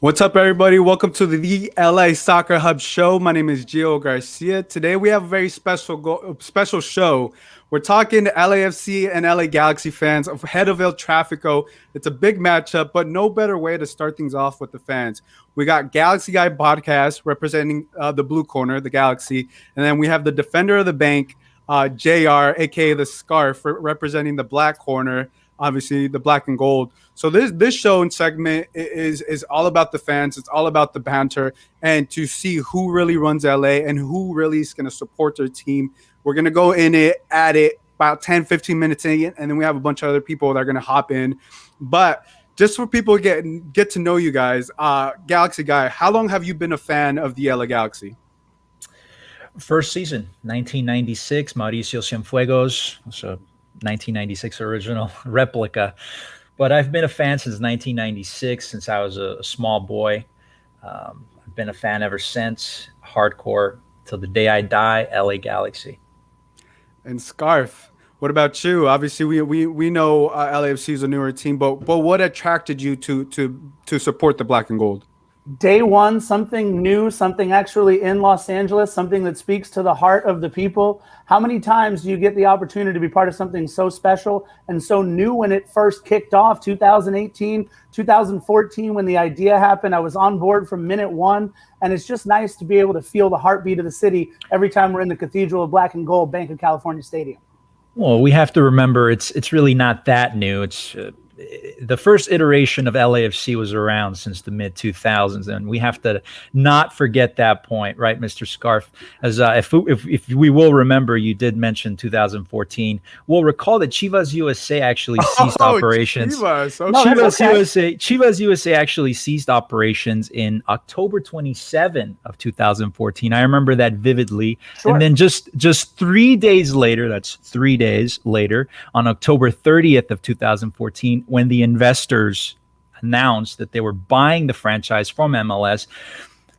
What's up, everybody? Welcome to the LA Soccer Hub show. My name is Gio Garcia. Today we have a very special show. We're talking to LAFC and LA Galaxy fans ahead of El Tráfico. It's a big matchup, but no better way to start things off with the fans. We got Galaxy Guy podcast representing the blue corner, the Galaxy, and then we have the defender of the bank, JR, aka the Scarf, representing the black corner. Obviously, the black and gold. So this show and segment is all about the fans. It's all about the banter and to see who really runs LA and who really is going to support their team. We're going to go in it at it about 10, 15 minutes in, and then we have a bunch of other people that are going to hop in. But just for people to get to know you guys, Galaxy Guy, how long have you been a fan of the LA Galaxy? First season, 1996, Mauricio Cienfuegos. So 1996 original replica, but I've been a fan since 1996, since I was a small boy. I've been a fan ever since, hardcore till the day I die. LA Galaxy. And Scarf, what about you? Obviously, we know LAFC is a newer team, but what attracted you to support the black and gold? Day one, something new, something actually in Los Angeles, something that speaks to the heart of the people. How many times do you get the opportunity to be part of something so special and so new when it first kicked off? 2018, 2014, when the idea happened, I was on board from minute one. And it's just nice to be able to feel the heartbeat of the city every time we're in the Cathedral of Black and Gold, Bank of California Stadium. Well, we have to remember it's really not that new. It's the first iteration of LAFC was around since the mid 2000s, and we have to not forget that point, right, Mr. Scarf? As if we will remember, you did mention 2014. We'll recall that Chivas USA actually ceased operations. Chivas USA actually ceased operations in October 27 of 2014. I remember that vividly. Sure. And then just 3 days later, that's 3 days later, on October 30th of 2014. When the investors announced that they were buying the franchise from MLS.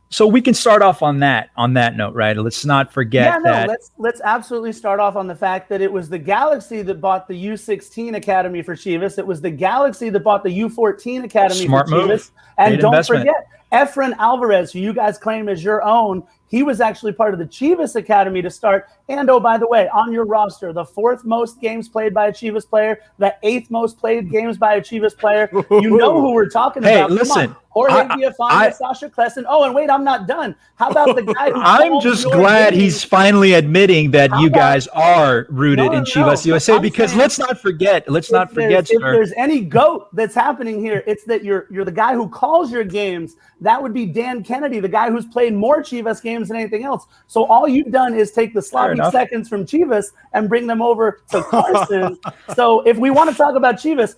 So we can start off on that note, right? Let's not forget that. Let's absolutely start off on the fact that it was the Galaxy that bought the U16 Academy for Chivas. It was the Galaxy that bought the U14 Academy for Chivas. And don't forget, Efren Alvarez, who you guys claim as your own, he was actually part of the Chivas Academy to start. And, oh, by the way, on your roster, the 4th most games played by a Chivas player, the 8th most played games by a Chivas player. You know who we're talking about. Hey, listen. Jorge Villafaña, Sasha Klesson. Oh, and wait, I'm not done. How about the guy who I'm just glad he's finally admitting that you guys are rooted in Chivas USA, because let's not forget, if there's any GOAT that's happening here, it's that you're the guy who calls your games. That would be Dan Kennedy, the guy who's played more Chivas games than anything else. So all you've done is take the sloppy seconds from Chivas and bring them over to Carson. So if we want to talk about Chivas,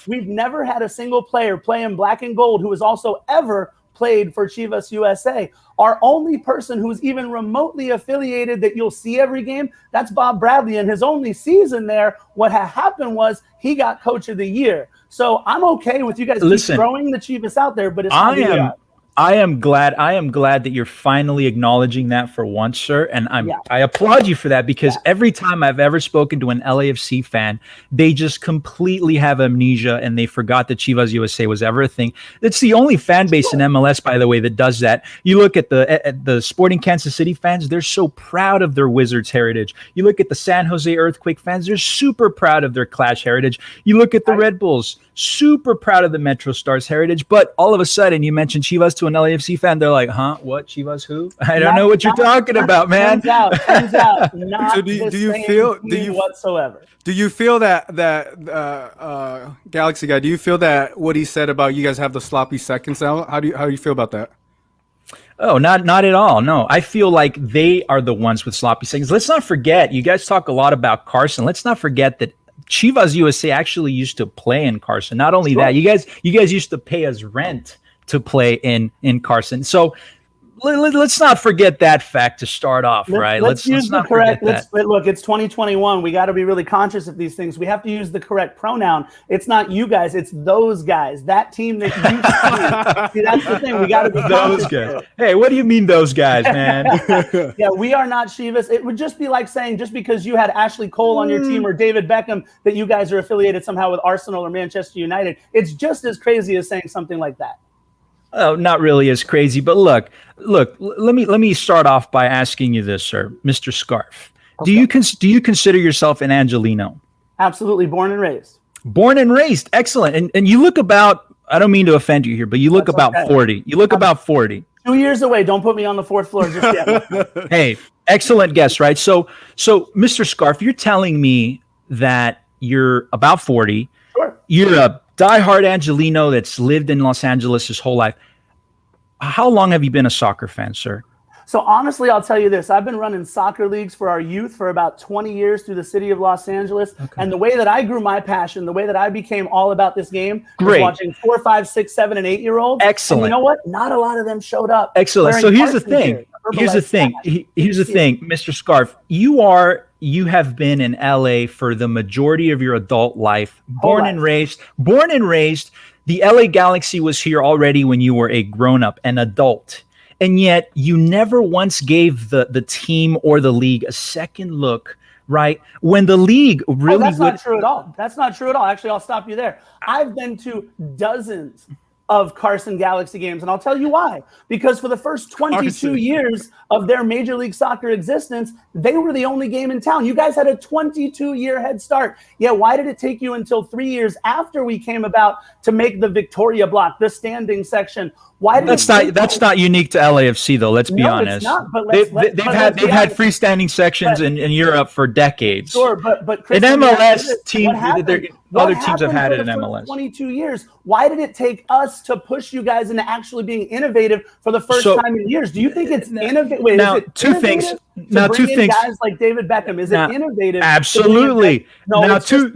we've never had a single player play in black and gold who has also ever played for Chivas USA. Our only person who's even remotely affiliated that you'll see every game, that's Bob Bradley. In his only season there, what happened was he got Coach of the Year. So I'm okay with you guys keep throwing the Chivas out there, but it's I am glad that you're finally acknowledging that for once, sir. And I applaud you for that, because every time I've ever spoken to an LAFC fan, they just completely have amnesia and they forgot that Chivas USA was ever a thing. It's the only fan base in MLS, by the way, that does that. You look at the Sporting Kansas City fans, they're so proud of their Wizards heritage. You look at the San Jose Earthquake fans, they're super proud of their Clash heritage. You look at the Red Bulls, super proud of the Metro Stars heritage. But all of a sudden, you mention Chivas to an LAFC fan, they're like, huh? What? Chivas who? I don't know what you're talking about, man. Turns out, not so do you feel whatsoever. Do you feel that Galaxy Guy, do you feel that what he said about you guys have the sloppy seconds now? How do you feel about that? Oh, not at all. No, I feel like they are the ones with sloppy seconds. Let's not forget, you guys talk a lot about Carson. Let's not forget that Chivas USA actually used to play in Carson. Not only that, you guys used to pay us rent to play in Carson. So let's not forget that fact to start off, right? Let's use the correct. Look, it's 2021. We got to be really conscious of these things. We have to use the correct pronoun. It's not you guys. It's those guys. That team that you see. That's the thing. We got to be those guys. Hey, what do you mean those guys, man? Yeah, we are not Chivas. It would just be like saying just because you had Ashley Cole on your team or David Beckham that you guys are affiliated somehow with Arsenal or Manchester United. It's just as crazy as saying something like that. Not really as crazy, but look. Let me start off by asking you this, sir, Mr. Scarf. Okay. Do you consider yourself an Angelino? Absolutely, born and raised. Born and raised, excellent. And you look about. I don't mean to offend you here, but you look That's about okay. 40. You look about 40. 2 years away. Don't put me on the fourth floor just yet. Hey, excellent guess, right? So, Mr. Scarf, you're telling me that you're about 40. Sure. You're a diehard Angelino that's lived in Los Angeles his whole life. How long have you been a soccer fan, sir? So honestly, I'll tell you this. I've been running soccer leagues for our youth for about 20 years through the city of Los Angeles. Okay. And the way that I grew my passion, the way that I became all about this game was watching 4, 5, 6, 7, and 8-year-olds. Excellent. And you know what? Not a lot of them showed up. Excellent. So here's the thing. Here's the thing, Mr. Scarf. You have been in LA for the majority of your adult life, born and raised. The LA Galaxy was here already when you were a grown-up, an adult. And yet you never once gave the team or the league a second look, right? When the league really that's not true at all. That's not true at all. Actually, I'll stop you there. I've been to dozens of Carson Galaxy games, and I'll tell you why. Because for the first 22 years of their Major League Soccer existence, they were the only game in town. You guys had a 22-year head start. Yeah, why did it take you until 3 years after we came about to make the Victoria block, the standing section? Why did that's not unique to LAFC though. Let's be honest. It's not, but they've had freestanding sections in Europe for decades. Sure, but in MLS teams, other teams have had it in MLS. 22 years. Why did it take us to push you guys into actually being innovative for the first time in years? Do you think it's innovative? Wait, now, is it two things. Now, two things. Guys like David Beckham, is it innovative? Absolutely. No, two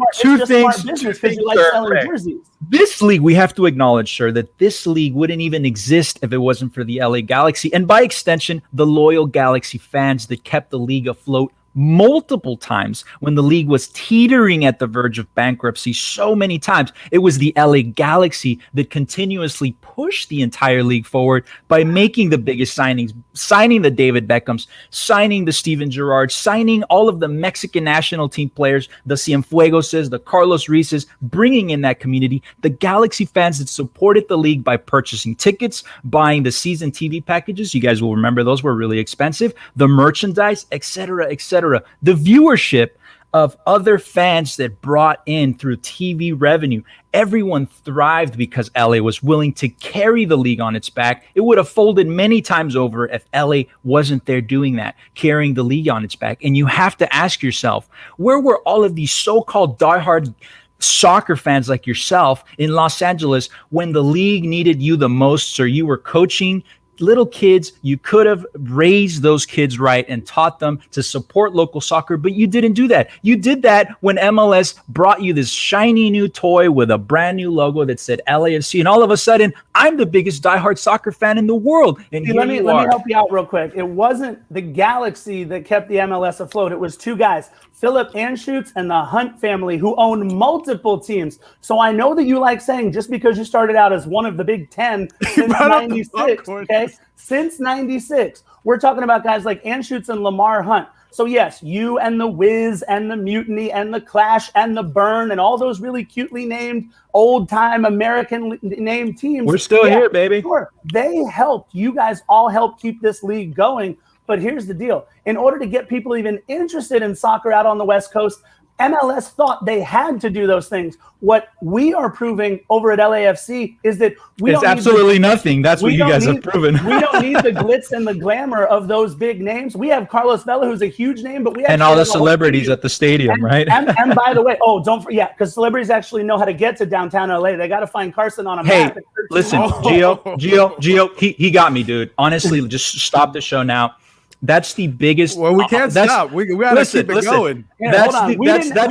things. Because you like selling jerseys. This league, we have to acknowledge, sir, that this league wouldn't even exist if it wasn't for the LA Galaxy, and by extension, the loyal Galaxy fans that kept the league afloat multiple times when the league was teetering at the verge of bankruptcy so many times. It was the LA Galaxy that continuously pushed the entire league forward by making the biggest signings, signing the David Beckhams, signing the Steven Gerrard, signing all of the Mexican national team players, the Cienfuegoses, the Carlos Reeses, bringing in that community. The Galaxy fans that supported the league by purchasing tickets, buying the season TV packages. You guys will remember those were really expensive. The merchandise, etc., etc. The viewership of other fans that brought in through TV revenue. Everyone thrived because LA was willing to carry the league on its back. It would have folded many times over if LA wasn't there doing that, carrying the league on its back. And you have to ask yourself, where were all of these so-called diehard soccer fans like yourself in Los Angeles when the league needed you the most, sir? You were coaching little kids. You could have raised those kids right and taught them to support local soccer, but you didn't do that. You did that when MLS brought you this shiny new toy with a brand new logo that said LAFC, and all of a sudden, I'm the biggest diehard soccer fan in the world. And let me help you out real quick. It wasn't the Galaxy that kept the MLS afloat. It was two guys, Philip Anschutz and the Hunt family, who owned multiple teams. So I know that you like saying just because you started out as one of the Big Ten since 96, okay? Since 96, we're talking about guys like Anschutz and Lamar Hunt. So yes, you and the Wiz and the Mutiny and the Clash and the Burn and all those really cutely named old-time American named teams. We're still here, baby. Sure. They helped. You guys all helped keep this league going. But here's the deal. In order to get people even interested in soccer out on the West Coast, MLS thought they had to do those things. What we are proving over at LAFC is that it's absolutely nothing. That's what you guys have proven. We don't need the glitz and the glamour of those big names. We have Carlos Vela, who's a huge name, but we have all the celebrities at the stadium, right? And by the way, don't forget, because celebrities actually know how to get to downtown LA. They got to find Carson on a map. Hey, listen, Gio, he got me, dude. Honestly, just stop the show now. That's the biggest. Well, we can't stop. We gotta keep it going. That's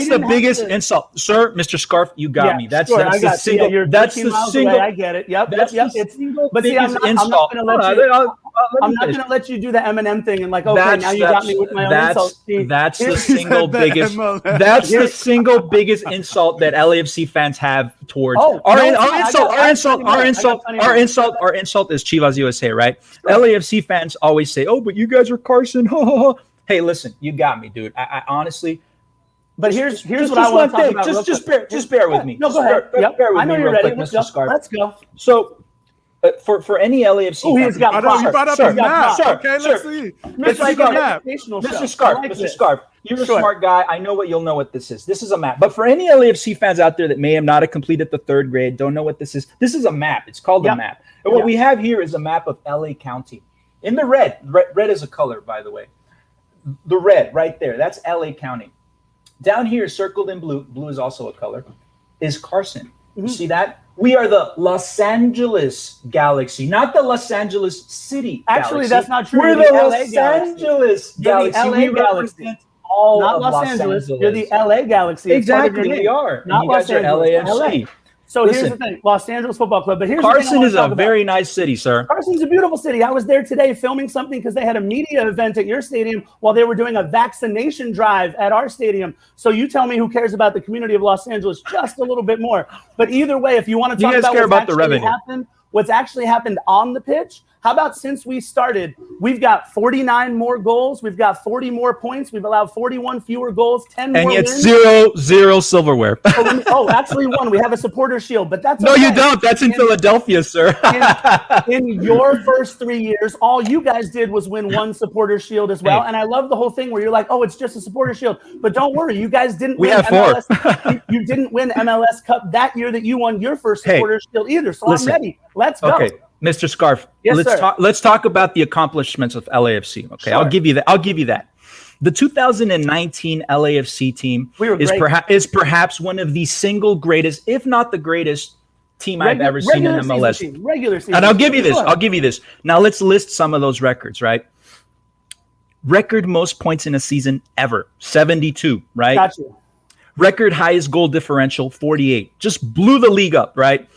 the biggest insult, sir. Mr. Scarf, you got me. That's the single. That's the single. I get it. Yep. But see, I'm not going to let you do the Eminem thing and like, okay, now you got me with my own insult. That's the single biggest. That's the single biggest insult that LAFC fans have towards our insult is Chivas USA, right? LAFC fans always say, "Oh, but you guys are Carson." Hey, listen, you got me, dude. I honestly. But here's what I want to talk about. Just bear with me. No, go ahead. Bear with me real quick, Mr. Scarf. Let's go. So, For any LAFC. Oh, he's got props. You brought up Sir, the map. sir, Okay, sir. let's see. Let's see the map. Mr. Scarf, Mr. Scarf, you're a Sure. smart guy. I know you'll know what this is. This is a map. But for any LAFC fans out there that may have not have completed the 3rd grade, don't know what this is a map. It's called a map. And what we have here is a map of LA County. In the red is a color, by the way. The red right there, that's LA County. Down here, circled in blue is also a color, is Carson. You see that? We are the Los Angeles Galaxy, not the Los Angeles City Actually, Galaxy. that's not true. We're You're the LA Los Angeles You're the Galaxy. LA We Galaxy. represent all Not of Los Angeles. You're the LA Galaxy. It's part of your Exactly, name. we are. Not And you guys Los Angeles, are LAFC. LA. So Listen, here's the thing, Los Angeles Football Club. But here's the Carson thing is a very nice city, sir. Carson's a beautiful city. I was there today filming something because they had a media event at your stadium while they were doing a vaccination drive at our stadium. So you tell me who cares about the community of Los Angeles just a little bit more. But either way, if you want to talk about what's actually happened on the pitch, how about since we started, we've got 49 more goals, we've got 40 more points, we've allowed 41 fewer goals, 10 more wins. wins. And yet 0 silverware. Actually 1. We have a supporter shield, but that's No, okay. you don't. That's in Philadelphia, sir. in your first 3 years, all you guys did was win 1 supporter shield as well. Hey. And I love the whole thing where you're like, oh, it's just a supporter shield. But don't worry, you guys didn't We win have 4. MLS. you didn't win MLS Cup that year that you won your first supporter shield either. So listen. I'm ready. Let's go. Okay, Mr. Scarf. Yes, sir. Let's talk about the accomplishments of LAFC. Okay, Sure. I'll give you that. The 2019 LAFC team is perhaps one of the single greatest, if not the greatest, team I've ever seen in MLS. Regular season. And I'll give you this. Now let's list some of those records, right? Record most points in a season ever, 72, right? Got you. Record highest goal differential, 48. Just blew the league up, right?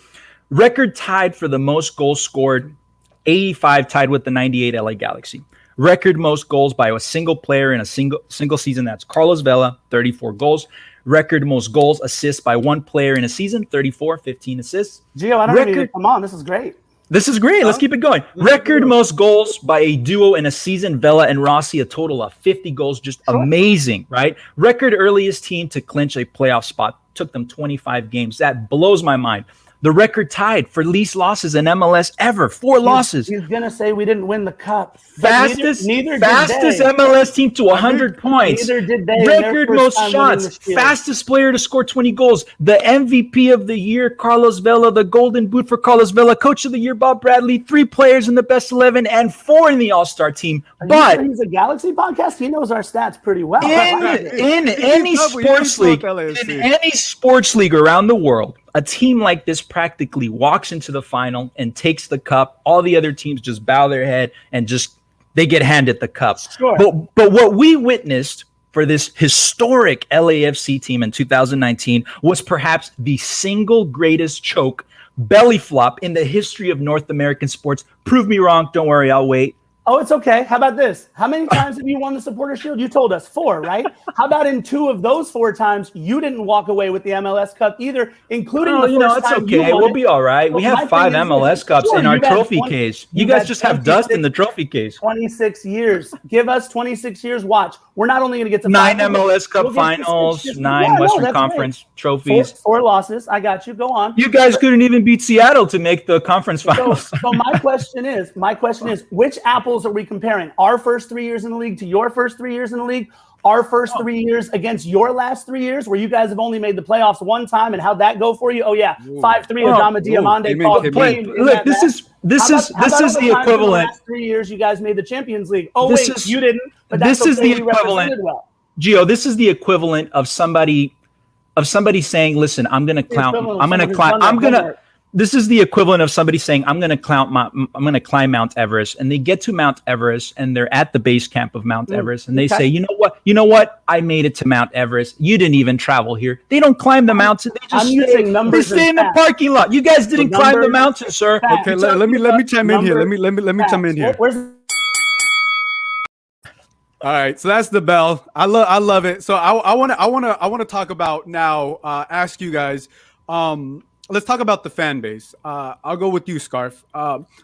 Record tied for the most goals scored, 85, tied with the 98 LA Galaxy. Record most goals by a single player in a single season, that's Carlos Vela, 34 goals. Record most goals assists by one player in a season, 34, 15 assists. Gio, I don't need to come on. This is great. This is great. Let's keep it going. Record most goals by a duo in a season, Vela and Rossi, a total of 50 goals. Just amazing, right? Record earliest team to clinch a playoff spot. Took them 25 games. That blows my mind. The record tied for least losses in MLS ever. 4 losses. He's going to say we didn't win the cup. Fastest MLS team to 100 points. Neither did they. Record most shots. Fastest player to score 20 goals. The MVP of the year, Carlos Vela. The Golden Boot for Carlos Vela. Coach of the year, Bob Bradley. 3 players in the best 11 and 4 in the All-Star team. But he's a Galaxy podcast. He knows our stats pretty well. In any sports league around the world, a team like this practically walks into the final and takes the cup. All the other teams just bow their head and they get handed the cup. Sure. But what we witnessed for this historic LAFC team in 2019 was perhaps the single greatest choke, belly flop in the history of North American sports. Prove me wrong. Don't worry, I'll wait. Oh, it's okay. How about this? How many times have you won the Supporter Shield? You told us 4, right? How about in 2 of those 4 times, you didn't walk away with the MLS Cup either, including the first it's time okay. We'll be all right. We have 5 MLS Cups in our trophy case. You guys just have dust in the trophy case. 26 years. Give us 26 years. Watch. We're not only going to get to 9 MLS Cup finals, 9 Western Conference trophies. 4 losses. I got you. Go on. You guys couldn't even beat Seattle to make the conference finals. So my question is, which apples are we comparing? Our first 3 years in the league to your first 3 years in the league? Our first 3 years against your last 3 years, where you guys have only made the playoffs 1 time, and how'd that go for you? Oh yeah, 5-3 Adama Diamande called. Look, this is the equivalent. Last 3 years, you guys made the Champions League. Oh wait, you didn't. But that's this is the equivalent. Gio, this is the equivalent of somebody saying, "Listen, I'm going to clown. This is the equivalent of somebody saying, I'm going to climb Mount Everest, and they get to Mount Everest and they're at the base camp of Mount Everest, and they say, you know what? I made it to Mount Everest. You didn't even travel here. They don't climb the mountain. They just stay in the parking lot. You guys didn't climb the mountain, sir. Okay, let me chime in here. Let me chime in here. All right, so that's the bell. I love it. So I want to talk about now. Ask you guys. Let's talk about the fan base. I'll go with you, Scarf.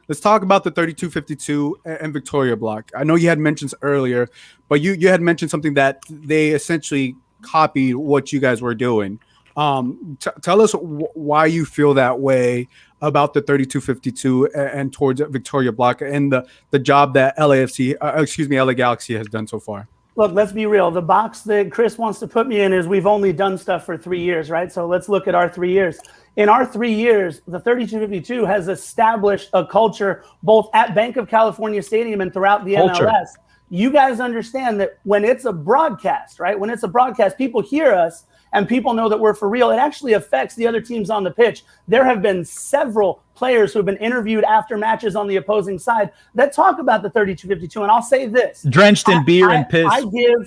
Let's talk about the 3252 and Victoria block. I know you had mentions earlier, but you had mentioned something that they essentially copied what you guys were doing. Tell us why you feel that way about the 3252 and towards Victoria Block and the job that LA Galaxy has done so far. Look, let's be real. The box that Chris wants to put me in is we've only done stuff for 3 years, right? So let's look at our 3 years. In our 3 years, the 3252 has established a culture both at Bank of California Stadium and throughout the MLS. You guys understand that when it's a broadcast, right? When it's a broadcast, people hear us and people know that we're for real. It actually affects the other teams on the pitch. There have been several players who have been interviewed after matches on the opposing side that talk about the 3252. And I'll say this. Drenched in beer and piss.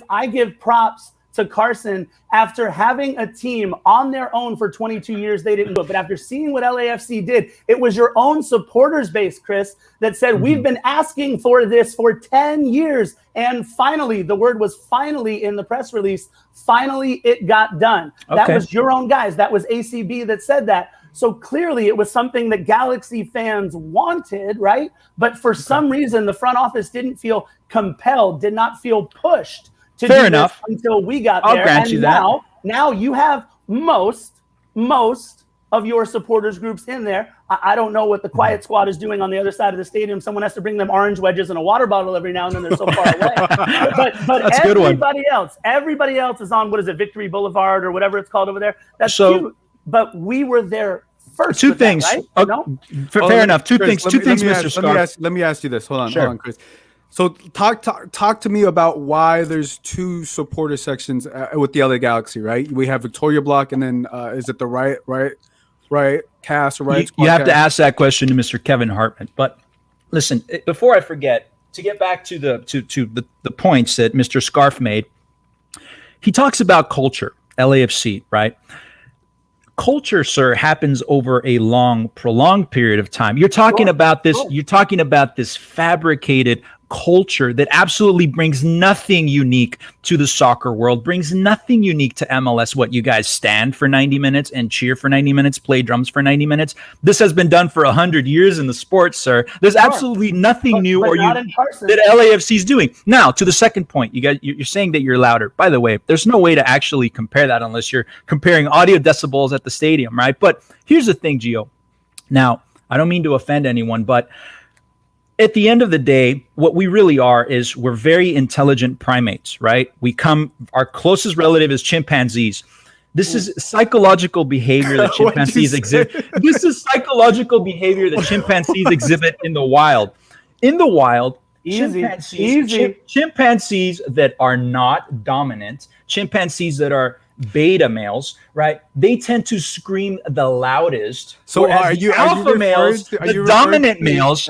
I give props to Carson after having a team on their own for 22 years. They didn't do it. But after seeing what LAFC did, it was your own supporters base, Chris, that said, we've been asking for this for 10 years. And finally, the word was finally in the press release. Finally, it got done. Okay. That was your own guys. That was ACB that said that. So clearly it was something that Galaxy fans wanted, right? But for some reason, the front office didn't feel compelled, did not feel pushed to Fair do enough. this until we got I'll there. grant and you now, that. Now you have most of your supporters groups in there. I don't know what the quiet squad is doing on the other side of the stadium. Someone has to bring them orange wedges and a water bottle every now and then. They're so far away. But everybody else is on, what is it, Victory Boulevard or whatever it's called over there. That's cute. But we were there first. Two things. That, right? No? Fair enough. Two Chris, things, Mr. Scarf. Let me ask you this. Hold on, Chris. So talk to me about why there's two supporter sections with the LA Galaxy, right? We have Victoria Block, and then is it the right cast or right squad? You have to ask that question to Mr. Kevin Hartman. But listen, before I forget, to get back to the points that Mr. Scarf made, he talks about culture, LAFC, right? Culture, sir, happens over a prolonged period of time. You're talking about this. You're talking about this fabricated culture that absolutely brings nothing unique to the soccer world, brings nothing unique to MLS. What, you guys stand for 90 minutes and cheer for 90 minutes, play drums for 90 minutes? This has been done for 100 years in the sport, sir. There's absolutely nothing new or unique that LAFC is doing. Now, to the second point, you're saying that you're louder. By the way, there's no way to actually compare that unless you're comparing audio decibels at the stadium, right? But here's the thing, Gio. Now, I don't mean to offend anyone, but at the end of the day, what we really are is we're very intelligent primates, right? Our closest relative is chimpanzees. This is psychological behavior that chimpanzees exhibit. This is psychological behavior that chimpanzees exhibit in the wild. In the wild, chimpanzees that are not dominant, chimpanzees that are beta males, right? They tend to scream the loudest. So are you alpha males, the dominant males,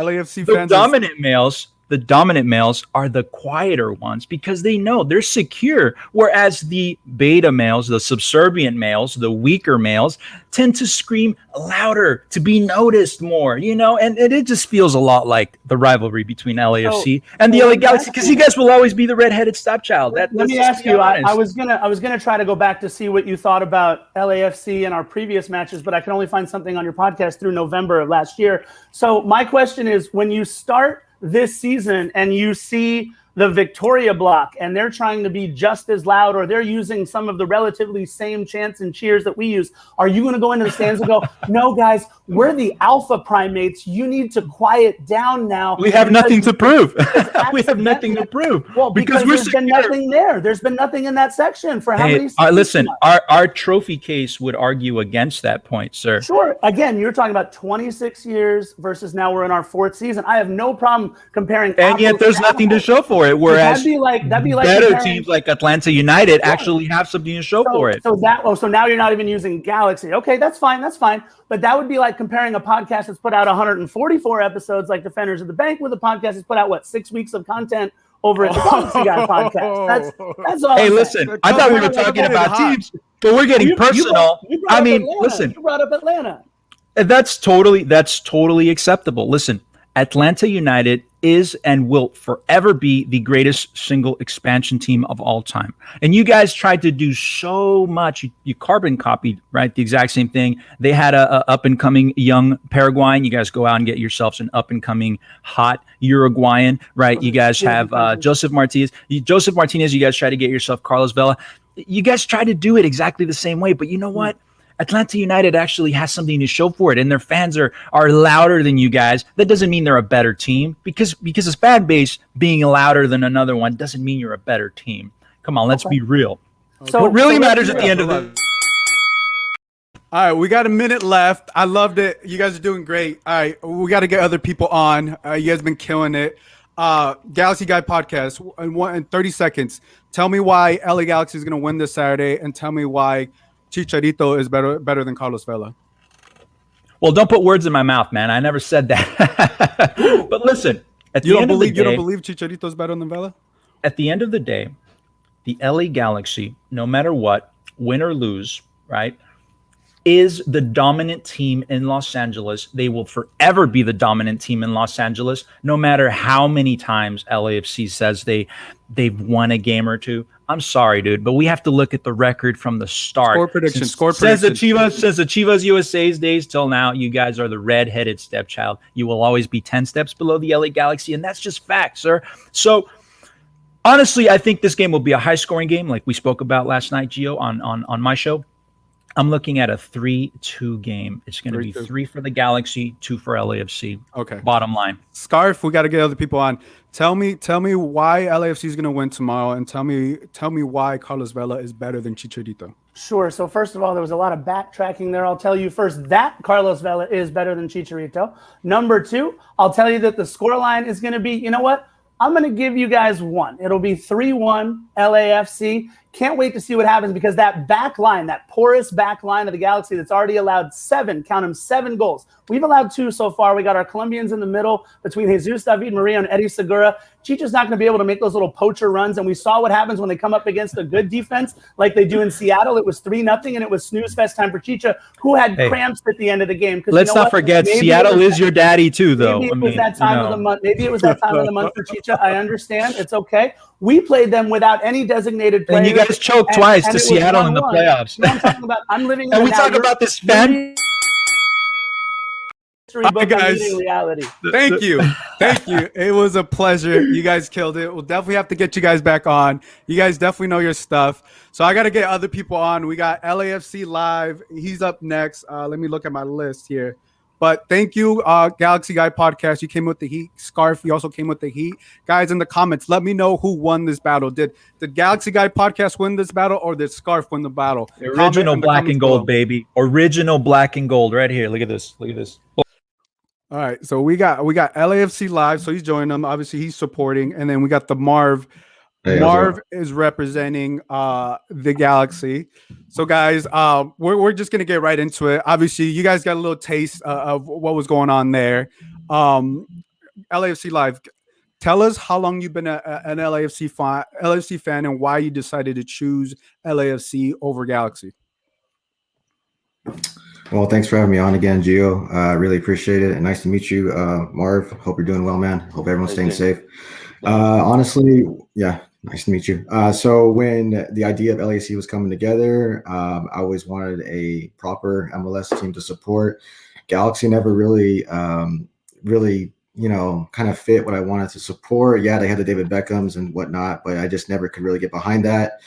the dominant males are the quieter ones because they know they're secure. Whereas the beta males, the subservient males, the weaker males tend to scream louder to be noticed more, and it just feels a lot like the rivalry between LAFC and the LA Galaxy, because you guys will always be the redheaded stepchild. Let me ask you, I was gonna try to go back to see what you thought about LAFC in our previous matches, but I can only find something on your podcast through November of last year. So my question is, when you start this season and you see the Victoria Block and they're trying to be just as loud, or they're using some of the relatively same chants and cheers that we use, are you going to go into the stands and go, no guys, we're the alpha primates, you need to quiet down now? We have nothing to prove. We have nothing to prove. Well, because there's been nothing there. There's been nothing in that section for how many seasons? Listen, our trophy case would argue against that point, sir. Sure. Again, you're talking about 26 years versus now we're in our 4th season. I have no problem comparing. And yet there's nothing to show for it. Whereas that'd be like better teams like Atlanta United actually have something to show for it. So now you're not even using Galaxy. Okay, that's fine. But that would be like comparing a podcast that's put out 144 episodes like Defenders of the Bank with a podcast that's put out 6 weeks of content over at the Galaxy Guy podcast. That's all. Hey, listen, I thought we were talking about teams, but we're getting personal. Listen, you brought up Atlanta. That's totally acceptable. Listen, Atlanta United is and will forever be the greatest single expansion team of all time. And you guys tried to do so much. You carbon copied, right? The exact same thing. They had a up-and-coming young Paraguayan. You guys go out and get yourselves an up-and-coming hot Uruguayan, right? You guys have Joseph Martinez. You guys try to get yourself Carlos Vela. You guys try to do it exactly the same way. But you know what? Atlanta United actually has something to show for it, and their fans are louder than you guys. That doesn't mean they're a better team, because a fan base being louder than another one doesn't mean you're a better team. Come on, let's be real. So what really so let's matters be at the real. end of the All right, we got a minute left. I loved it. You guys are doing great. All right, we got to get other people on. You guys been killing it. Galaxy Guy podcast in 30 seconds. Tell me why LA Galaxy is going to win this Saturday, and tell me why Chicharito is better than Carlos Vela. Well, don't put words in my mouth, man. I never said that. But listen, You don't believe Chicharito is better than Vela? At the end of the day, the LA Galaxy, no matter what, win or lose, right, is the dominant team in Los Angeles. They will forever be the dominant team in Los Angeles, no matter how many times LAFC says they've won a game or two. I'm sorry, dude, but we have to look at the record from the start. Says the Chivas USA's days till now, you guys are the red-headed stepchild. You will always be 10 steps below the LA Galaxy, and that's just fact, sir. So honestly, I think this game will be a high-scoring game, like we spoke about last night, Gio, on my show. I'm looking at a 3-2 game. It's going to be 3 for the Galaxy, 2 for LAFC. Okay. Bottom line. Scarf, we got to get other people on. Tell me why LAFC is going to win tomorrow, and tell me why Carlos Vela is better than Chicharito. Sure. So first of all, there was a lot of backtracking there. I'll tell you first that Carlos Vela is better than Chicharito. Number 2, I'll tell you that the scoreline is going to be, you know what? I'm going to give you guys one. It'll be 3-1 LAFC. Can't wait to see what happens, because that back line, that porous back line of the Galaxy that's already allowed 7 goals. We've allowed 2 so far. We got our Colombians in the middle between Jesus David Maria and Eddie Segura. Chicha's not going to be able to make those little poacher runs, and we saw what happens when they come up against a good defense like they do in Seattle. It was 3-0, and it was snooze fest time for Chicha, who had cramps at the end of the game. Let's not forget, Seattle is your daddy too, though. Maybe it was that time of the month. Maybe it was that time of the month for Chicha. I understand. It's okay. We played them without any designated players. And you guys choked twice to Seattle in the playoffs. No, I'm talking about, I'm living in and we talk about this fan. Hi, guys. Reality. Thank you. It was a pleasure. You guys killed it. We'll definitely have to get you guys back on. You guys definitely know your stuff. So I got to get other people on. We got LAFC Live. He's up next. Let me look at my list here. But thank you, Galaxy Guy Podcast. You came with the heat. Scarf, you also came with the heat. Guys, in the comments, let me know who won this battle. Did Galaxy Guy Podcast win this battle, or did Scarf win the battle? The original black and gold, baby. Original black and gold right here. Look at this. Look at this. All right, so we got LAFC Live, so he's joining them. Obviously, he's supporting, and then we got the Marv. Hey, Marv is representing the Galaxy. So, guys, we're just gonna get right into it. Obviously, you guys got a little taste of what was going on there. LAFC Live, tell us how long you've been an LAFC fan, and why you decided to choose LAFC over Galaxy. Well, thanks for having me on again, Gio. Really appreciate it. And nice to meet you, Marv. Hope you're doing well, man. Hope everyone's staying safe. Honestly, yeah, nice to meet you. So when the idea of LAC was coming together, I always wanted a proper MLS team to support. Galaxy never really, kind of fit what I wanted to support. Yeah, they had the David Beckhams and whatnot, but I just never could really get behind that.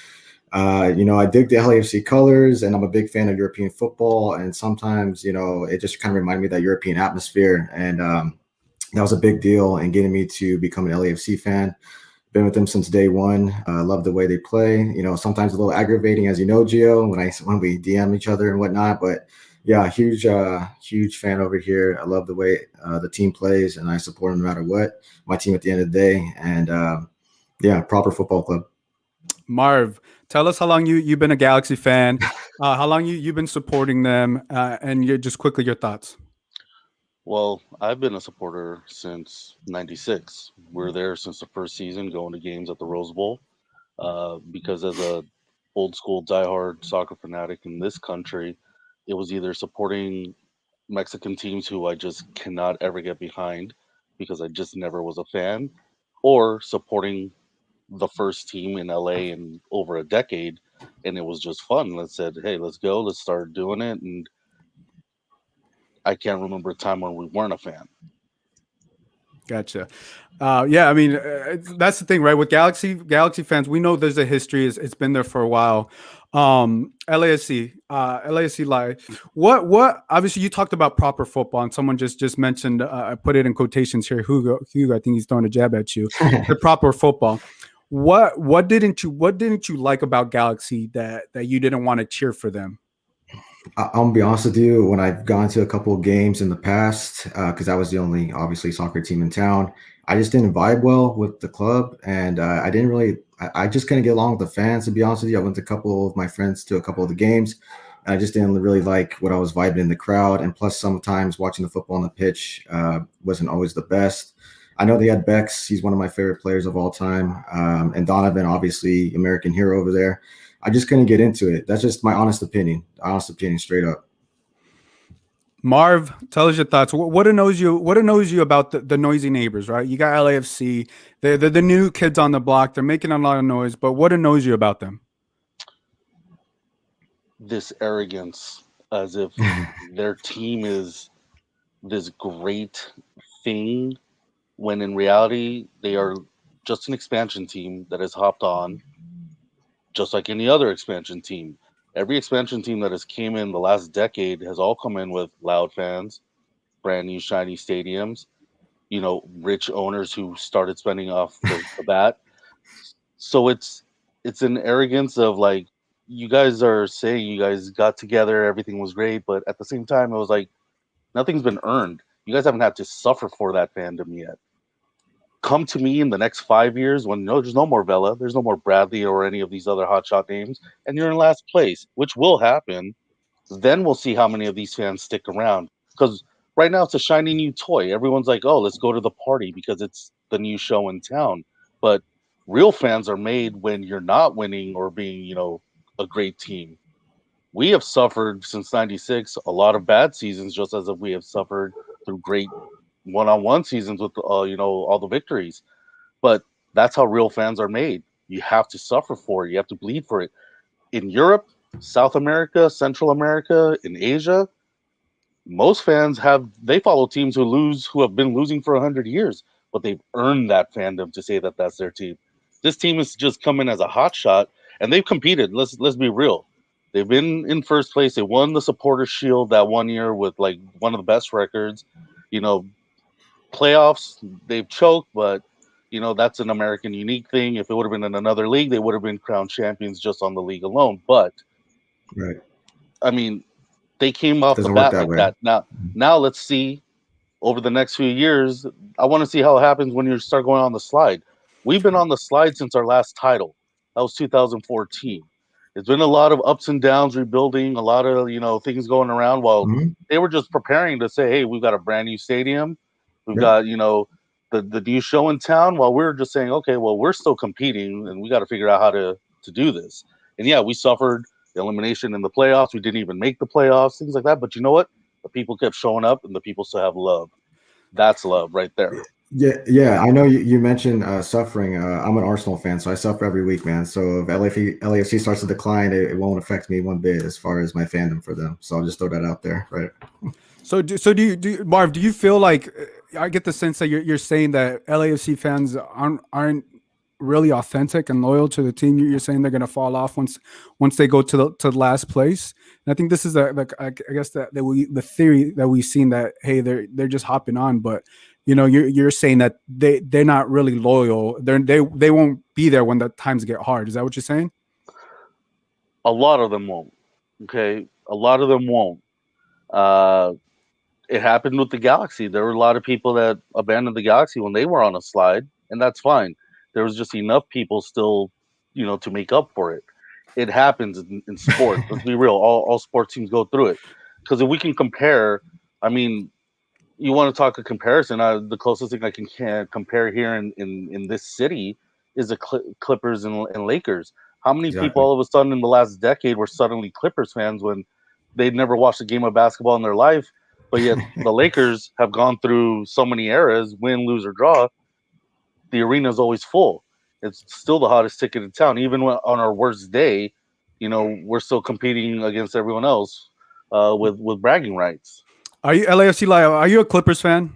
I dig the LAFC colors, and I'm a big fan of European football. And sometimes, it just kind of reminded me of that European atmosphere. And that was a big deal in getting me to become an LAFC fan. Been with them since day one. Love the way they play. Sometimes a little aggravating, as you know, Gio, when we DM each other and whatnot. But yeah, huge fan over here. I love the way the team plays, and I support them no matter what. My team at the end of the day. And proper football club. Marv, tell us how long you've been a Galaxy fan, how long you've been supporting them, and your thoughts. Well, I've been a supporter since '96. We're there since the first season, going to games at the Rose Bowl, because as a old school diehard soccer fanatic in this country, it was either supporting Mexican teams who I just cannot ever get behind because I just never was a fan, or supporting the first team in LA in over a decade, and it was just fun. Let's said, hey, let's go, let's start doing it. And I can't remember a time when we weren't a fan. Gotcha. Yeah, I mean, that's the thing, right? With Galaxy fans, we know there's a history. It's been there for a while. LASC Live. What? Obviously, you talked about proper football, and someone just mentioned. I put it in quotations here. Hugo, I think he's throwing a jab at you. The proper football. What didn't you like about Galaxy that you didn't want to cheer for them? I'm gonna be honest with you. When I've gone to a couple of games in the past, because I was the only obviously soccer team in town, I just didn't vibe well with the club, and I didn't really. I just couldn't get along with the fans. To be honest with you, I went to a couple of my friends to a couple of the games, and I just didn't really like what I was vibing in the crowd. And plus, sometimes watching the football on the pitch wasn't always the best. I know they had Bex. He's one of my favorite players of all time, and Donovan, obviously American hero over there. I just couldn't get into it. That's just my honest opinion. Honest opinion, straight up. Marv, tell us your thoughts. What annoys you? What annoys you about the noisy neighbors? Right, you got LAFC. They're the new kids on the block. They're making a lot of noise. But what annoys you about them? This arrogance, as if their team is this great thing, when in reality they are just an expansion team that has hopped on, just like any other expansion team. Every expansion team that has came in the last decade has all come in with loud fans, brand new shiny stadiums, rich owners who started spending off the bat. So it's an arrogance of like, you guys are saying you guys got together, everything was great, but at the same time it was like nothing's been earned. You guys haven't had to suffer for that fandom yet. Come to me in the next 5 years when there's no more Vela, there's no more Bradley or any of these other hotshot names, and you're in last place, which will happen. Then we'll see how many of these fans stick around. Because right now it's a shiny new toy. Everyone's like, oh, let's go to the party because it's the new show in town. But real fans are made when you're not winning or being, a great team. We have suffered since '96 a lot of bad seasons, just as if we have suffered through great one-on-one seasons with all the victories. But that's how real fans are made. You have to suffer for it. You have to bleed for it. In Europe, South America, Central America, in Asia, most fans they follow teams who have been losing for 100 years, but they've earned that fandom to say that that's their team. This team has just come in as a hot shot, and they've competed. Let's be real. They've been in first place. They won the Supporters Shield that one year with like one of the best records. Playoffs, they've choked, but that's an American unique thing. If it would have been in another league, they would have been crowned champions just on the league alone. But right, I mean, they came off the bat like that. Now let's see over the next few years. I want to see how it happens when you start going on the slide. We've been on the slide since our last title. That was 2014. It's been a lot of ups and downs, rebuilding, a lot of things going around while they were just preparing to say, hey, we've got a brand new stadium. We've got, the new show in town, while we're just saying, okay, well, we're still competing and we got to figure out how to do this. And yeah, we suffered the elimination in the playoffs. We didn't even make the playoffs, things like that. But you know what? The people kept showing up and the people still have love. That's love right there. Yeah. I know you mentioned suffering. I'm an Arsenal fan, so I suffer every week, man. So if LAFC starts to decline, it won't affect me one bit as far as my fandom for them. So I'll just throw that out there, right? So do you, Marv? Do you feel like I get the sense that you're saying that LAFC fans aren't really authentic and loyal to the team? You're saying they're going to fall off once they go to last place. And I think this is I guess the theory that we've seen that hey they're just hopping on, but you're saying that they're not really loyal. They won't be there when the times get hard. Is that what you're saying? A lot of them won't. Okay, a lot of them won't. It happened with the Galaxy. There were a lot of people that abandoned the Galaxy when they were on a slide, and that's fine. There was just enough people still, to make up for it. It happens in sports. Let's be real. All sports teams go through it. Because if we can compare, I mean, you want to talk a comparison. The closest thing I can compare here in this city is the Clippers and Lakers. How many people all of a sudden in the last decade were suddenly Clippers fans when they'd never watched a game of basketball in their life? But yet the Lakers have gone through so many eras, win, lose, or draw. The arena is always full. It's still the hottest ticket in town. Even on our worst day, we're still competing against everyone else with bragging rights. Are you LAFC Live? Are you a Clippers fan?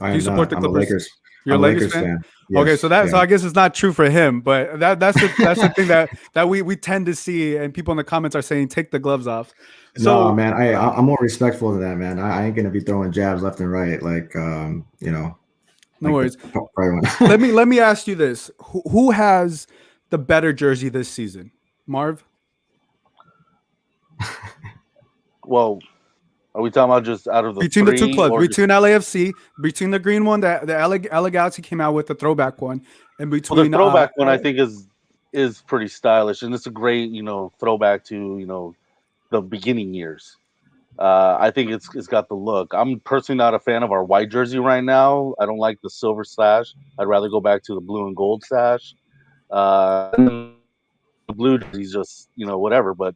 I Do you support the I'm a Clippers? Lakers. You're a I'm a Lakers Lakers fan? fan. Okay, so Yes. so I guess it's not true for him, but that's the thing that we tend to see, and people in the comments are saying take the gloves off. No, So man, I'm more respectful than that, man. I ain't gonna be throwing jabs left and right, like no like the worries. probably one. Let me ask you this: who has the better jersey this season, Marv? Well, are we talking about just out of the Between the two three, clubs, or just, between LAFC, between the green one that the LA Galaxy came out with, the throwback one, and well, between the throwback one I think is pretty stylish, and it's a great throwback to the beginning years. I think it's got the look. I'm personally not a fan of our white jersey right now. I don't like the silver slash. I'd rather go back to the blue and gold slash. The blue jersey's just whatever, but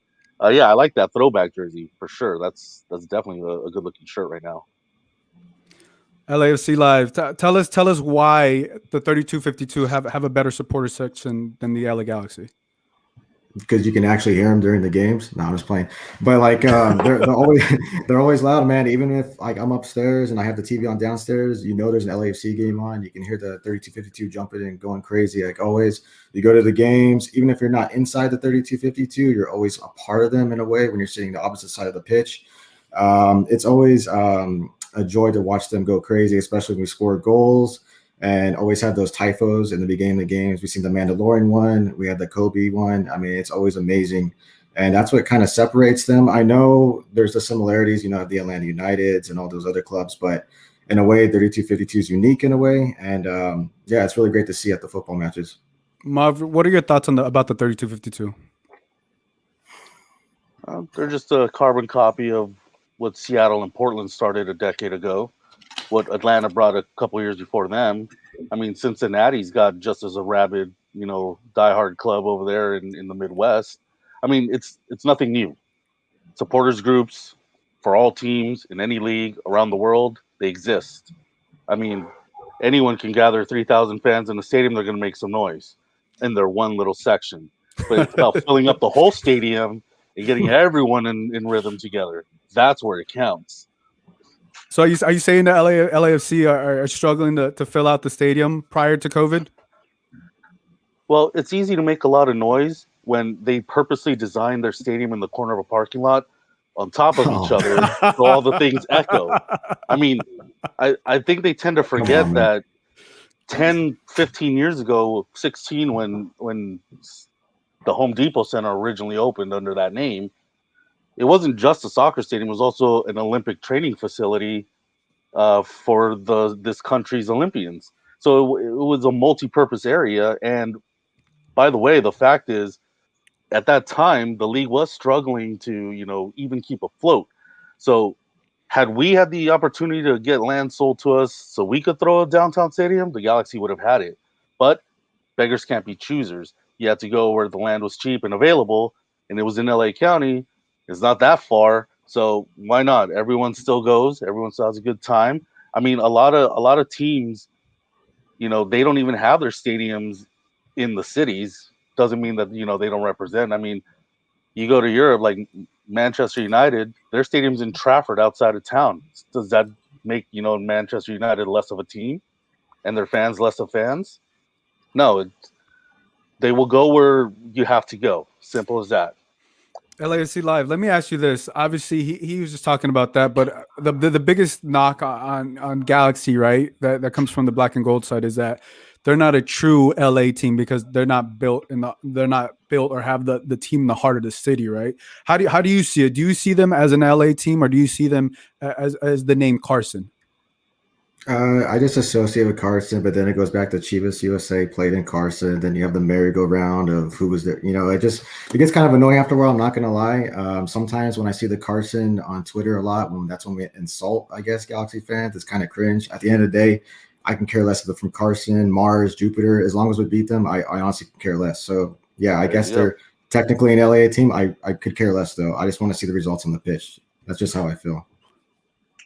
yeah, I like that throwback jersey for sure. That's definitely a good looking shirt right now. LAFC Live. Tell us why the 3252 have a better supporter section than the LA Galaxy. Because you can actually hear them during the games. No, I'm just playing. But like they're always they're always loud, man. Even if like I'm upstairs and I have the TV on downstairs, there's an LAFC game on. You can hear the 3252 jumping and going crazy. Like always, you go to the games, even if you're not inside the 3252, you're always a part of them in a way when you're sitting the opposite side of the pitch. It's always a joy to watch them go crazy, especially when we score goals. And always have those typos in the beginning of the games. We've seen the Mandalorian one. We had the Kobe one. I mean, it's always amazing. And that's what kind of separates them. I know there's the similarities, of the Atlanta Uniteds and all those other clubs, but in a way, 3252 is unique in a way. And yeah, it's really great to see at the football matches. Marv, what are your thoughts about the 3252? They're just a carbon copy of what Seattle and Portland started a decade ago. What Atlanta brought a couple years before them. I mean, Cincinnati's got just as a rabid, diehard club over there in the Midwest. I mean, it's nothing new. Supporters groups for all teams in any league around the world, they exist. I mean, anyone can gather 3,000 fans in a stadium. They're going to make some noise in their one little section. But it's about filling up the whole stadium and getting everyone in rhythm together. That's where it counts. So are you saying that LAFC are struggling to fill out the stadium prior to COVID? Well, it's easy to make a lot of noise when they purposely design their stadium in the corner of a parking lot on top of each other so all the things echo. I mean, I think they tend to forget that 10, 15 years ago, 16, when the Home Depot Center originally opened under that name, it wasn't just a soccer stadium. It was also an Olympic training facility for this country's Olympians. So it was a multi-purpose area. And by the way, the fact is, at that time, the league was struggling to, even keep afloat. So had we had the opportunity to get land sold to us so we could throw a downtown stadium, the Galaxy would have had it. But beggars can't be choosers. You had to go where the land was cheap and available, and it was in LA County. It's not that far, so why not? Everyone still goes. Everyone still has a good time. I mean, a lot of teams, they don't even have their stadiums in the cities. Doesn't mean that they don't represent. I mean, you go to Europe, like Manchester United, their stadium's in Trafford, outside of town. Does that make Manchester United less of a team, and their fans less of fans? No, they will go where you have to go. Simple as that. LAFC Live. Let me ask you this. Obviously, he was just talking about that, but the biggest knock on Galaxy, right, that comes from the black and gold side is that they're not a true LA team because they're not built or have the team in the heart of the city, right? How do you see it? Do you see them as an LA team, or do you see them as the name Carson? I just associate with Carson, but then it goes back to Chivas USA played in Carson. Then you have the merry-go-round of who was there. It gets kind of annoying after a while. I'm not gonna lie. Sometimes when I see the Carson on Twitter a lot, that's when we insult, I guess, Galaxy fans. It's kind of cringe. At the end of the day, I can care less if they're from Carson, Mars, Jupiter. As long as we beat them, I honestly can care less. So yeah, I guess they're technically an LA team. I could care less though. I just want to see the results on the pitch. That's just how I feel.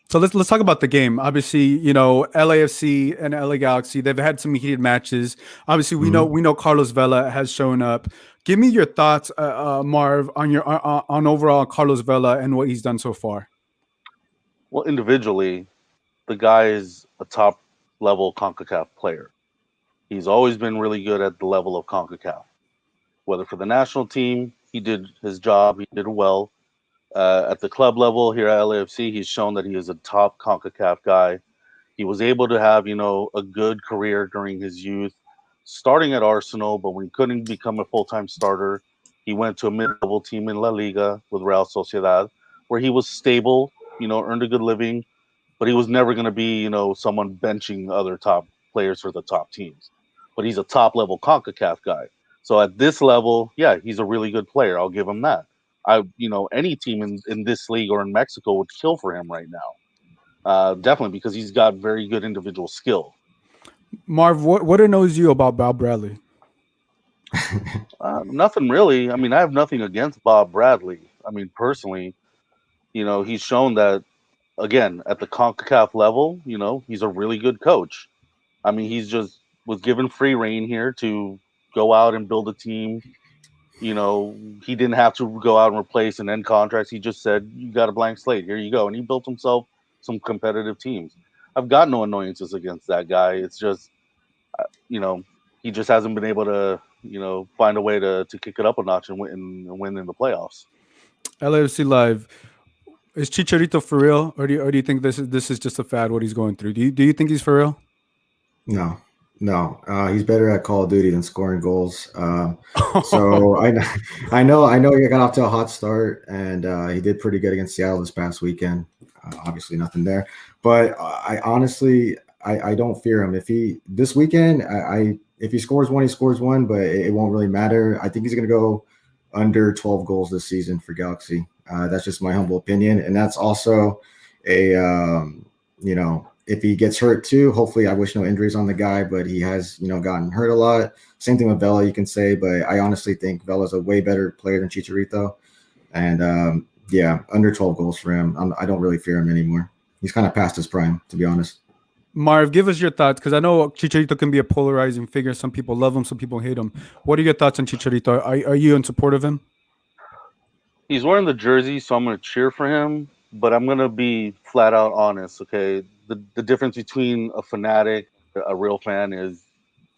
So let's talk about the game. Obviously, LAFC and LA Galaxy, they've had some heated matches. Obviously, we know Carlos Vela has shown up. Give me your thoughts, Marv, on overall Carlos Vela and what he's done so far. Well, individually, the guy is a top level CONCACAF player. He's always been really good at the level of CONCACAF. Whether for the national team, he did his job, he did well. At the club level here at LAFC, he's shown that he is a top CONCACAF guy. He was able to have, a good career during his youth, starting at Arsenal, but when he couldn't become a full-time starter, he went to a mid-level team in La Liga with Real Sociedad, where he was stable, earned a good living, but he was never going to be, someone benching other top players for the top teams. But he's a top-level CONCACAF guy. So at this level, yeah, he's a really good player. I'll give him that. Any team in this league or in Mexico would kill for him right now. Definitely, because he's got very good individual skill. Marv, what annoys you about Bob Bradley? Nothing really. I mean, I have nothing against Bob Bradley. I mean, personally, he's shown that, again, at the CONCACAF level, he's a really good coach. I mean, he's just was given free reign here to go out and build a team. He didn't have to go out and replace and end contracts. He just said, you got a blank slate. Here you go. And he built himself some competitive teams. I've got no annoyances against that guy. It's just, he just hasn't been able to, find a way to kick it up a notch and win in the playoffs. LAFC Live, is Chicharito for real, or do you think this is just a fad? What he's going through? Do you think he's for real? No. He's better at Call of Duty than scoring goals. So I know he got off to a hot start, and he did pretty good against Seattle this past weekend. Obviously, nothing there, but I honestly don't fear him. If he scores one, he scores one, but it won't really matter. I think he's going to go under 12 goals this season for Galaxy. That's just my humble opinion, and that's also if he gets hurt too, hopefully I wish no injuries on the guy, but he has, gotten hurt a lot. Same thing with Vela, you can say, but I honestly think Vela's a way better player than Chicharito. And under 12 goals for him. I don't really fear him anymore. He's kind of past his prime, to be honest. Marv, give us your thoughts, because I know Chicharito can be a polarizing figure. Some people love him, some people hate him. What are your thoughts on Chicharito? Are you in support of him? He's wearing the jersey, so I'm going to cheer for him, but I'm going to be flat out honest, okay? The difference between a fanatic, a real fan, is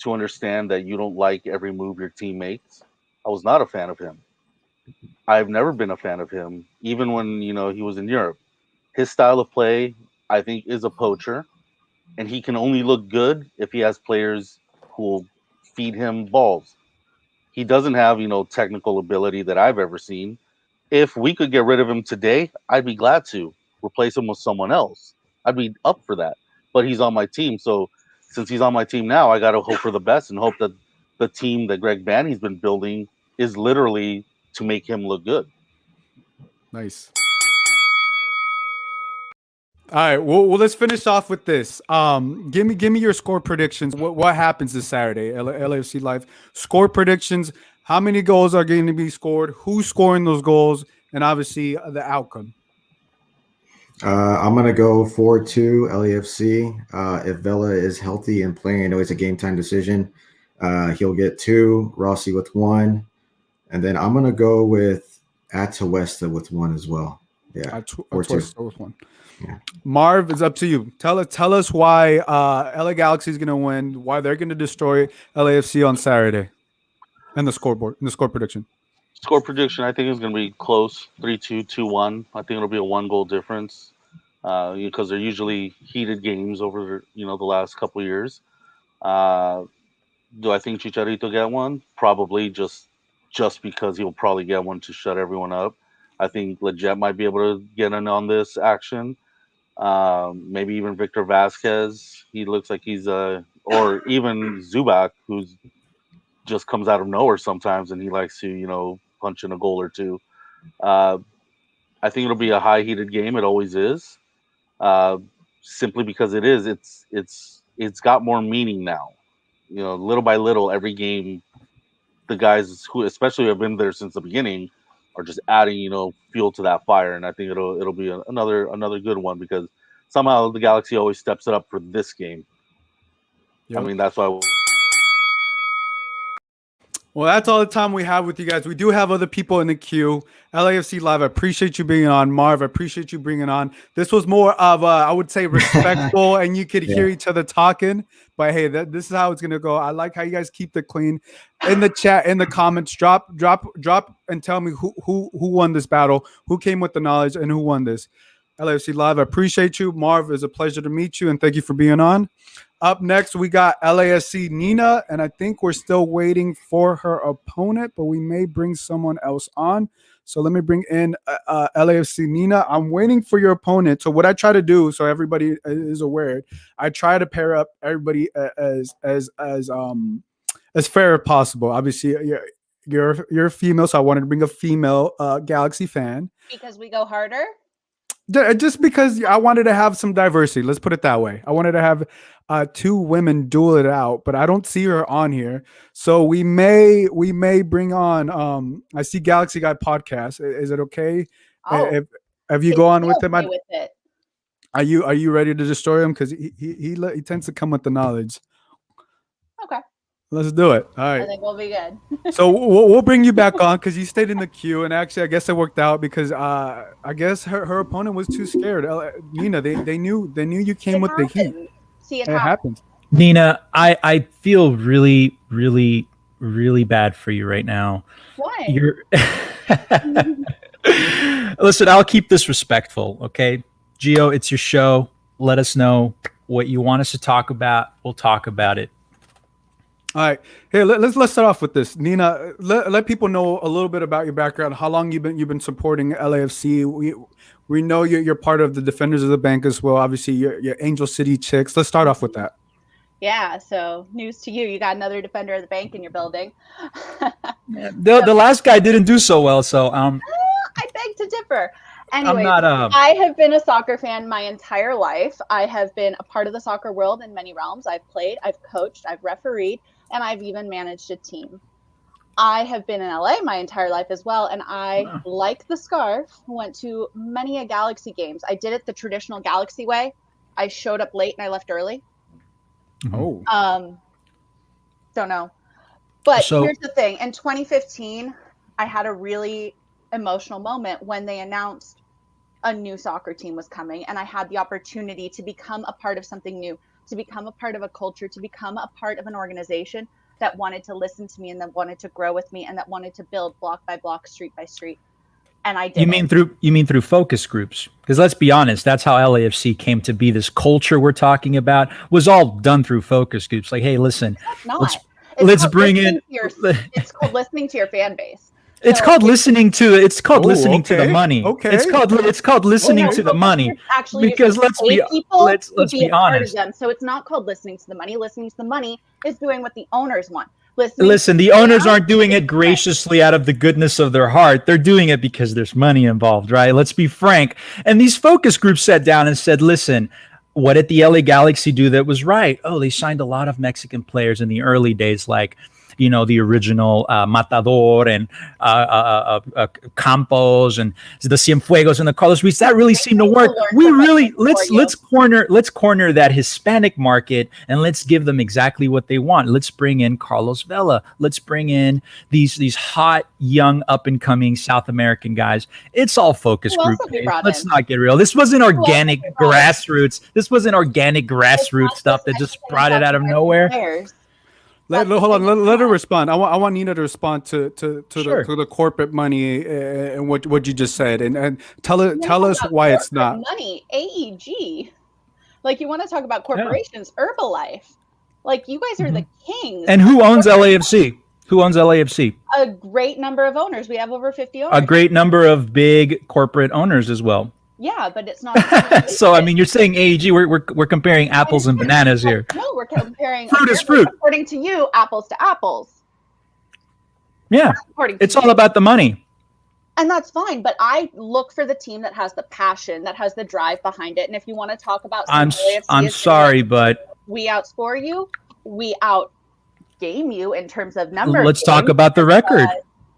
to understand that you don't like every move your team makes. I was not a fan of him. I've never been a fan of him, even when, he was in Europe. His style of play, I think, is a poacher, and he can only look good if he has players who will feed him balls. He doesn't have, technical ability that I've ever seen. If we could get rid of him today, I'd be glad to replace him with someone else. I'd be up for that. But he's on my team. So since he's on my team now, I got to hope for the best and hope that the team that Greg Banny's been building is literally to make him look good. Nice. All right. Well, let's finish off with this. Give me your score predictions. What happens this Saturday? LAFC Live score predictions. How many goals are going to be scored? Who's scoring those goals? And obviously the outcome. I'm going to go 4-2 LAFC. If Vela is healthy and playing, I know it's a game time decision. He'll get 2, Rossi with 1. And then I'm going to go with Atuesta with 1 as well. Yeah. Atuesta with 1. Yeah. Marv, it's up to you. Tell us why LA Galaxy is going to win, why they're going to destroy LAFC on Saturday. And the score prediction. Score prediction, I think, is going to be close, 3-2, 2-1. I think it'll be a 1-goal difference because they're usually heated games over, the last couple of years. Do I think Chicharito get one? Probably, just because he'll probably get one to shut everyone up. I think Leggett might be able to get in on this action. Maybe even Victor Vasquez. He looks like he's or even Zubac, who's just comes out of nowhere sometimes, and he likes to, punch in a goal or two. I think it'll be a high heated game. It always is, simply because it is. It's got more meaning now. Little by little, every game, the guys who especially have been there since the beginning are just adding, fuel to that fire, and I think it'll be another good one because somehow the Galaxy always steps it up for this game. Yep. I mean, that's why. Well, that's all the time we have with you guys. We do have other people in the queue. LAFC Live, I appreciate you being on. Marv, I appreciate you bringing on. This was more of I would say respectful, and you could hear each other talking. But hey, this is how it's gonna go. I like how you guys keep it clean. In the chat, in the comments, drop, and tell me who won this battle, who came with the knowledge, and who won this. LAFC Live, I appreciate you. Marv, it's a pleasure to meet you, and thank you for being on. Up next, we got LASC Nina, and I think we're still waiting for her opponent, but we may bring someone else on. So let me bring in LAFC Nina. I'm waiting for your opponent. So what I try to do, so everybody is aware, I try to pair up everybody as fair as possible. Obviously, you're a female, so I wanted to bring a female Galaxy fan. Because we go harder? Just because I wanted to have some diversity. Let's put it that way. I wanted to have two women duel it out, but I don't see her on here. So we may bring on I see Galaxy Guy podcast. Is it okay? If you go on with him? With it. Are you ready to destroy him? Because he tends to come with the knowledge. Okay. Let's do it. All right. I think we'll be good. So we'll bring you back on because you stayed in the queue, and actually, I guess it worked out because I guess her opponent was too scared. Nina, they knew you came with the heat. See, it happens. Nina, I feel really, really, really bad for you right now. Why? Listen, I'll keep this respectful, okay? Gio, it's your show. Let us know what you want us to talk about. We'll talk about it. All right. Hey, let's start off with this. Nina, let people know a little bit about your background, how long you've been supporting LAFC. We know you're part of the Defenders of the Bank as well. Obviously, you're Angel City Chicks. Let's start off with that. Yeah, so news to you. You got another Defender of the Bank in your building. The last guy didn't do so well, so I beg to differ. Anyway, I'm not, I have been a soccer fan my entire life. I have been a part of the soccer world in many realms. I've played, I've coached, I've refereed, and I've even managed a team. I have been in LA my entire life as well, and I, like the scarf, went to many a Galaxy games. I did it the traditional Galaxy way. I showed up late and I left early. Oh. Don't know. But here's the thing. In 2015, I had a really emotional moment when they announced a new soccer team was coming, and I had the opportunity to become a part of something new, to become a part of a culture, to become a part of an organization that wanted to listen to me and that wanted to grow with me and that wanted to build block by block, street by street. And I did. You mean through focus groups? Because let's be honest, that's how LAFC came to be. This culture we're talking about was all done through focus groups. Like, hey, listen, let's bring in. It's called listening to your fan base. It's called listening to the money. Okay. It's called listening to the money. Actually, because let's be honest. So it's not called listening to the money. Listening to the money is doing what the owners want. Listen, the owners aren't doing it graciously out of the goodness of their heart. They're doing it because there's money involved, right? Let's be frank. And these focus groups sat down and said, listen, what did the LA Galaxy do that was right? Oh, they signed a lot of Mexican players in the early days, like, you know, the original Matador and Campos and the Cienfuegos and the Carlos Ruiz. That really seemed to work. We really let's corner that Hispanic market and let's give them exactly what they want. Let's bring in Carlos Vela. Let's bring in these hot young up and coming South American guys. It's all focus group. Let's not get real. This wasn't organic grassroots. This wasn't organic grassroots stuff that just brought it out of nowhere. Hold on. Let her respond. I want Nina to respond to the corporate money and what you just said, and tell us why it's not money. AEG, like you want to talk about corporations, Herbalife, like you guys are the kings. And who owns LAFC? Who owns LAFC? A great number of owners. We have over 50 owners. A great number of big corporate owners as well. Yeah, but it's not. So I mean, you're saying AEG. We're comparing apples and bananas here. No, we're comparing fruit is fruit. According to you, apples to apples. Yeah, it's all about the money. And that's fine, but I look for the team that has the passion, that has the drive behind it. And if you want to talk about, I'm sorry, but we outscore you, we outgame you in terms of numbers. Let's talk about the record.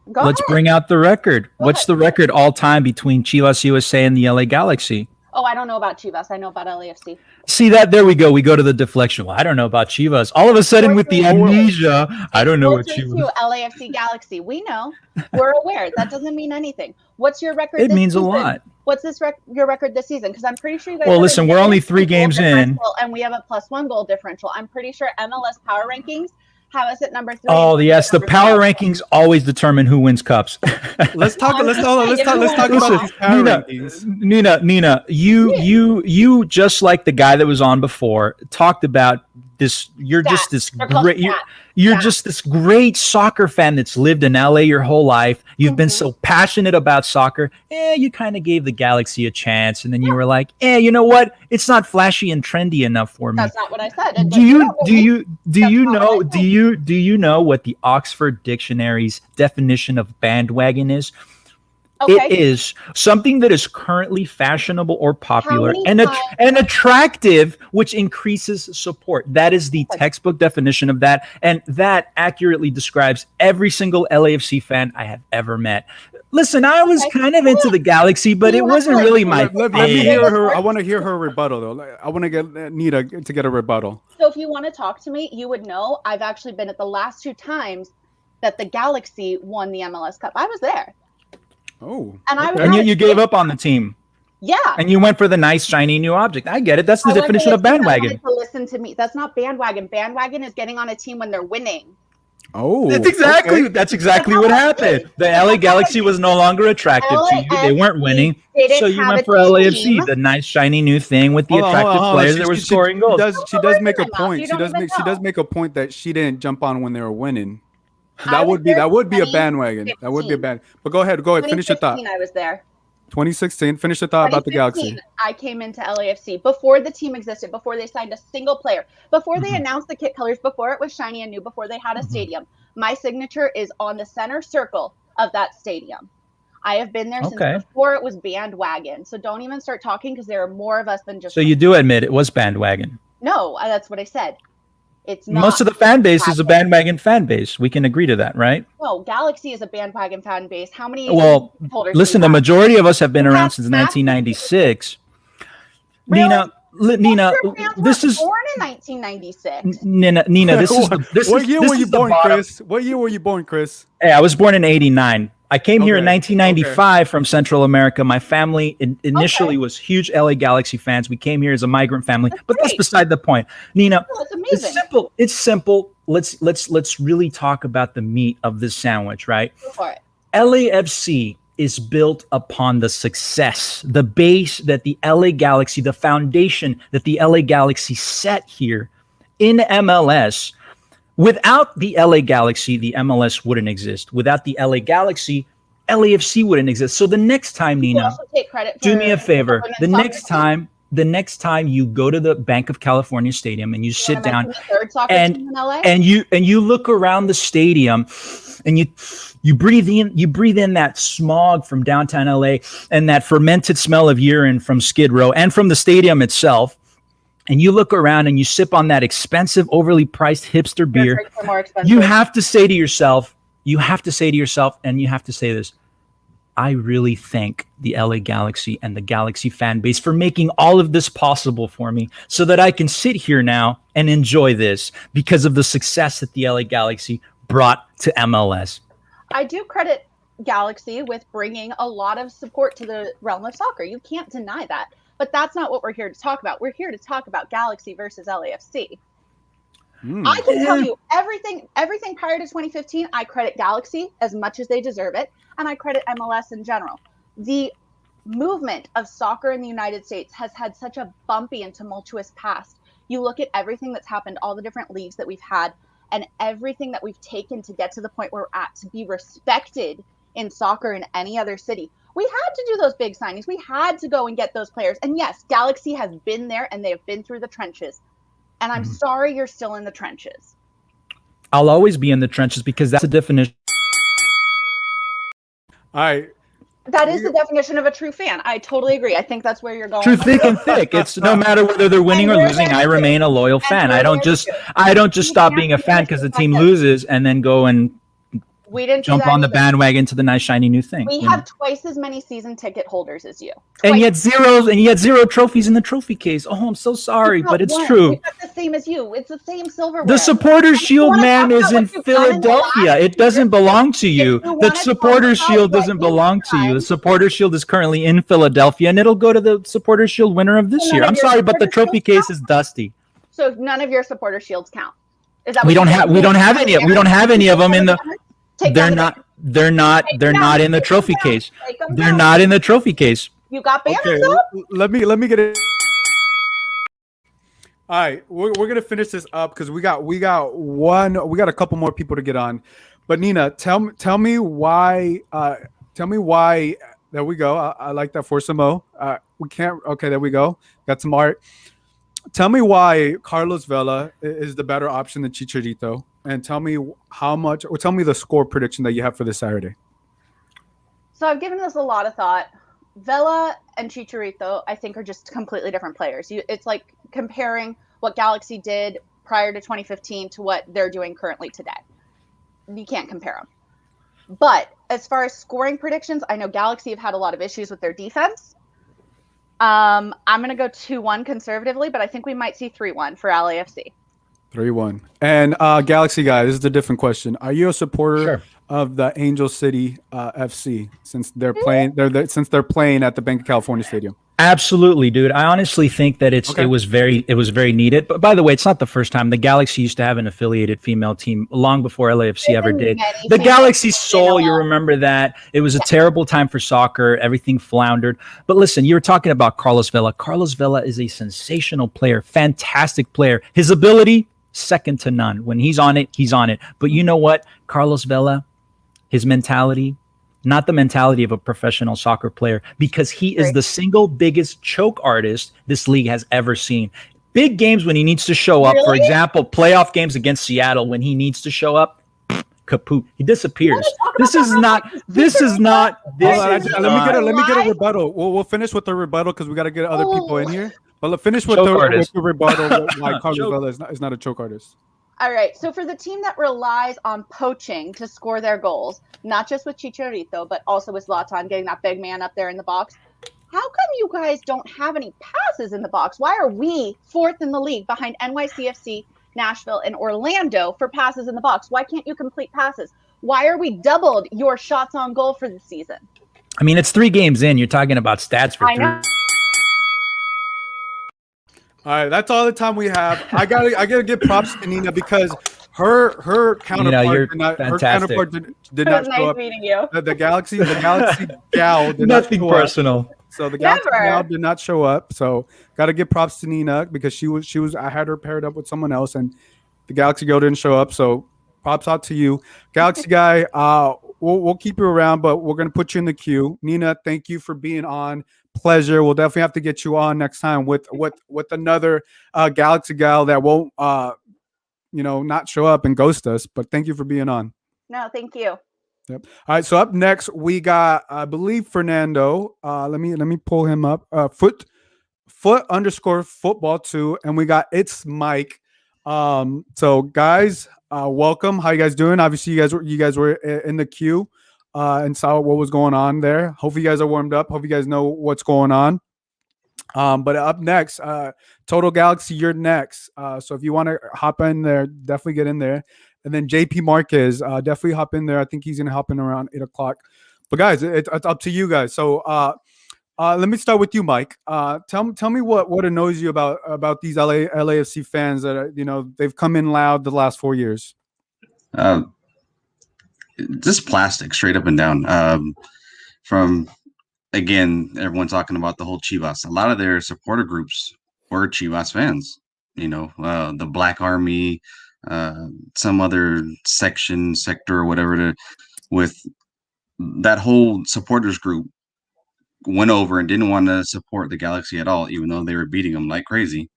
Let's bring out the record. What's the record all time between Chivas USA and the LA Galaxy? Oh, I don't know about Chivas. I know about LAFC. See that? There we go. We go to the deflection. Well, I don't know about Chivas. All of a sudden, with the amnesia, I don't know what Chivas. LAFC Galaxy. We know. We're aware. That doesn't mean anything. What's your record? It this means season? a lot. What's your record this season? Because I'm pretty sure you guys. Well, listen, we're only 3 games in, and we have a +1 goal differential. I'm pretty sure MLS Power Rankings have us at number 3. Oh yes, the power rankings always determine who wins cups. Let's talk about these power rankings. Nina, you just like the guy that was on before talked about this. You're just this great. You're just this great soccer fan that's lived in LA your whole life. You've been so passionate about soccer. You kind of gave the Galaxy a chance, and then you were like, you know what? It's not flashy and trendy enough for me. That's not what I said. Do you know what the Oxford Dictionary's definition of bandwagon is? Okay. It is something that is currently fashionable or popular and attractive, which increases support. That is the textbook definition of that. And that accurately describes every single LAFC fan I have ever met. Listen, I was kind of into the Galaxy, but it wasn't really my thing. Let me hear her. I want to hear her rebuttal, though. I want to get Nita to get a rebuttal. So if you want to talk to me, you would know I've actually been at the last 2 times that the Galaxy won the MLS Cup. I was there. Oh, and you gave up on the team. Yeah, and you went for the nice shiny new object. I get it. That's the definition of bandwagon. Listen to me. That's not bandwagon. Bandwagon is getting on a team when they're winning. Oh, that's exactly what happened. The LA Galaxy was no longer attractive to you. They weren't winning, so you went for LAFC, the nice shiny new thing with the attractive players that were scoring goals. She does make a point. She does make a point that she didn't jump on when they were winning. That would be a bandwagon. That would be a band. But go ahead. Finish your thought. I was there. 2016. Finish your thought about the Galaxy. I came into LAFC before the team existed, before they signed a single player, before they announced the kit colors, before it was shiny and new, before they had a stadium. My signature is on the center circle of that stadium. I have been there since before it was bandwagon. So don't even start talking because there are more of us than just. So you do admit it was bandwagon? No, that's what I said. It's not. Most of the fan base is a bandwagon fan base. We can agree to that, right? No, Galaxy is a bandwagon fan base. How many? Well, listen, the majority of us have been around since 1996. Really? Nina, this is born in 1996. Nina, this is what year were you born, Chris? What year were you born, Chris? Hey, I was born in '89. I came here in 1995 from Central America. My family initially was huge LA Galaxy fans. We came here as a migrant family, but that's beside the point. Nina, it's simple. It's simple. Let's really talk about the meat of this sandwich, right? Go for it. LAFC is built upon the success, the base that the LA Galaxy, the foundation that the LA Galaxy set here in MLS. Without the LA Galaxy, the MLS wouldn't exist. Without the LA Galaxy, LAFC wouldn't exist. So the next time, Nina, do me a favor. The next time you go to the Bank of California Stadium and you sit down and you look around the stadium and you breathe in that smog from downtown LA and that fermented smell of urine from Skid Row and from the stadium itself. And you look around and you sip on that expensive, overly priced hipster beer, you have to say to yourself, and you have to say this, I really thank the LA Galaxy and the Galaxy fan base for making all of this possible for me so that I can sit here now and enjoy this because of the success that the LA Galaxy brought to MLS. I do credit Galaxy with bringing a lot of support to the realm of soccer. You can't deny that. But that's not what we're here to talk about. We're here to talk about Galaxy versus LAFC. I can tell you everything prior to 2015, I credit Galaxy as much as they deserve it, and I credit MLS in general. The movement of soccer in the United States has had such a bumpy and tumultuous past. You look at everything that's happened, all the different leagues that we've had, and everything that we've taken to get to the point where we're at, to be respected in soccer in any other city. We had to do those big signings. We had to go and get those players. And yes, Galaxy has been there and they have been through the trenches. And I'm sorry you're still in the trenches. I'll always be in the trenches because that's a definition. All right. That is the definition of a true fan. I totally agree. I think that's where you're going. True thick and thick. It's no matter whether they're winning or losing, I remain a loyal fan. I don't just stop being a fan because the team loses and then go and We didn't jump do that on the either. bandwagon to the nice shiny new thing. We have twice as many season ticket holders as you. And yet zero trophies in the trophy case. Oh, I'm so sorry, but it's true. We got the same as you. It's the same silverware. The Supporters Shield, man, is in Philadelphia. It doesn't belong to you. The Supporters Shield doesn't belong to you. The Supporters Shield is currently in Philadelphia, and it'll go to the Supporters Shield winner of this year. I'm sorry, but the trophy case is dusty. So none of your Supporter Shields count. Is that we don't have any of them in the. They're not in the trophy case. They're not in the trophy case. You got banners okay, up? Let me get it. All right, we're gonna finish this up because we got a couple more people to get on. But Nina, tell me why. Tell me why. There we go. I like that for Samo. We can't. Okay, there we go. Got some art. Tell me why Carlos Vela is the better option than Chicharito, and tell me tell me the score prediction that you have for this Saturday. So I've given this a lot of thought. Vela and Chicharito, I think, are just completely different players. It's like comparing what Galaxy did prior to 2015 to what they're doing currently today. You can't compare them. But as far as scoring predictions, I know Galaxy have had a lot of issues with their defense. I'm going to go 2-1 conservatively, but I think we might see 3-1 for LAFC. 3-1. And Galaxy guy, this is a different question. Are you a supporter of the Angel City FC since they're playing at the Bank of California Stadium? Absolutely, dude. I honestly think that it was very needed. But by the way, it's not the first time. The Galaxy used to have an affiliated female team long before LAFC ever did. The Galaxy Soul, you remember that. It was a terrible time for soccer. Everything floundered. But listen, you were talking about Carlos Vela. Carlos Vela is a sensational player, fantastic player. His ability, second to none. When he's on it, he's on it. But you know what? Carlos Vela, his mentality, not the mentality of a professional soccer player, because he is the single biggest choke artist this league has ever seen. Big games when he needs to show up, for example, playoff games against Seattle, when he needs to show up, kaput, he disappears. Let me get a rebuttal. We'll finish with the rebuttal because we got to get other people in here. But let's finish with the rebuttal why Carlos Vela is not a choke artist. All right, so for the team that relies on poaching to score their goals, not just with Chicharito, but also with Zlatan getting that big man up there in the box, how come you guys don't have any passes in the box? Why are we fourth in the league behind NYCFC, Nashville, and Orlando for passes in the box? Why can't you complete passes? Why are we doubled your shots on goal for the season? I mean, it's 3 games in. You're talking about stats for 3. All right, that's all the time we have. I gotta give props to Nina because her counterpart did not show up. Meeting you. The Galaxy gal did nothing not show personal. Up. So the Galaxy gal did not show up. So gotta give props to Nina because she was. I had her paired up with someone else, and the Galaxy girl didn't show up. So props out to you, Galaxy guy. We'll keep you around, but we're gonna put you in the queue. Nina, thank you for being on. Pleasure. We'll definitely have to get you on next time with another Galaxy gal that won't not show up and ghost us. But thank you for being on. No, thank you. Yep. All right. So up next we got, I believe, Fernando. Let me pull him up. Foot_football 2, and we got It's Mike. So guys, welcome. How you guys doing? Obviously, you guys were in the queue. And saw what was going on there. Hopefully you guys are warmed up. Hope you guys know what's going on. But up next, Total Galaxy, you're next. So if you want to hop in there, definitely get in there. And then JP Marquez, definitely hop in there. I think he's going to hop in around 8 o'clock. But guys, it's up to you guys. So let me start with you, Mike. Tell me what annoys you about these LAFC fans that they've come in loud the last 4 years. Just plastic, straight up and down. From, again, everyone talking about the whole Chivas. A lot of their supporter groups were Chivas fans. The Black Army, some other sector or whatever. With that whole supporters group went over and didn't want to support the Galaxy at all, even though they were beating them like crazy.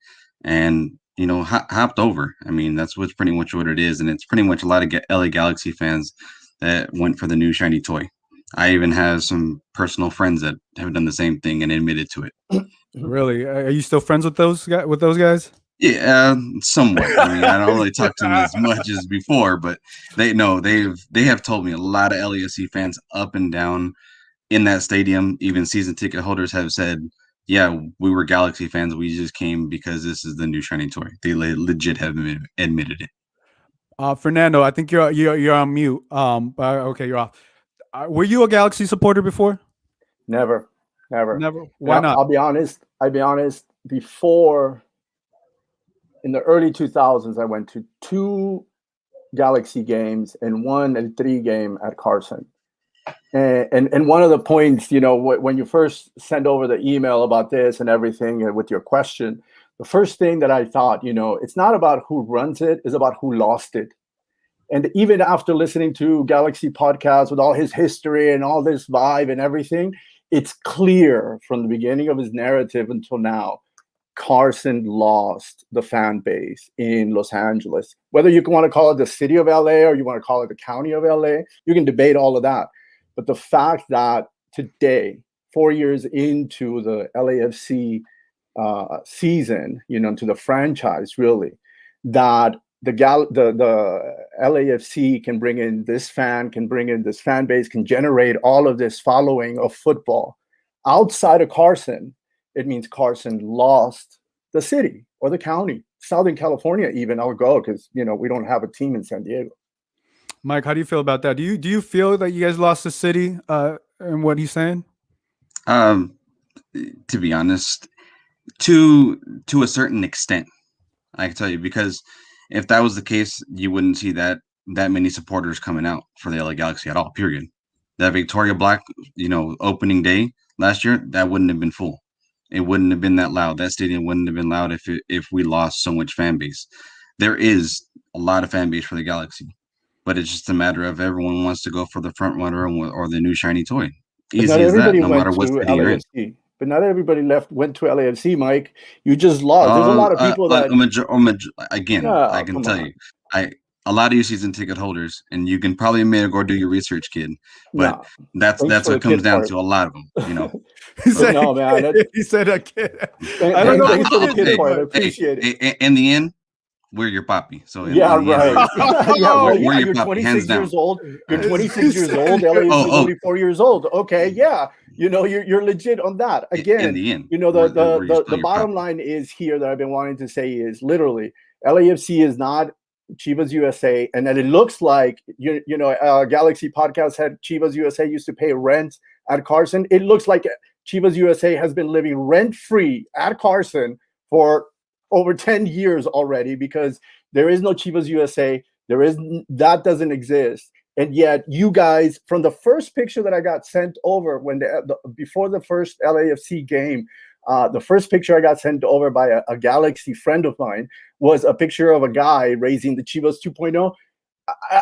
And hopped over. I mean, that's what's pretty much what it is, and it's pretty much a lot of LA Galaxy fans that went for the new shiny toy. I even have some personal friends that have done the same thing and admitted to it. Really? Are you still friends with those guys? Yeah, somewhat. I mean, I don't really talk to them as much as before, but they have told me a lot of LAFC fans up and down in that stadium. Even season ticket holders have said, "Yeah, we were Galaxy fans. We just came because this is the new shiny toy." They legit have admitted it. Fernando, I think you're on mute. Okay, you're off. Were you a Galaxy supporter before? Never. Never. Why not? I'll be honest. Before, in the early 2000s, I went to 2 Galaxy games and 1 and 3 game at Carson. And one of the points, when you first send over the email about this and everything with your question, the first thing that I thought, it's not about who runs it, it's about who lost it. And even after listening to Galaxy podcast with all his history and all this vibe and everything, it's clear from the beginning of his narrative until now, Carson lost the fan base in Los Angeles. Whether you want to call it the city of LA or you want to call it the county of LA, you can debate all of that. But the fact that today, 4 years into the LAFC season, to the franchise, really, that the LAFC can bring in this fan base, can generate all of this following of football outside of Carson. It means Carson lost the city or the county, Southern California. Even I'll go because we don't have a team in San Diego. Mike, how do you feel about that? Do you feel that you guys lost the city? And what he's saying? To be honest, to a certain extent, I can tell you, because if that was the case, you wouldn't see that many supporters coming out for the LA Galaxy at all. Period. That Victoria Black, opening day last year, that wouldn't have been full. It wouldn't have been that loud. That stadium wouldn't have been loud if we lost so much fan base. There is a lot of fan base for the Galaxy, but it's just a matter of everyone wants to go for the front runner or the new shiny toy. Easy as that, no matter what city you're in. But not everybody went to LAFC, Mike. You just lost. There's a lot of people that again, I can tell you, a lot of you season ticket holders, and you can probably go do your research, kid. But that's what it comes down to. A lot of them, He said, no, man. He said a kid. I don't know. Thanks for the kid part. I appreciate it. In the end, we're your poppy. So right. You're 26 years old. You're 26 years old. LA is 44 years old. Okay, yeah. You're legit on that. Again, in the end, the bottom line is here that I've been wanting to say is literally LAFC is not Chivas USA, and that it looks like Galaxy podcast had Chivas USA used to pay rent at Carson. It looks like Chivas USA has been living rent free at Carson for over 10 years already, because there is no Chivas USA. That doesn't exist. And yet you guys, from the first picture that I got sent over before the first LAFC game, the first picture I got sent over by a Galaxy friend of mine was a picture of a guy raising the Chivas 2.0.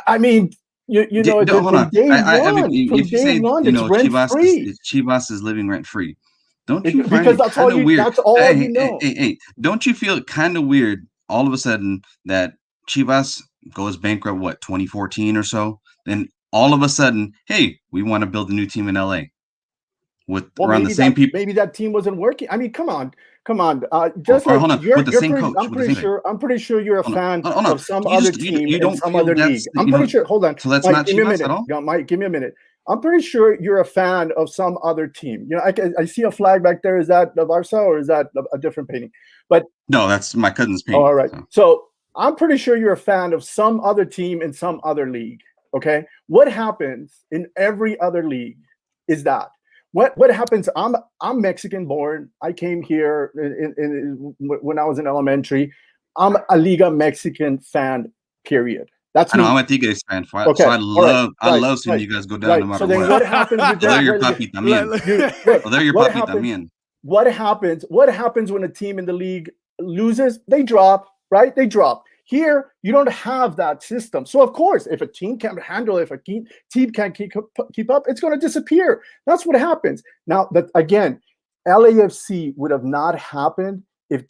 I mean, from day one, it's rent free. Chivas is living rent free. Don't you find because that's all weird? That's all you know. Hey, don't you feel kind of weird all of a sudden that Chivas goes bankrupt, 2014 or so? Then all of a sudden, hey, we want to build a new team in LA around the same people. Maybe that team wasn't working. I mean, come on. Hold on. With the same coach. I'm pretty sure you're a fan of some other team in some other league. I'm pretty sure. Hold on. So that's not Chivas at all. Mike, give me a minute. I'm pretty sure you're a fan of some other team. I see a flag back there. Is that the Barca or is that a different painting? But no, that's my cousin's painting. All right. So I'm pretty sure you're a fan of some other team in some other league. Okay. What happens in every other league is that what happens. I'm Mexican born. I came here when I was in elementary. I'm a Liga Mexican fan. Period. That's me. I'm a Tigres fan. Okay. So I love seeing you guys go down no matter what. So then what happens with that? They're your papi también. They're your papi también. What happens when a team in the league loses? They drop, right? They drop. Here, you don't have that system. So, of course, if a team can't handle it, if a team can't keep up, it's going to disappear. That's what happens. Now, again, LAFC would have not happened if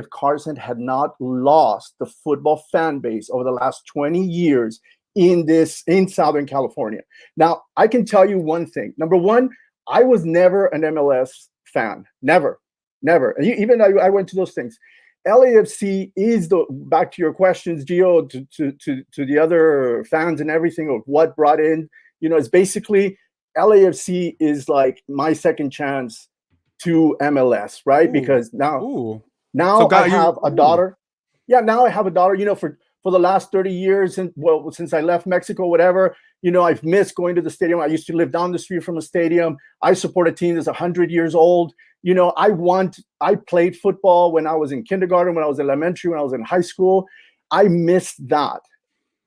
Carson had not lost the football fan base over the last 20 years in Southern California. Now, I can tell you one thing. Number one, I was never an MLS fan. Never. And even though I went to those things. LAFC is back to your questions, Gio, to the other fans and everything of what brought in, it's basically LAFC is like my second chance to MLS, right? Ooh. Because now So I have a daughter. Yeah, now I have a daughter, for the last 30 years, and since I left Mexico, whatever, I've missed going to the stadium. I used to live down the street from a stadium. I support a team that's 100 years old. I played football when I was in kindergarten, when I was elementary, when I was in high school. I missed that.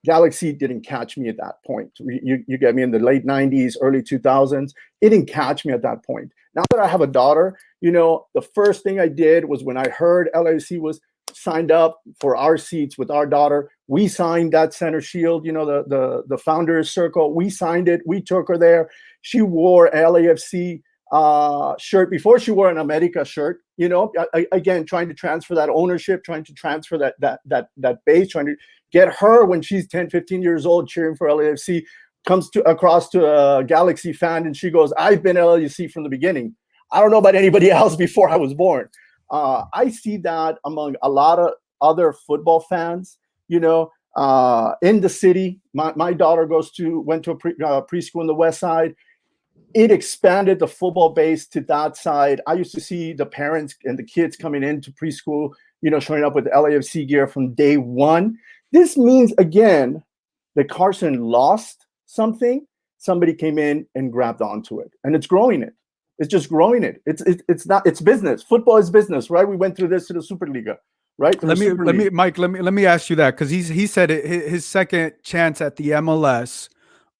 Galaxy didn't catch me at that point. You get me in the late 90s, early 2000s. It didn't catch me at that point. Now that I have a daughter, the first thing I did was when I heard LAFC was signed up for our seats with our daughter, we signed that center shield, the founders circle. We signed it. We took her there. She wore LAFC shirt before she wore an America shirt, again, trying to transfer that ownership, trying to transfer that base, trying to get her when she's 10, 15 years old cheering for LAFC, comes across to a Galaxy fan, and she goes, I've been LAFC from the beginning. I don't know about anybody else before I was born. I see that among a lot of other football fans, in the city. My daughter went to a preschool in the West Side. It expanded the football base to that side. I used to see the parents and the kids coming into preschool, showing up with LAFC gear from day one. This means, again, that Carson lost something. Somebody came in and grabbed onto it, and it's growing it. It's just growing it. It's business. Football is business, right? We went through this to the Superliga, right? Let me ask you that, because he said his second chance at the MLS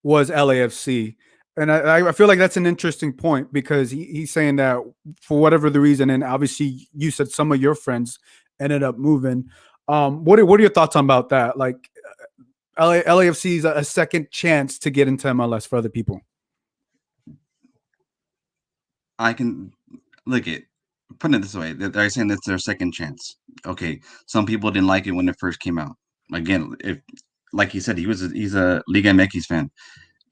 was LAFC. And I feel like that's an interesting point, because he's saying that for whatever the reason, and obviously you said some of your friends ended up moving. What are your thoughts about that? Like LAFC is a second chance to get into MLS for other people. I can look at putting it this way. They're saying that's their second chance. Okay, some people didn't like it when it first came out. Again, if like he said, he's a Liga MX fan.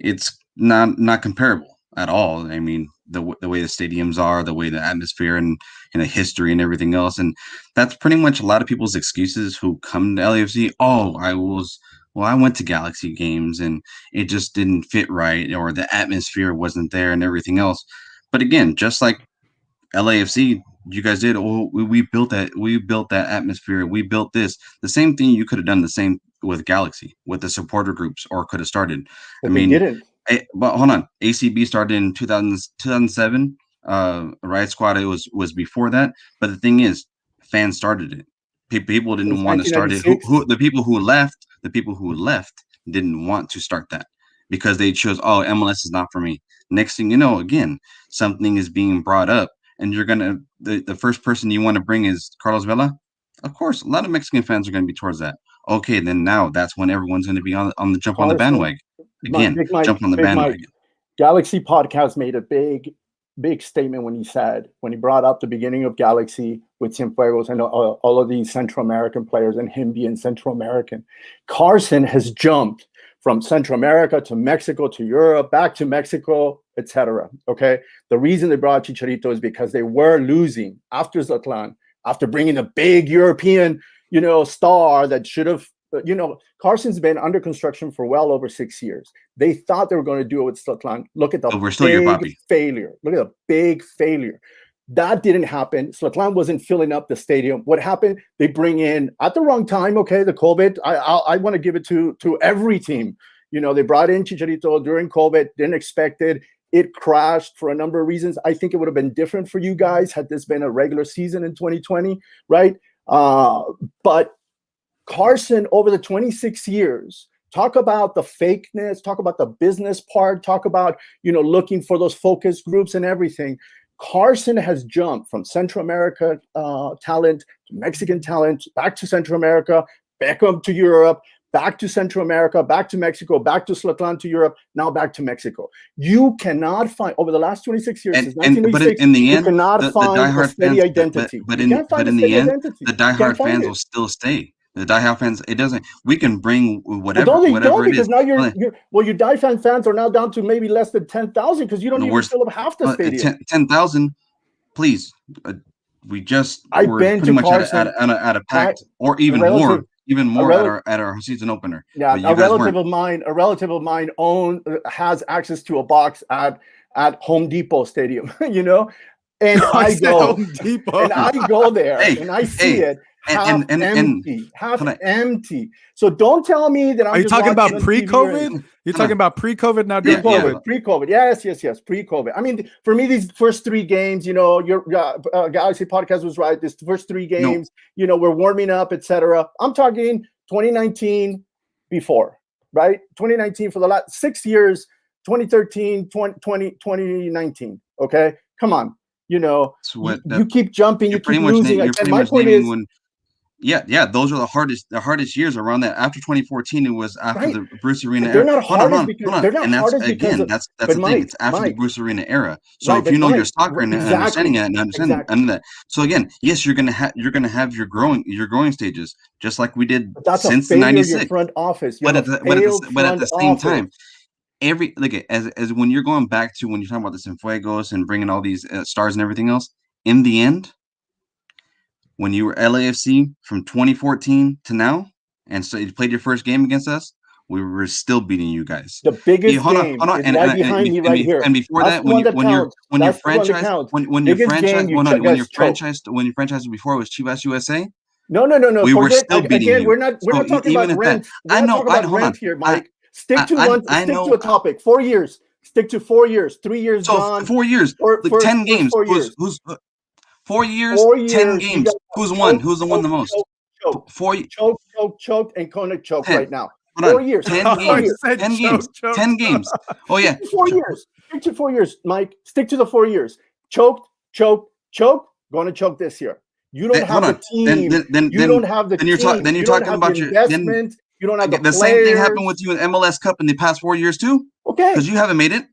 It's not comparable at all. I mean, the way the stadiums are, the way the atmosphere and the history and everything else, and that's pretty much a lot of people's excuses who come to LAFC. I went to Galaxy games and it just didn't fit right, or the atmosphere wasn't there and everything else. But again, just like LAFC, you guys did. We built that atmosphere. We built this. The same thing you could have done the same with Galaxy, with the supporter groups, or could have started. But they didn't. But hold on, ACB started in 2007. Riot Squad was before that. But the thing is, fans started it. People didn't want to start it. The people who left didn't want to start that, because they chose, MLS is not for me. Next thing you know, again, something is being brought up, and you're the first person you want to bring is Carlos Vela. Of course, a lot of Mexican fans are going to be towards that. Okay, then now that's when everyone's going to be on the jump on the bandwagon. Again, jump on the bandwagon. Galaxy podcast made a big statement when he brought up the beginning of Galaxy with Cienfuegos and all of these Central American players, and him being Central American. Carson has jumped from Central America to Mexico to Europe, back to Mexico, etc. Okay, the reason they brought Chicharito is because they were losing after Zlatan, after bringing a big European, star that should have. Carson's been under construction for well over 6 years. They thought they were going to do it with Zlatan. Look at the big failure. Look at the big failure. That didn't happen. Zlatan wasn't filling up the stadium. What happened? They bring in at the wrong time. Okay, the COVID. I want to give it to every team. They brought in Chicharito during COVID. Didn't expect it. It crashed for a number of reasons. I think it would have been different for you guys had this been a regular season in 2020, right? But Carson, over the 26 years, talk about the fakeness, talk about the business part, talk about, looking for those focus groups and everything. Carson has jumped from Central America talent to Mexican talent, back to Central America, back up to Europe, back to Central America, back to Mexico, back to Zlatan to Europe, now back to Mexico. You cannot find, over the last 26 years, since 1986, but in the end, you cannot find a steady identity. But in the end, the diehard fans will still stay. The diehard fans, it doesn't. We can bring whatever it is. Now your diehard fans are now down to maybe less than 10,000 because you don't even fill up half the stadium. 10,000, please. we just I've were been pretty to much Carson at a packed, or even relative- more at our season opener. Yeah, But you a guys relative weren't. of mine has access to a box at Home Depot Stadium, you know, and Oh, I he said go Home Depot. and I go there Hey, and I see hey, it half and empty. So don't tell me that I'm Are you just talking about watching on TV or anything. pre-COVID? You're talking about pre-COVID, not during Yeah, COVID. Pre-COVID. Yes, pre-COVID. I mean, for me, these first 3 games, you know, your Galaxy podcast was right. This first 3 games, you know, we're warming up, etc. I'm talking 2019 before, right? 2019 for the last 6 years, 2013, 2019. Okay, come on. You know, you keep jumping, you keep losing. You're Again, pretty my much point naming is, when. Yeah, those are the hardest years around that. After 2014, it was after right. the Bruce Arena They're era. not hardest because they're not And that's hardest because again, of, that's but the thing. Mike, It's after the Bruce Arena era. So right, if you know Mike, your soccer and understanding it and understanding that. So again, yes, you're gonna have your growing stages, just like we did since the '96. Your front office, But at the same time, as when you're going back to when you're talking about the Cienfuegos and bringing all these stars and everything else, in the end, when you were LAFC from 2014 to now, and so you played your first game against us, we were still beating you guys. The biggest game is right behind me right here. And before That's that, when your franchise before was Chivas USA. No. We were still beating you. We're not talking about rent. We're not talking about rent here, Mike. Stick to a topic. 4 years. Stick to 4 years. 3 years gone. 4 years. 10 games. 4 years. Who's 4 years? 10 games. Who's won? Who's the one the most? Choked, and Kona choked right now. 4 years. 10 games. 10 games. 10 games. Oh yeah. 4 years. Stick to 4 years, Mike. Stick to the 4 years. Choked. Going to choke this year. You don't have the team. You don't have the team. Then you're talking about your investment. You don't have the same thing happened with you in MLS Cup in the past 4 years too. Okay. Because you haven't made it.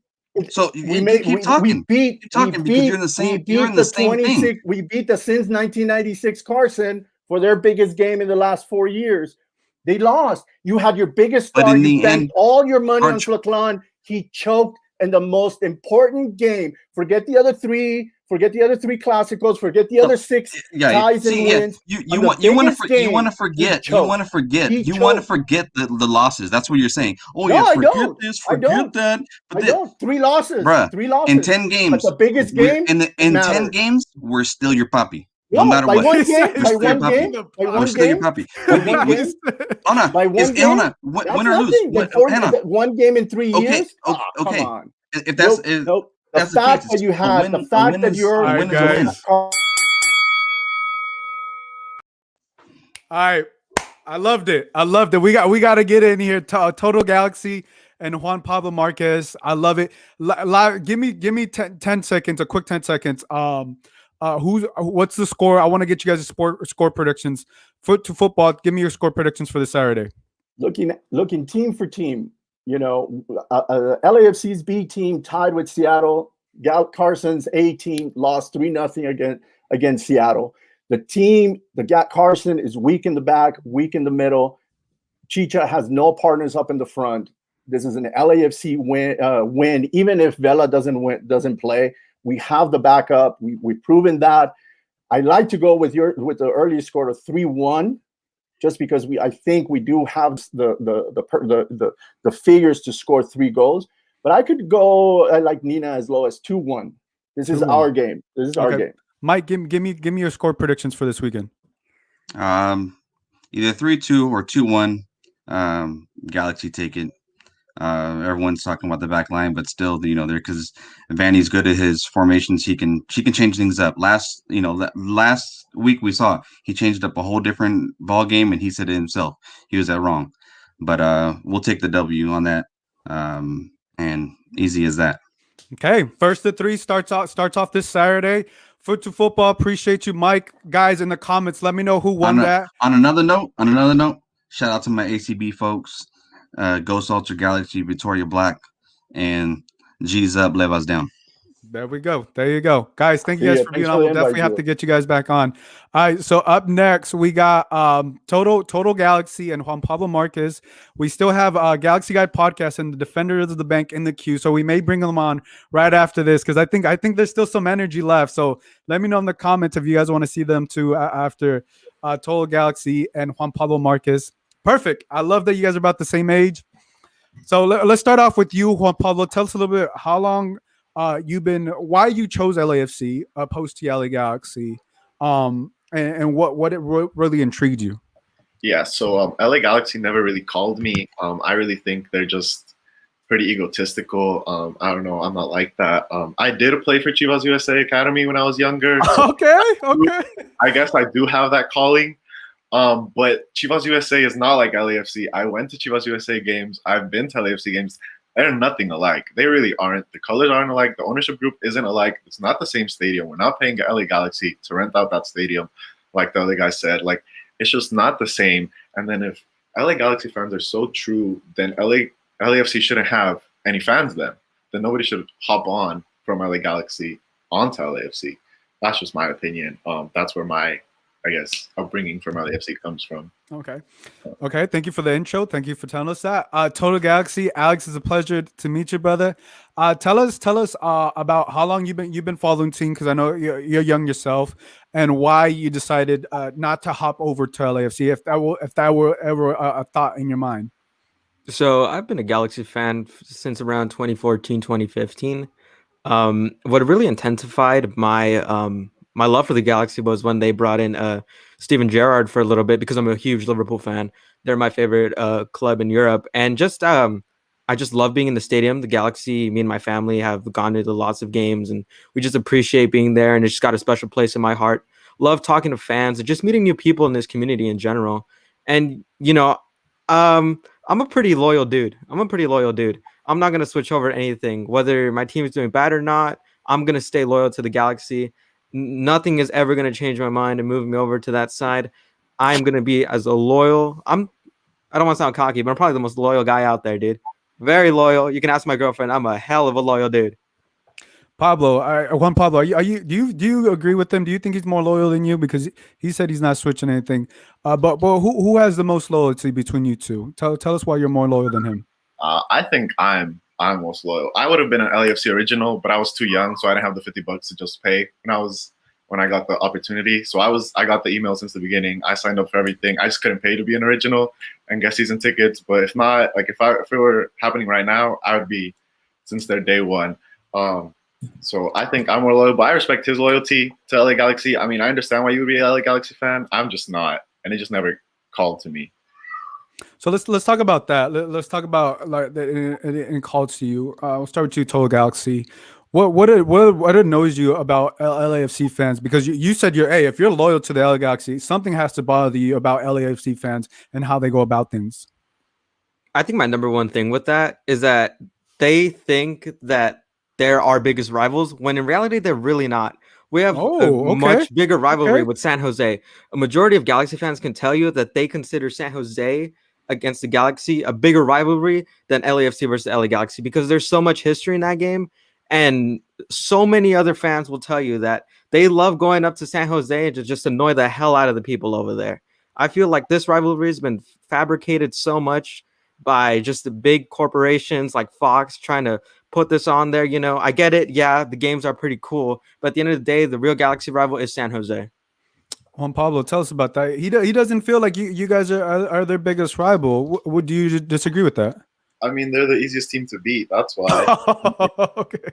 So keep talking. Keep talking because you're in the same. You're in the same thing. We beat the since 1996 Carson for their biggest game in the last 4 years. They lost. You had your biggest star. You spent all your money on Slaclan. He choked in the most important game. Forget the other 3. Forget the other 3 Clásicos. Forget the other 6 ties and wins. You want to forget. You want to forget the losses. That's what you're saying. Oh, no, yeah, forget this, forget that. But I don't. 3 losses. Bruh, 3 losses. In 10 games. But the biggest game in 10 games, we're still your puppy. No matter what. One game, by one game. We're still your puppy. By one game. Win or lose. One game in 3 years. Okay. Come on. If that's nope. The fact that you had, the fact that you're all right, guys. All right, I loved it. We got to get in here. Total Galaxy and Juan Pablo Marquez. I love it. Give me 10 seconds, a quick 10 seconds. What's the score? I want to get you guys score predictions. Foot to football. Give me your score predictions for the Saturday. Looking team for team. You know, LAFC's B team tied with Seattle. Carson's A team lost 3-0 against Seattle. Carson is weak in the back, weak in the middle. Chicha has no partners up in the front. This is an LAFC win. Even if Vela doesn't play, we have the backup. We've proven that. I like to go with the early score of 3-1. Just because I think we do have the figures to score 3 goals, but I could go like Nina as low as 2-1. This is our game. This is our game. Mike, give me your score predictions for this weekend. Either 3-2 or 2-1. Galaxy take it. Everyone's talking about the back line, but still, there because Vanny's good at his formations. He can change things up. Last week we saw he changed up a whole different ball game, and he said it himself. He was that wrong, but we'll take the W on that, and easy as that. Okay, first to 3 starts off this Saturday. Foot to football. Appreciate you, Mike. Guys, in the comments, let me know who won that. On another note, shout out to my ACB folks. Ghost Ultra Galaxy, Victoria Black, and G's up, Levas down. There we go. There you go. Guys, thank you guys for being Thanks on. for the We'll definitely invite, have Gio. to get you guys back on. All right. So up next, we got Total Galaxy and Juan Pablo Marquez. We still have Galaxy Guy podcast and the Defenders of the Bank in the queue. So we may bring them on right after this because I think there's still some energy left. So let me know in the comments if you guys want to see them too after Total Galaxy and Juan Pablo Marquez. Perfect. I love that you guys are about the same age. So let's start off with you, Juan Pablo. Tell us a little bit how long why you chose LAFC opposed to LA Galaxy, and what it really intrigued you. Yeah, so LA Galaxy never really called me. I really think they're just pretty egotistical. I don't know. I'm not like that. I did play for Chivas USA Academy when I was younger. So Okay. I guess I do have that calling. But Chivas USA is not like LAFC. I went to Chivas USA games. I've been to LAFC games. They're nothing alike. They really aren't. The colors aren't alike. The ownership group isn't alike. It's not the same stadium. We're not paying LA Galaxy to rent out that stadium, like the other guy said. Like, it's just not the same. And then if LA Galaxy fans are so true, then LAFC shouldn't have any fans then. Then nobody should hop on from LA Galaxy onto LAFC. That's just my opinion. That's where my, I guess, upbringing from LAFC comes from. Okay. Thank you for the intro. Thank you for telling us that. Total Galaxy, Alex, it's a pleasure to meet you, brother. Tell us about how long you've been following team, because I know you're young yourself, and why you decided not to hop over to LAFC if that were ever a thought in your mind. So I've been a Galaxy fan since around 2014, 2015. What really intensified my love for the Galaxy was when they brought in Steven Gerrard for a little bit, because I'm a huge Liverpool fan. They're my favorite club in Europe. And just I just love being in the stadium. The Galaxy, me and my family have gone to lots of games, and we just appreciate being there, and it's just got a special place in my heart. Love talking to fans and just meeting new people in this community in general. And, I'm a pretty loyal dude. I'm not going to switch over to anything. Whether my team is doing bad or not, I'm going to stay loyal to the Galaxy. Nothing is ever going to change my mind and move me over to that side. I'm going to be I don't want to sound cocky, but I'm probably the most loyal guy out there, dude. Very loyal. You can ask my girlfriend. I'm a hell of a loyal dude. Pablo, Juan Pablo, do you agree with him? Do you think he's more loyal than you? Because he said he's not switching anything. But who has the most loyalty between you two? Tell us why you're more loyal than him. I think I'm most loyal. I would have been an LAFC original, but I was too young, so I didn't have the $50 to just pay when I got the opportunity. So I got the email since the beginning. I signed up for everything. I just couldn't pay to be an original and get season tickets. But if not, like if it were happening right now, I would be since their day one. So I think I'm more loyal, but I respect his loyalty to LA Galaxy. I mean, I understand why you would be an LA Galaxy fan. I'm just not, and it just never called to me. So let's talk about that. Let's talk about like it called to you. We'll start with you, Total Galaxy. What annoys you about LAFC fans? Because you said if you're loyal to the LA Galaxy, something has to bother you about LAFC fans and how they go about things. I think my number one thing with that is that they think that they're our biggest rivals, when in reality they're really not. We have a much bigger rivalry with San Jose. A majority of Galaxy fans can tell you that they consider San Jose against the Galaxy a bigger rivalry than LAFC versus LA Galaxy, because there's so much history in that game. And so many other fans will tell you that they love going up to San Jose to just annoy the hell out of the people over there. I feel like this rivalry has been fabricated so much by just the big corporations like Fox trying to put this on there. I get it. Yeah, the games are pretty cool, but at the end of the day, the real Galaxy rival is San Jose. Juan Pablo, tell us about that. He doesn't feel like you guys are their biggest rival. Would you disagree with that? I mean, they're the easiest team to beat. That's why. Okay.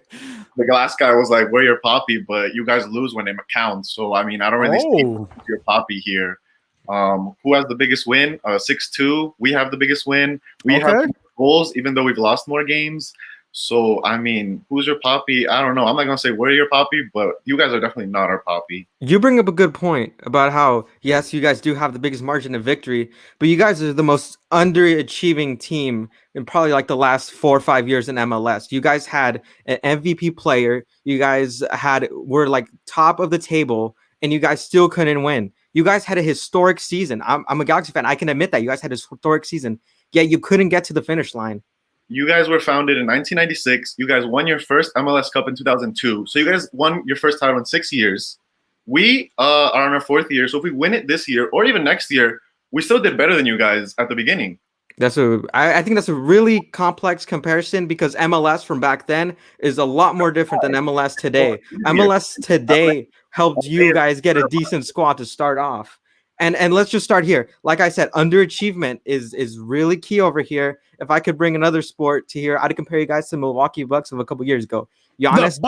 The last guy was like, "We're your poppy," but you guys lose when it counts. So I mean, I don't really see your poppy here. Who has the biggest win? 6-2. We have the biggest win. We have goals, even though we've lost more games. So, I mean, who's your poppy? I don't know. I'm not going to say we're your poppy, but you guys are definitely not our poppy. You bring up a good point about how, yes, you guys do have the biggest margin of victory, but you guys are the most underachieving team in probably like the last 4 or 5 years in MLS. You guys had an MVP player. You guys were like top of the table, and you guys still couldn't win. You guys had a historic season. I'm a Galaxy fan. I can admit that. You guys had a historic season, yet you couldn't get to the finish line. You guys were founded in 1996. You guys won your first MLS Cup in 2002. So you guys won your first title in 6 years. We are in our 4th year. So if we win it this year or even next year, we still did better than you guys at the beginning. I think that's a really complex comparison because MLS from back then is a lot more different than MLS today. MLS today helped you guys get a decent squad to start off. And let's just start here. Like I said, underachievement is really key over here. If I could bring another sport to here, I'd compare you guys to Milwaukee Bucks of a couple years ago. Giannis,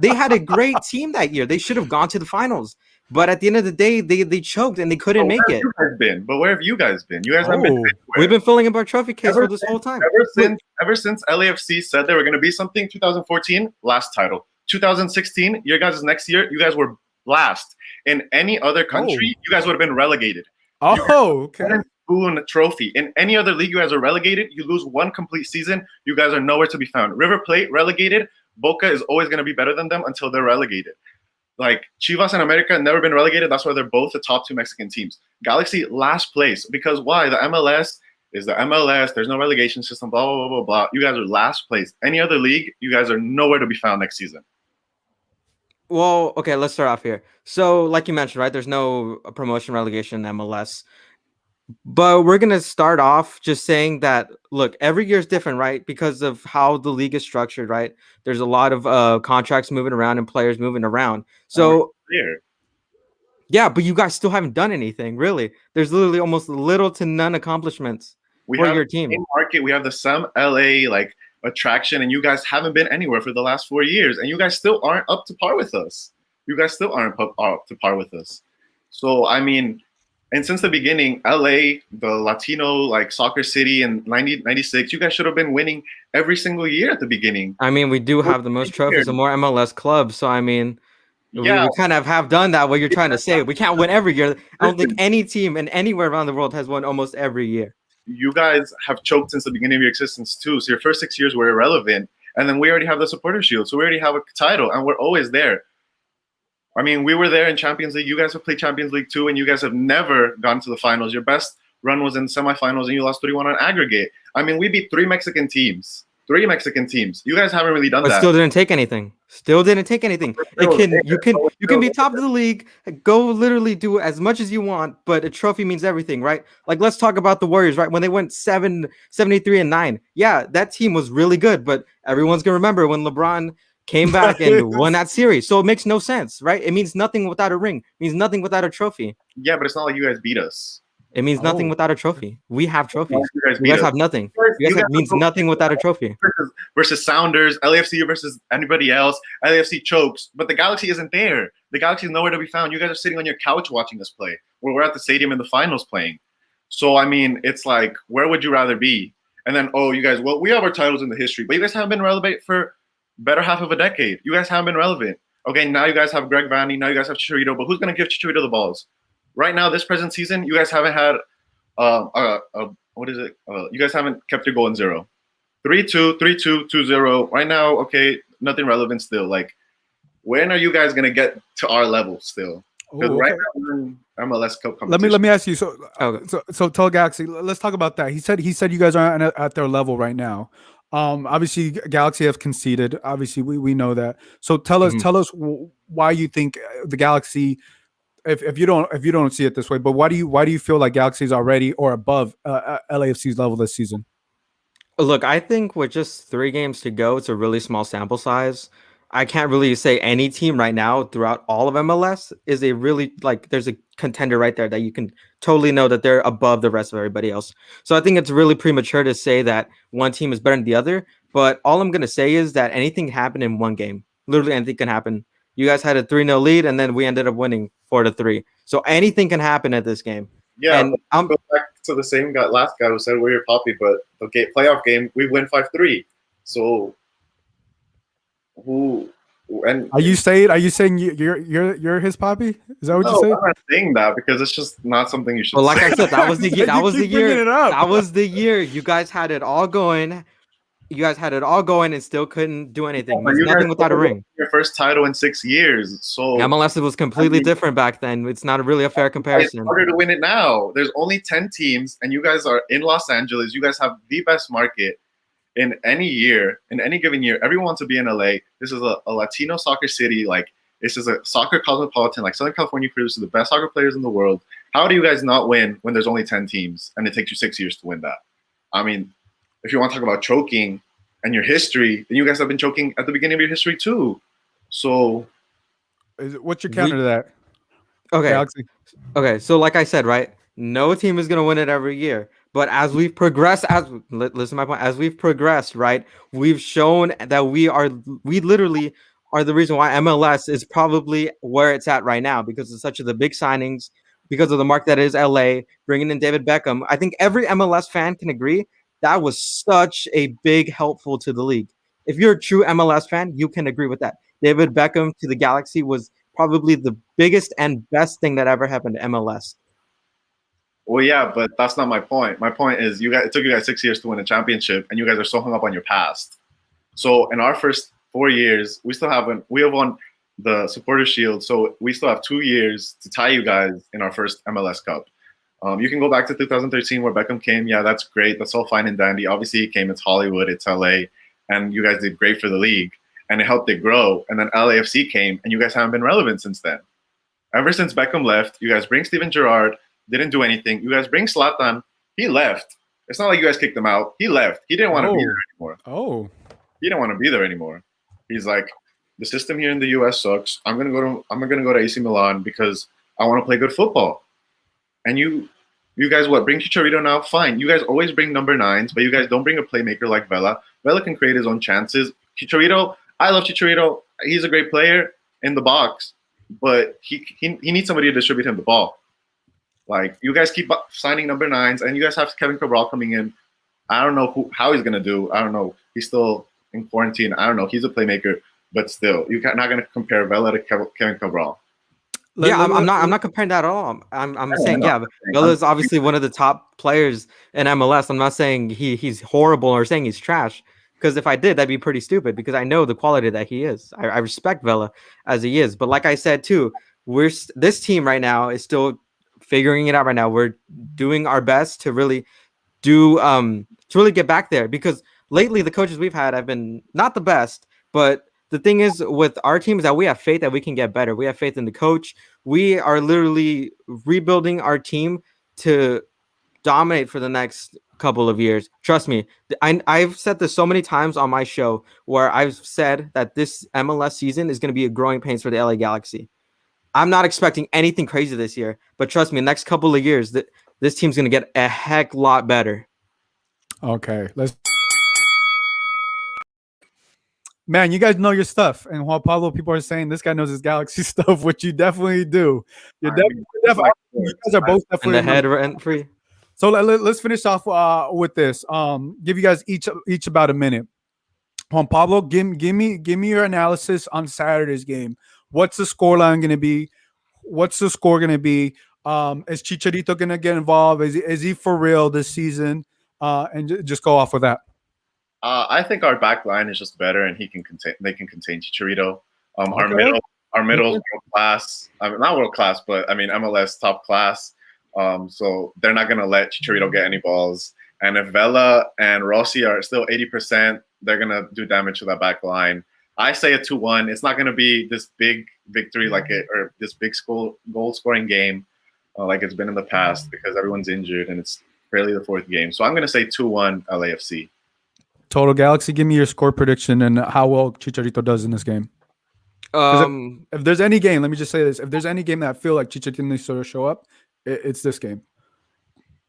they had a great team that year. They should have gone to the finals. But at the end of the day, they choked and they couldn't make it. Where have you guys been? You guys haven't been anywhere. We've been filling up our trophy case for this whole time. Ever since LAFC said they were going to be something, 2014, last title. 2016, your guys' next year, you guys were last. In any other country, you guys would have been relegated. Okay. Win a trophy. In any other league, you guys are relegated. You lose one complete season, you guys are nowhere to be found. River Plate, relegated. Boca is always going to be better than them until they're relegated. Like Chivas and America never been relegated. That's why they're both the top 2 Mexican teams. Galaxy last place because why? The MLS is the MLS. There's no relegation system. Blah blah blah blah blah. You guys are last place. Any other league, you guys are nowhere to be found next season. Well, okay, let's start off here. So, like you mentioned, right? There's no promotion relegation in MLS. But we're going to start off just saying that, look, every year is different, right? Because of how the league is structured, right? There's a lot of contracts moving around and players moving around. So, yeah, but you guys still haven't done anything, really. There's literally almost little to none accomplishments for your team. In market, we have the Sam LA attraction, and you guys haven't been anywhere for the last 4 years, and you guys still aren't up to par with us. So, I mean, and since the beginning, LA, the Latino soccer city in 1996, you guys should have been winning every single year at the beginning. I mean, we do have the most trophies and more MLS clubs. So, I mean, we kind of have done that, what you're trying to say. We can't win every year. I don't think any team and anywhere around the world has won almost every year. You guys have choked since the beginning of your existence, too. So your first 6 years were irrelevant. And then we already have the supporter shield. So we already have a title, and we're always there. I mean, we were there in Champions League. You guys have played Champions League too, and you guys have never gone to the finals. Your best run was in semifinals, and you lost 3-1 on aggregate. I mean, we beat 3 Mexican teams. 3 Mexican teams. You guys haven't really done that. But still didn't take anything. You can be top of the league, go literally do as much as you want, but a trophy means everything, right? Like, let's talk about the Warriors, right? When they went 73-9. Yeah, that team was really good, but everyone's gonna remember when LeBron came back and won that series. So it makes no sense, right? It means nothing without a ring. It means nothing without a trophy. Yeah, but it's not like you guys beat us. It means nothing without a trophy. We have trophies. You guys have nothing. Means nothing without a trophy. Versus Sounders, LAFC versus anybody else. LAFC chokes, but the Galaxy isn't there. The Galaxy is nowhere to be found. You guys are sitting on your couch watching us play, where we're at the stadium in the finals playing. So, I mean, it's like, where would you rather be? And then, you guys, well, we have our titles in the history, but you guys haven't been relevant for better half of a decade. You guys haven't been relevant. Okay, now you guys have Greg Vanny. Now you guys have Chicharito. But who's going to give Chicharito the balls? Right now, this present season, you guys haven't had you guys haven't kept your goal in 0. 3-2, 3-2, 2-0. Right now, okay, nothing relevant still. Like, when are you guys going to get to our level still? Because right now, we're in MLS Cup competition. Let me ask you. So tell Galaxy. Let's talk about that. He said you guys aren't at their level right now. Obviously Galaxy have conceded. Obviously we know that. So tell us why you think the Galaxy, if you don't see it this way, but why do you feel like Galaxy is already or above LAFC's level this season? Look, I think with just 3 games to go, it's a really small sample size. I can't really say any team right now throughout all of MLS is a really, there's a contender right there that you can totally know that they're above the rest of everybody else. So I think it's really premature to say that one team is better than the other. But all I'm going to say is that anything can happen in one game. Literally anything can happen. You guys had a 3-0 lead, and then we ended up winning 4-3. So anything can happen at this game. Yeah, and I'm go back to the same last guy who said we're your poppy, but the playoff game, we win 5-3. So are you saying you're his poppy? Is that what you're saying? I'm not saying that because it's just not something you should say. Like I said, that was the year. That was the year you guys had it all going. You guys had it all going and still couldn't do anything. But It's you nothing guys without a ring. your first title in 6 years. So MLS was completely different back then. It's not really a fair it's comparison. harder to win it now. There's only 10 teams, and you guys are in Los Angeles. You guys have the best market in any year, in any given year. Everyone wants to be in LA. This is a Latino soccer city. Like, this is a soccer cosmopolitan. Like, Southern California produces the best soccer players in the world. How do you guys not win when there's only 10 teams and it takes you 6 years to win that? I mean, if you want to talk about choking and your history, then you guys have been choking at the beginning of your history too. So, what's your counter to that? Okay. Galaxy? Okay. So, like I said, right, no team is gonna win it every year. But as we've progressed, listen to my point, as we've progressed, right, we've shown that we literally are the reason why MLS is probably where it's at right now, because of such of the big signings, because of the mark that is LA, bringing in David Beckham. I think every MLS fan can agree that was such a big helpful to the league. If you're a true MLS fan, you can agree with that. David Beckham to the Galaxy was probably the biggest and best thing that ever happened to MLS. well, yeah, but that's not my point. My point is, it took you guys 6 years to win a championship, and you guys are so hung up on your past. So in our first 4 years, we have won the Supporter Shield, so we still have 2 years to tie you guys in our first MLS Cup. You can go back to 2013 where Beckham came. Yeah, that's great. That's all fine and dandy. Obviously, he came. It's Hollywood. It's LA. And you guys did great for the league. And it helped it grow. And then LAFC came. And you guys haven't been relevant since then. Ever since Beckham left, you guys bring Steven Gerrard. Didn't do anything. You guys bring Zlatan. He left. It's not like you guys kicked him out. He left. He didn't want to be there anymore. He didn't want to be there anymore. He's like, the system here in the US sucks. I'm gonna go to AC Milan because I want to play good football. And you guys bring Chicharito now? Fine. You guys always bring number 9s, but you guys don't bring a playmaker like Vela. Vela can create his own chances. Chicharito, I love Chicharito. He's a great player in the box, but he needs somebody to distribute him the ball. Like, you guys keep signing number 9s, and you guys have Kevin Cabral coming in. I don't know how he's gonna do. I don't know. He's still in quarantine. I don't know. He's a playmaker, but still, you're not gonna compare Vela to Kevin Cabral. I'm not comparing that at all. I'm saying, yeah, Vela's obviously one of the top players in MLS. I'm not saying he's horrible or saying he's trash, because if I did, that'd be pretty stupid, because I know the quality that he is. I respect Vela as he is. But like I said too, this team right now is still figuring it out right now. We're doing our best to really get back there, because lately the coaches we've had have been not the best, but the thing is with our team is that we have faith that we can get better. We have faith in the coach. We are literally rebuilding our team to dominate for the next couple of years. Trust me. I've said this so many times on my show, where I've said that this MLS season is going to be a growing pains for the LA Galaxy. I'm not expecting anything crazy this year, but trust me, next couple of years, this team's going to get a heck lot better. Okay, Man, you guys know your stuff. And Juan Pablo, people are saying this guy knows his Galaxy stuff, which you definitely do. You guys are both definitely. And the head rent free. So let's finish off with this. Give you guys each about a minute. Juan Pablo, give me your analysis on Saturday's game. What's the scoreline going to be? What's the score going to be? Is Chicharito going to get involved? Is he for real this season? And just go off with that. I think our back line is just better, and they can contain Chicharito. Okay. Our middle is world class. I mean, not world class, but I mean MLS top class. So they're not gonna let Chicharito get any balls. And if Vela and Rossi are still 80%, they're gonna do damage to that back line. I say a 2-1. It's not gonna be this big victory or this big goal scoring game like it's been in the past, because everyone's injured and it's barely the 4th game. So I'm gonna say 2-1 LAFC. Total Galaxy, give me your score prediction and how well Chicharito does in this game. If there's any game, let me just say this: if there's any game that I feel like Chicharito needs to show up, it's this game.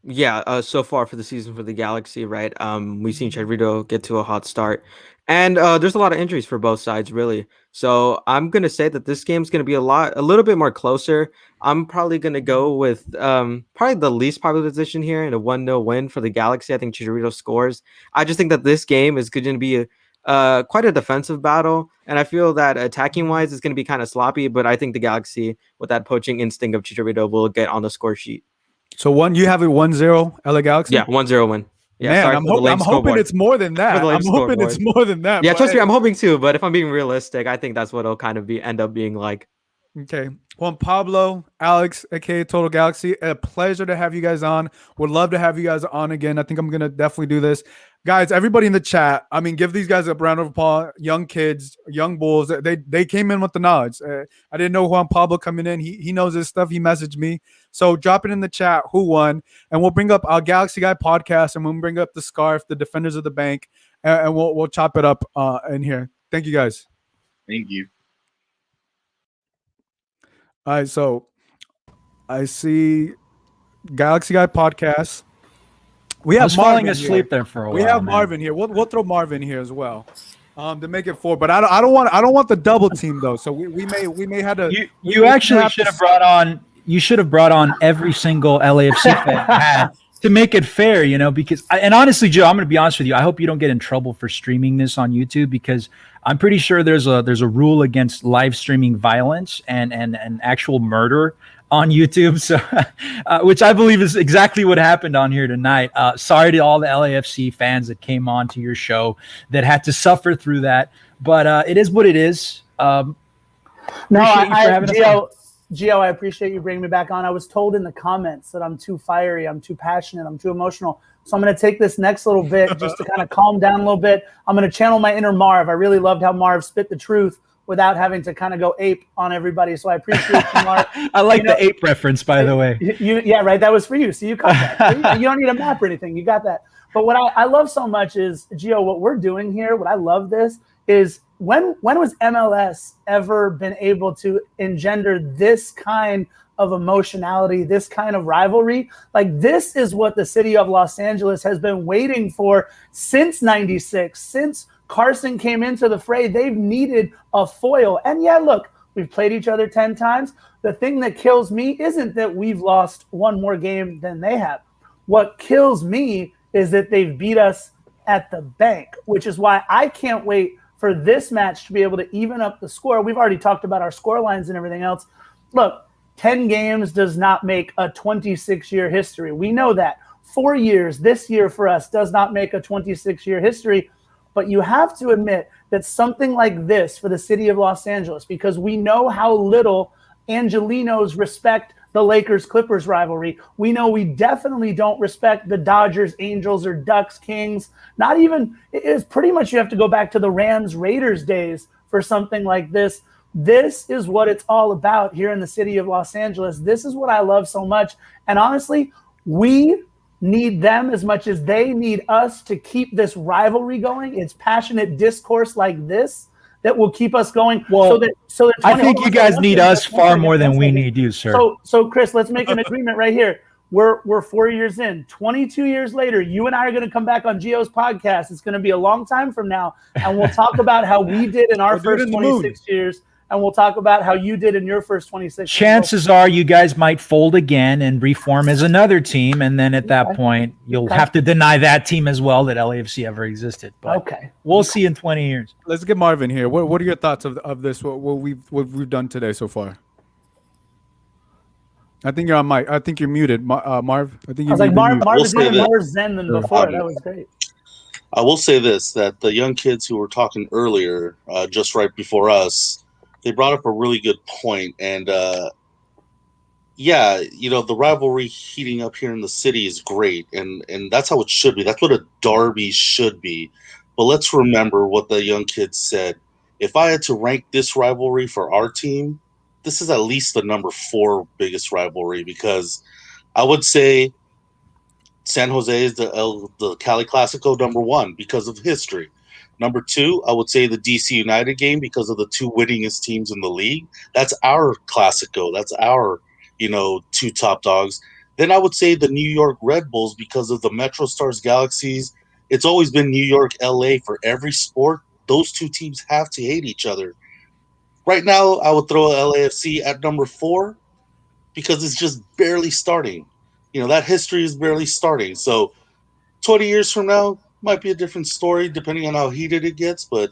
Yeah, so far for the season for the Galaxy, right? We've seen Chicharito get to a hot start, and there's a lot of injuries for both sides, really. So I'm gonna say that this game's gonna be a little bit more closer. I'm probably gonna go with probably the least popular position here in a 1-0 win for the Galaxy. I think Chicharito scores. I just think that this game is going to be quite a defensive battle, and I feel that attacking wise is going to be kind of sloppy. But I think the Galaxy, with that poaching instinct of Chicharito, will get on the score sheet. So you have it 1-0 LA Galaxy? Yeah, 1-0 win. Yeah, Man, sorry I'm for the hoping lame scoreboard. it's more than For that. the lame I'm hoping it's scoreboard. more than that. Yeah, but trust me, hey. I'm hoping too. But if I'm being realistic, I think that's what it'll kind of end up being like. Okay. Juan Pablo, Alex, aka Total Galaxy, a pleasure to have you guys on. Would love to have you guys on again. I think I'm gonna definitely do this. Guys, everybody in the chat, I mean, give these guys a round of applause. Young kids, young bulls, they came in with the knowledge. I didn't know Juan Pablo coming in. He knows his stuff. He messaged me. So drop it in the chat who won, and we'll bring up our Galaxy Guy podcast, and we'll bring up the scarf, the defenders of the bank, and we'll chop it up in here. Thank you guys. Thank you. All right, so I see Galaxy Guy podcast. We have I was falling Marvin asleep here. there for a while. We have Marvin here. We'll throw Marvin here as well, to make it 4. But I don't want the double team though. So we may have to. You actually should have brought on. You should have brought on every single LAFC fan you had to make it fair, because and honestly, Joe, I'm going to be honest with you. I hope you don't get in trouble for streaming this on YouTube, because I'm pretty sure there's a rule against live streaming violence and actual murder on YouTube. So, which I believe is exactly what happened on here tonight. Sorry to all the LAFC fans that came on to your show that had to suffer through that, but it is what it is. Gio, I appreciate you bringing me back on. I was told in the comments that I'm too fiery, I'm too passionate, I'm too emotional. So I'm going to take this next little bit just to kind of calm down a little bit. I'm going to channel my inner Marv. I really loved how Marv spit the truth without having to kind of go ape on everybody. So I appreciate you, Marv. I like the ape reference, by the way. Yeah, right. That was for you. So you caught that. You don't need a map or anything. You got that. But what I love so much is, Gio, what we're doing here, what I love this is, when was MLS ever been able to engender this kind of emotionality, this kind of rivalry? Like, this is what the city of Los Angeles has been waiting for since '96, since Carson came into the fray. They've needed a foil. And yeah, look, we've played each other 10 times. The thing that kills me isn't that we've lost one more game than they have. What kills me is that they've beat us at the bank, which is why I can't wait for this match to be able to even up the score. We've already talked about our score lines and everything else. Look, 10 games does not make a 26-year history. We know that. 4 years, this year for us, does not make a 26-year history. But you have to admit that something like this for the city of Los Angeles, because we know how little Angelinos respect the Lakers-Clippers rivalry. We know we definitely don't respect the Dodgers, Angels, or Ducks, Kings. Not even, it is pretty much, you have to go back to the Rams-Raiders days for something like this. This is what it's all about here in the city of Los Angeles. This is what I love so much. And honestly, we need them as much as they need us to keep this rivalry going. It's passionate discourse like this that will keep us going. Well, so that I think you guys need us far more than we need you, sir. So Chris, let's make an agreement right here. We're 4 years in. 22 years later, you and I are going to come back on Gio's podcast. It's going to be a long time from now, and we'll talk about how we did in our first 26 years, and we'll talk about how you did in your first 26 years. Chances are you guys might fold again and reform as another team, and then at that point, you'll have to deny that team as well that LAFC ever existed. But we'll see in 20 years. Let's get Marvin here. What are your thoughts of this? What we've done today so far? I think you're on mic. I think you're muted, Marv. I think you're Marv is even more zen than before. That was great. I will say this, that the young kids who were talking earlier, just right before us, they brought up a really good point. And, the rivalry heating up here in the city is great. And that's how it should be. That's what a derby should be. But let's remember what the young kids said. If I had to rank this rivalry for our team, this is at least the number 4 biggest rivalry, because I would say San Jose is the Cali Classico number 1 because of history. Number 2, I would say the DC United game because of the 2 winningest teams in the league. That's our Classico. That's our, 2 top dogs. Then I would say the New York Red Bulls because of the Metro Stars Galaxies. It's always been New York, LA for every sport. Those 2 teams have to hate each other. Right now, I would throw LAFC at number 4 because it's just barely starting. That history is barely starting. So 20 years from now might be a different story depending on how heated it gets. But,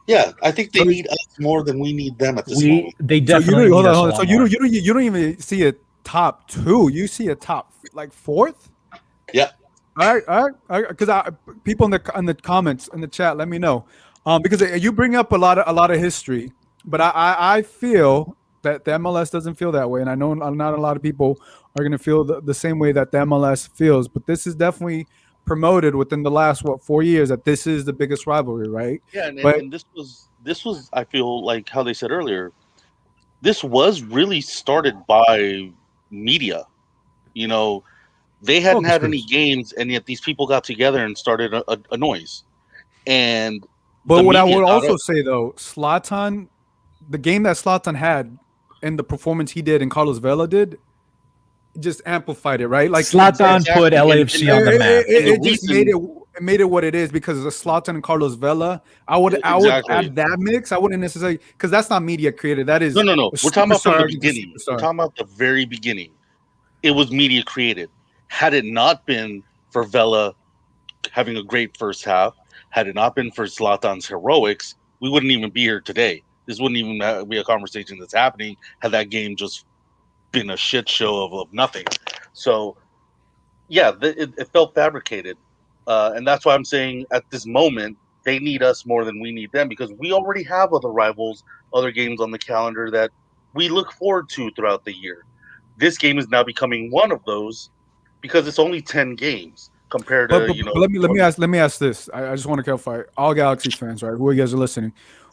yeah, I think they need us more than we need them at this moment. They definitely need us a lot more. So you don't even see a top 2. You see a top, 4th? Yeah. All right. Because people in the comments in the chat, let me know. Because you bring up a lot of history, but I feel that the MLS doesn't feel that way, and I know not a lot of people are going to feel the same way that the MLS feels. But this is definitely promoted within the last 4 years that this is the biggest rivalry, right? Yeah, and, and, But and this was I feel like how they said earlier, this was really started by media. You know, they hadn't focus had any groups. games, and yet these people got together and started a noise. And But the what I media would got also up. say though, Zlatan, the game that Zlatan had and the performance he did and Carlos Vela did, just amplified it, right? Like Zlatan put Exactly, LAFC on the map. and the it just made reason it what it is because of Zlatan and Carlos Vela. I would exactly. add that mix. I wouldn't necessarily because that's not media created. That No, is no, no. a We're talking about from superstar the against a beginning. We're superstar. talking about the very beginning. It was media created. Had it not been for Vela having a great first half, had it not been for Zlatan's heroics, we wouldn't even be here today. This wouldn't even be a conversation that's happening had that game just been a shit show of nothing. So, yeah, it felt fabricated. And that's why I'm saying at this moment, they need us more than we need them because we already have other rivals, other games on the calendar that we look forward to throughout the year. This game is now becoming one of those because it's only 10 games compared But, to, but, but let me ask this. I just want to clarify. All Galaxy fans, right? Who you guys are listening?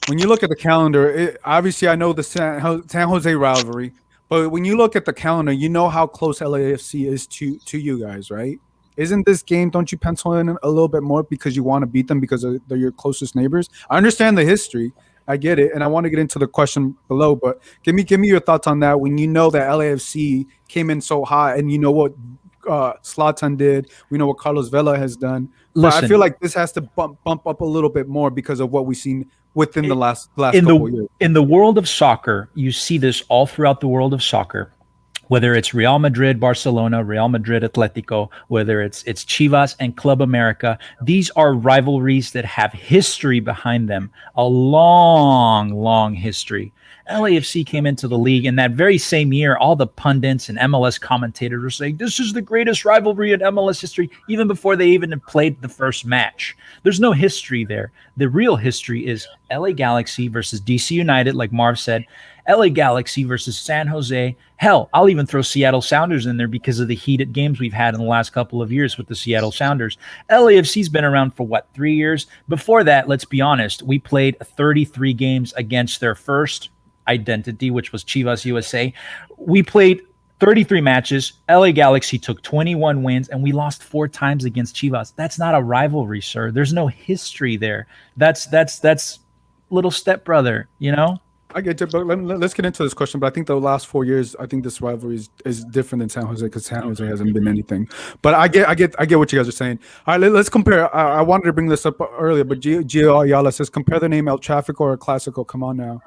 When you look at the calendar, obviously I know the San Jose rivalry, but when you look at the calendar, you know how close LAFC is to you guys, right? Isn't this game? Don't you pencil in a little bit more because you want to beat them because they're your closest neighbors? I understand the history. I get it, and I want to get into the question below. But give me your thoughts on that. When you know that LAFC came in so high, and you know what Zlatan did. We know what Carlos Vela has done. But I feel Listen, like this has to bump up a little bit more because of what we've seen within the last in couple of the years. in the world of soccer, you see this all throughout the world of soccer. Whether it's Real Madrid, Barcelona, Real Madrid, Atletico, whether it's Chivas and Club America, these are rivalries that have history behind them, a long, long history. LAFC came into the league, and that very same year, all the pundits and MLS commentators were saying, this is the greatest rivalry in MLS history, even before they even had played the first match. There's no history there. The real history is LA Galaxy versus DC United, like Marv said, LA Galaxy versus San Jose. Hell, I'll even throw Seattle Sounders in there because of the heated games we've had in the last couple of years with the Seattle Sounders. LAFC's been around for 3 years? Before that, let's be honest, we played 33 games against their first identity, which was Chivas USA. We played 33 matches. LA Galaxy took 21 wins, and we lost 4 times against Chivas. That's not a rivalry, sir. There's no history there. That's little stepbrother, you know? I get you, but let's get into this question. But I think the last 4 years, I think this rivalry is different than San Jose because San Jose hasn't been anything. But I get what you guys are saying. All right, let's compare. I wanted to bring this up earlier, but Gio Ayala says compare the name El Tráfico or Clásico. Come on now.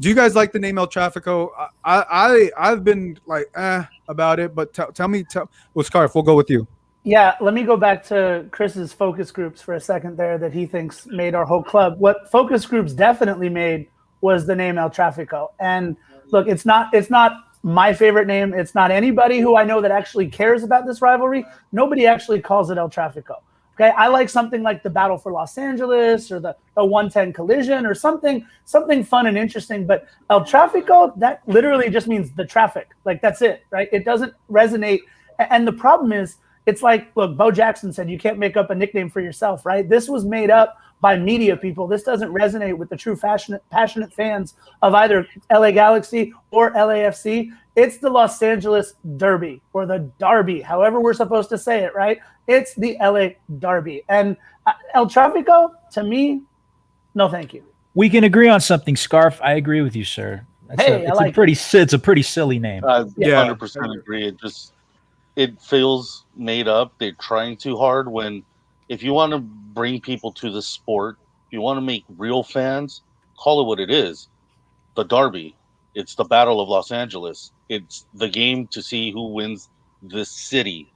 Do you guys like the name El Tráfico? I've been like about it, but tell me. Well, Scarf, we'll go with you. Yeah, let me go back to Chris's focus groups for a second there that he thinks made our whole club. What focus groups definitely made was the name El Tráfico. And look, it's not my favorite name. It's not anybody who I know that actually cares about this rivalry. Nobody actually calls it El Tráfico. Okay, I like something like the Battle for Los Angeles or the 110 Collision or something fun and interesting. But El Tráfico, that literally just means the traffic. Like that's it, right? It doesn't resonate. And the problem is, it's like, look, Bo Jackson said, you can't make up a nickname for yourself, right? This was made up by media people. This doesn't resonate with the true passionate fans of either LA Galaxy or LAFC. It's the Los Angeles Derby or the Derby, however we're supposed to say it, right? It's the LA Derby. And El Tráfico, to me, no thank you. We can agree on something, Scarf. I agree with you, sir. It's a pretty silly name. 100% agree. It feels made up. They're trying too hard when if you want to bring people to the sport, if you want to make real fans, call it what it is. The Derby. It's the Battle of Los Angeles. It's the game to see who wins the city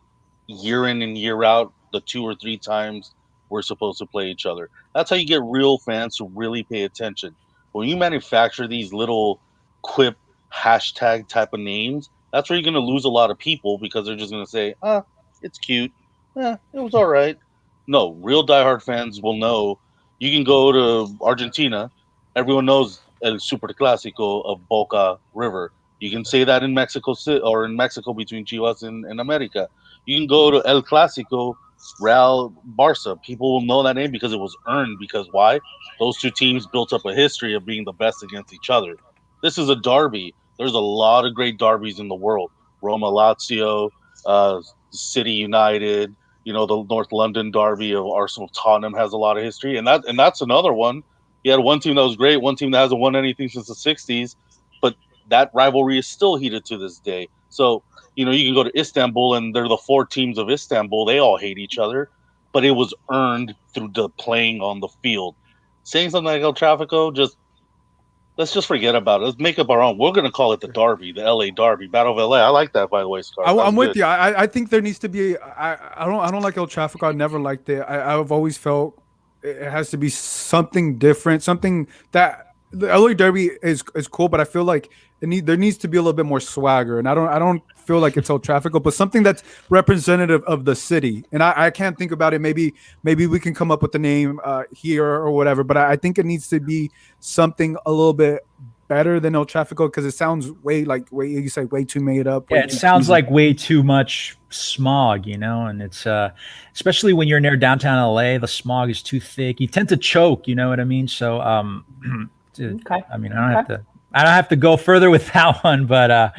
year in and year out, the 2 or 3 times we're supposed to play each other. That's how you get real fans to really pay attention. When you manufacture these little quip hashtag type of names, that's where you're going to lose a lot of people because they're just going to say, it's cute. it was all right. No, real diehard fans will know. You can go to Argentina. Everyone knows El Super Clásico of Boca River. You can say that in Mexico City or in Mexico between Chivas and America. You can go to El Clásico, Real Barca. People will know that name because it was earned. Because why? Those two teams built up a history of being the best against each other. This is a derby. There's a lot of great derbies in the world. Roma Lazio, City United, the North London derby of Arsenal Tottenham has a lot of history, and that's another one. You had one team that was great, one team that hasn't won anything since the '60s, but that rivalry is still heated to this day. So you can go to Istanbul, and they're the four teams of Istanbul. They all hate each other, but it was earned through the playing on the field. Saying something like El Trafico, let's just forget about it. Let's make up our own. We're going to call it the Derby, the LA Derby, Battle of LA. I like that, by the way, Scar. I'm with you. I think there needs to be. I don't like El Trafico. I never liked it. I've always felt it has to be something different, something that the LA Derby is cool, but I feel like there needs to be a little bit more swagger, and I don't feel like it's El Trafico, but something that's representative of the city. And I can't think about it. Maybe we can come up with the name here or whatever, but I think it needs to be something a little bit better than El Trafico because it sounds way too made up. Yeah, it sounds like way too much smog, and it's especially when you're near downtown LA, the smog is too thick. You tend to choke, you know what I mean? So Okay. I mean, I don't have to go further with that one, but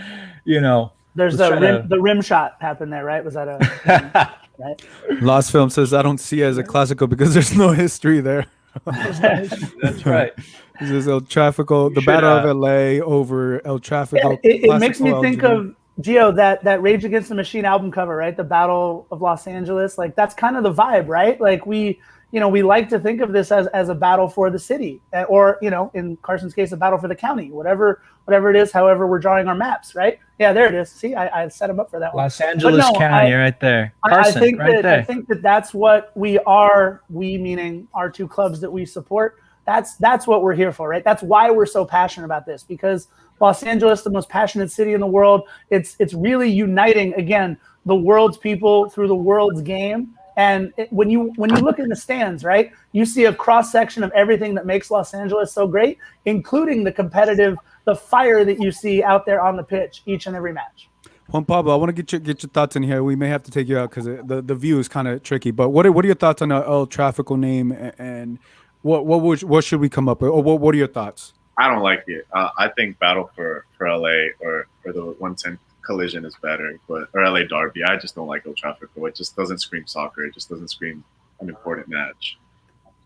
there's the rim shot happened there, right? Was that a right? Lost Film says I don't see it as a Classico because there's no history there. That's right. This is El Trafico, the Battle of LA over El Trafico. Yeah, it makes me think of Gio, that Rage Against the Machine album cover, right? The Battle of Los Angeles. Like that's kind of the vibe, right? Like we like to think of this as a battle for the city, or in Carson's case, a battle for the county, whatever it is, however we're drawing our maps, right? Yeah, there it is. See, I set him up for that one. Los Angeles County, right there. Carson, I think that's what we are. We meaning our two clubs that we support. That's what we're here for, right? That's why we're so passionate about this, because Los Angeles, the most passionate city in the world, it's really uniting again the world's people through the world's game. And when you look in the stands, right, you see a cross section of everything that makes Los Angeles so great, including the fire that you see out there on the pitch each and every match. Juan Pablo, I want to get your thoughts in here. We may have to take you out because the view is kind of tricky. But what are your thoughts on El Trafico name, and what should we come up with? Or what are your thoughts? I don't like it. I think Battle for LA or the 110 Collision is better, or LA Derby. I just don't like El Trafico. It just doesn't scream soccer. It just doesn't scream an important match.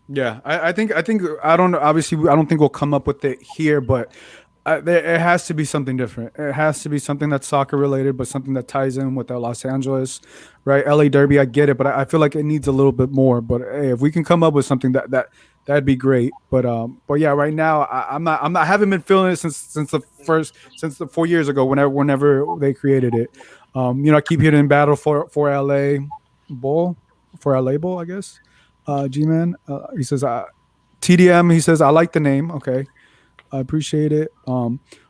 Yeah, I think I don't think we'll come up with it here, but it has to be something different. It has to be something that's soccer related, but something that ties in with Los Angeles, right? LA Derby, I get it, but I feel like it needs a little bit more. But hey, if we can come up with something that'd be great. But yeah, right now I haven't been feeling it since the 4 years ago whenever they created it. I keep hitting battle for LA Bowl, I guess. G-Man, he says TDM. He says I like the name. Okay, I appreciate it.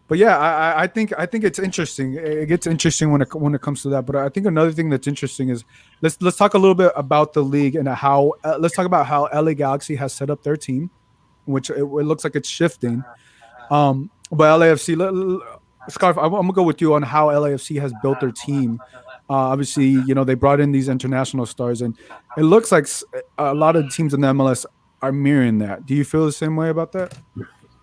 But yeah, I think it's interesting. It gets interesting when it comes to that. But I think another thing that's interesting is let's talk a little bit about the league and how let's talk about how LA Galaxy has set up their team, which it looks like it's shifting. But LAFC, Scarf, I'm gonna go with you on how LAFC has built their team. Obviously, they brought in these international stars, and it looks like a lot of teams in the MLS are mirroring that. Do you feel the same way about that?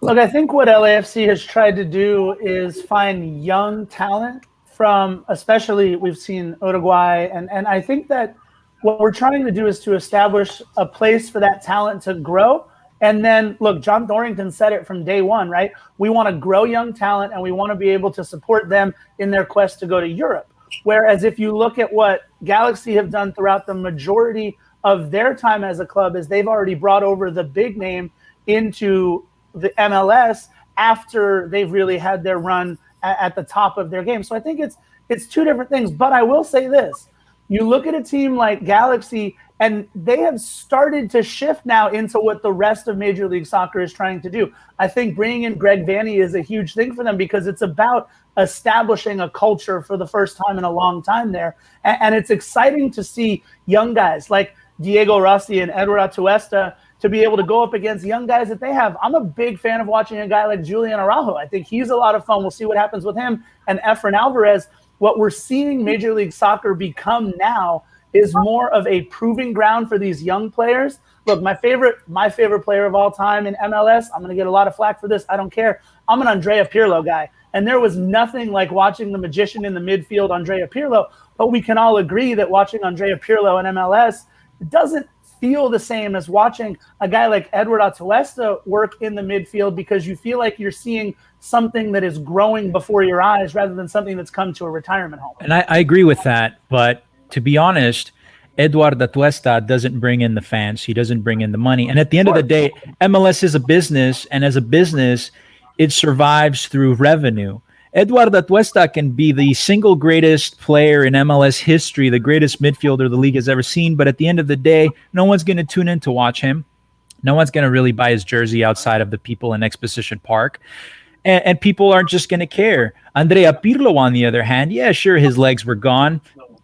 Look, I think what LAFC has tried to do is find young talent from, especially we've seen Uruguay, and I think that what we're trying to do is to establish a place for that talent to grow. And then, look, John Thorrington said it from day one, right? We want to grow young talent, and we want to be able to support them in their quest to go to Europe. Whereas if you look at what Galaxy have done throughout the majority of their time as a club, is they've already brought over the big name into the MLS after they've really had their run at the top of their game. So I think it's two different things. But I will say this. You look at a team like Galaxy, And they have started to shift now into what the rest of Major League Soccer is trying to do. I think bringing in Greg Vanney is a huge thing for them because it's about establishing a culture for the first time in a long time there. And it's exciting to see young guys like Diego Rossi and Edward Atuesta to be able to go up against young guys that they have. I'm a big fan of watching a guy like Julian Araujo. I think he's a lot of fun. We'll see what happens with him. And Efrain Alvarez. What we're seeing Major League Soccer become now is more of a proving ground for these young players. Look, my favorite player of all time in MLS, I'm going to get a lot of flack for this. I don't care. I'm an Andrea Pirlo guy. And there was nothing like watching the magician in the midfield, Andrea Pirlo. But we can all agree that watching Andrea Pirlo in MLS doesn't feel the same as watching a guy like Edward Atuesta work in the midfield, because you feel like you're seeing something that is growing before your eyes rather than something that's come to a retirement home. And I agree with that. But to be honest, Eduard Atuesta doesn't bring in the fans. He doesn't bring in the money. And at the end of the day, MLS is a business. And as a business, it survives through revenue. Eduard Atuesta can be the single greatest player in MLS history, the greatest midfielder the league has ever seen. But at the end of the day, no one's going to tune in to watch him. No one's going to really buy his jersey outside of the people in Exposition Park. And people aren't just going to care. Andrea Pirlo, on the other hand, yeah, sure, his legs were gone.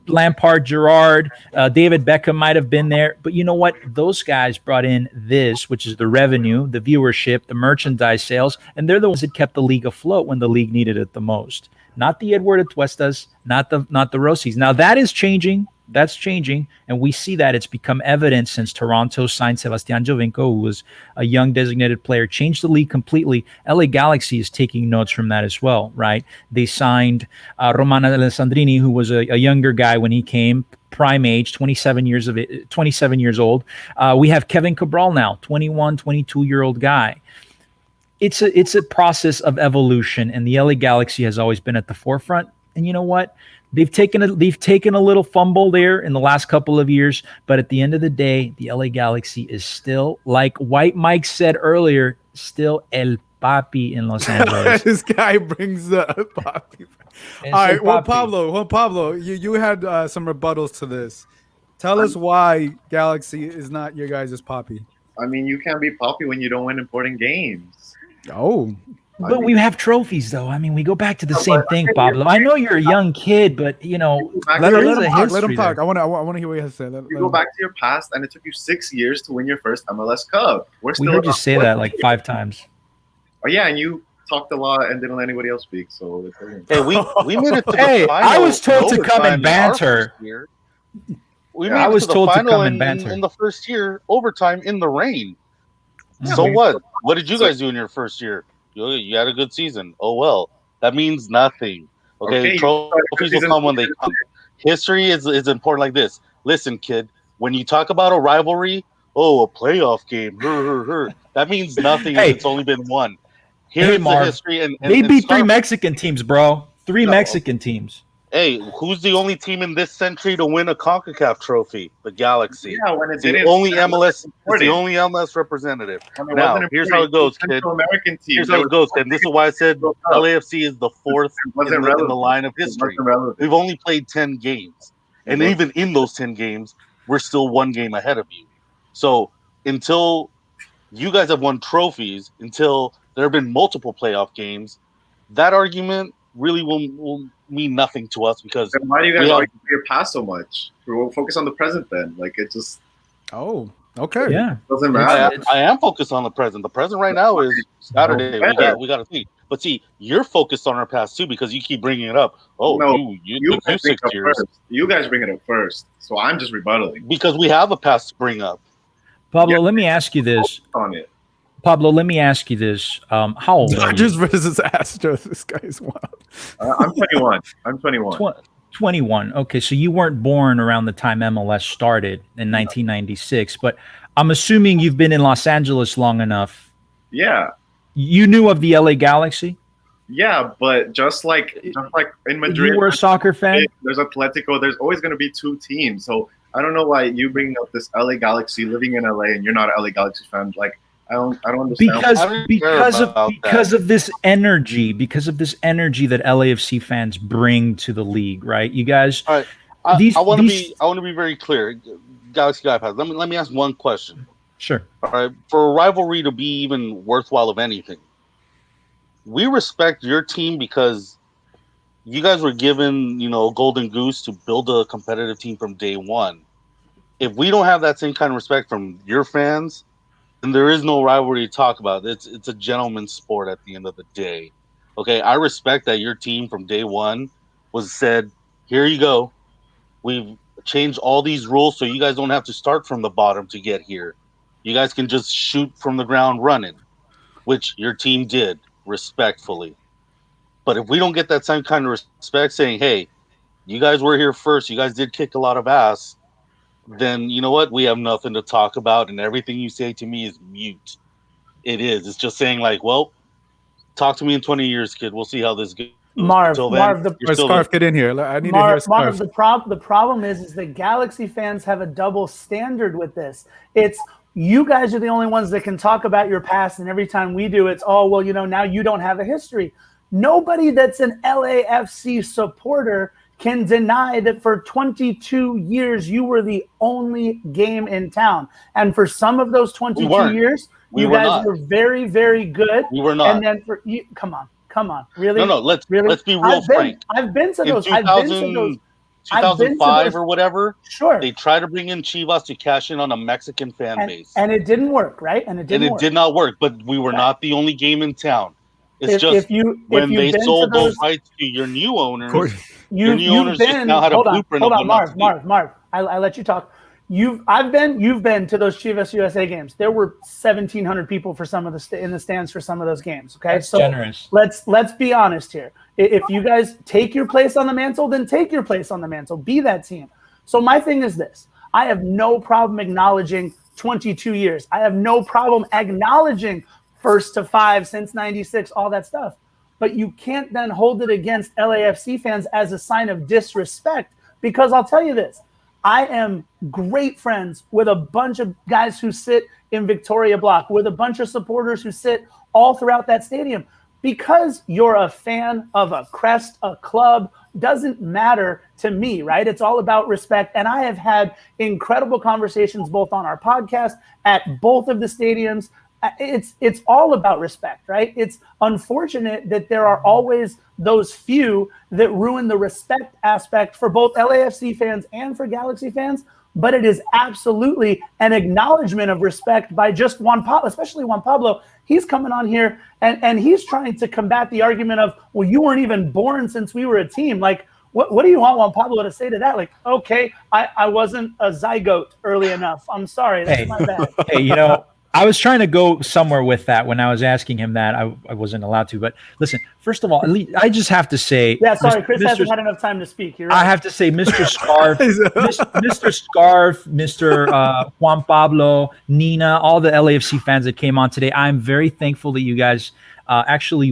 Lampard, Gerrard, David Beckham might have been there. But you know what? Those guys brought in this, which is the revenue, the viewership, the merchandise sales, and they're the ones that kept the league afloat when the league needed it the most. Not the Edward Atuestas, not the Rossis. Now that is changing. That's changing, and we see that it's become evident since Toronto signed Sebastian Giovinco, who was a young designated player, changed the league completely. LA Galaxy is taking notes from that as well, right? They signed Roman Alessandrini, who was a younger guy when he came, prime age, 27 years old. We have Kevin Cabral now, 21, 22-year-old guy. It's a process of evolution, and the LA Galaxy has always been at the forefront. And you know what? They've taken a little fumble there in the last couple of years, but at the end of the day, the LA Galaxy is still, like White Mike said earlier, still El Papi in Los Angeles. This guy brings the Papi. All right, Juan Pablo, you had some rebuttals to this. Tell us why Galaxy is not your guys' Papi. I mean, you can't be Papi when you don't win important games. Oh. But we have trophies, though. I mean, we go back to the same thing, Pablo. I know you're a young kid, but let him talk. I want to hear what he has to say. You go back to your past, and it took you 6 years to win your first MLS Cup. We heard you say that like 5 times. Oh yeah, and you talked a lot and didn't let anybody else speak. So hey, we made it to the final. I was told to come and banter. I was told to come and banter in the first year, overtime in the rain. So what? What did you guys do in your first year? You had a good season. Oh, well, that means nothing. Okay, trophies will come when they come. History is important like this. Listen, kid, when you talk about a rivalry, a playoff game, that means nothing if it's only been one. Here's the history. And they beat 3 Mexican teams, bro. 3 Mexican teams. Hey, who's the only team in this century to win a CONCACAF trophy? The Galaxy. Yeah, when it's the only MLS representative. Now, here's how it goes, kid. Here's how it goes, kid. This is why I said LAFC is the 4th in the line of history. We've only played 10 games. And even in those 10 games, we're still 1 game ahead of you. So until you guys have won trophies, until there have been multiple playoff games, that argument really will mean nothing to us, because then why do you guys argue for your past so much? We'll focus on the present then. Like, it just okay. Yeah. Doesn't matter. I am focused on the present. The present right now is Saturday. We got to see. But see, you're focused on our past too, because you keep bringing it up. Oh, no, you 6 years. First. You guys bring it up first. So I'm just rebuttaling. Because we have a past to bring up. Pablo, let me ask you this. On it. Pablo, let me ask you this. How old are you? Dodgers versus Astros. This guy is wild. I'm 21. I'm 21. 21. Okay, so you weren't born around the time MLS started in 1996, but I'm assuming you've been in Los Angeles long enough. Yeah. You knew of the LA Galaxy? Yeah, but just like in Madrid, you were a soccer fan? There's Atletico. There's always going to be 2 teams. So I don't know why you bringing up this LA Galaxy, living in LA, and you're not an LA Galaxy fan. Like, I don't understand. Because of this energy that LAFC fans bring to the league, right? You guys, I want to be very clear. Galaxy Guy Pass. Let me ask one question. Sure. All right, for a rivalry to be even worthwhile of anything, we respect your team because you guys were given, a golden goose to build a competitive team from day one. If we don't have that same kind of respect from your fans, then there is no rivalry to talk about. It's a gentleman's sport at the end of the day. Okay, I respect that your team from day one was said, here you go. We've changed all these rules so you guys don't have to start from the bottom to get here. You guys can just shoot from the ground running, which your team did respectfully. But if we don't get that same kind of respect saying, hey, you guys were here first, you guys did kick a lot of ass, then you know what? We have nothing to talk about, and everything you say to me is mute. It is. It's just saying like, well, talk to me in 20 years, kid. We'll see how this goes. Marv, Scarf, get in here. I need to hear Scarf. Marv, the problem is that Galaxy fans have a double standard with this. It's you guys are the only ones that can talk about your past, and every time we do, it's, oh, well, now you don't have a history. Nobody that's an LAFC supporter can deny that for 22 years you were the only game in town. And for some of those 22 years, you guys were very, very good. We were not. And then for you, come on, really? No, let's be real frank. I've been to those. 2005 or whatever. Sure. They tried to bring in Chivas to cash in on a Mexican fan base. And it didn't work, right? And it did not work, but we were not the only game in town. It's when they sold those rights to your new owners, your new owners just now had a blueprint of what not to do. Marv, I let you talk. You've been to those Chivas USA games. There were 1,700 people for some of in the stands for some of those games. Okay, that's generous. Let's be honest here. If you guys take your place on the mantle, then take your place on the mantle. Be that team. So my thing is this: I have no problem acknowledging 22 years. I have no problem acknowledging first to five since '96, all that stuff. But you can't then hold it against LAFC fans as a sign of disrespect, because I'll tell you this. I am great friends with a bunch of guys who sit in Victoria Block, with a bunch of supporters who sit all throughout that stadium. Because you're a fan of a crest, a club, doesn't matter to me, right? It's all about respect. And I have had incredible conversations both on our podcast, at both of the stadiums. It's all about respect, right? It's unfortunate that there are always those few that ruin the respect aspect for both LAFC fans and for Galaxy fans, but it is absolutely an acknowledgement of respect by just Juan Pablo, especially Juan Pablo. He's coming on here and he's trying to combat the argument of, well, you weren't even born since we were a team. Like, what do you want Juan Pablo to say to that? Like, okay, I wasn't a zygote early enough. I'm sorry, that's my bad. Hey, I was trying to go somewhere with that when I was asking him that. I wasn't allowed to. But listen, first of all, I just have to say. Yeah, sorry, Chris hasn't had enough time to speak. You're right. I have to say, Mr. Scarf, Mr. Scarf, Mr. Juan Pablo, Nina, all the LAFC fans that came on today. I'm very thankful that you guys actually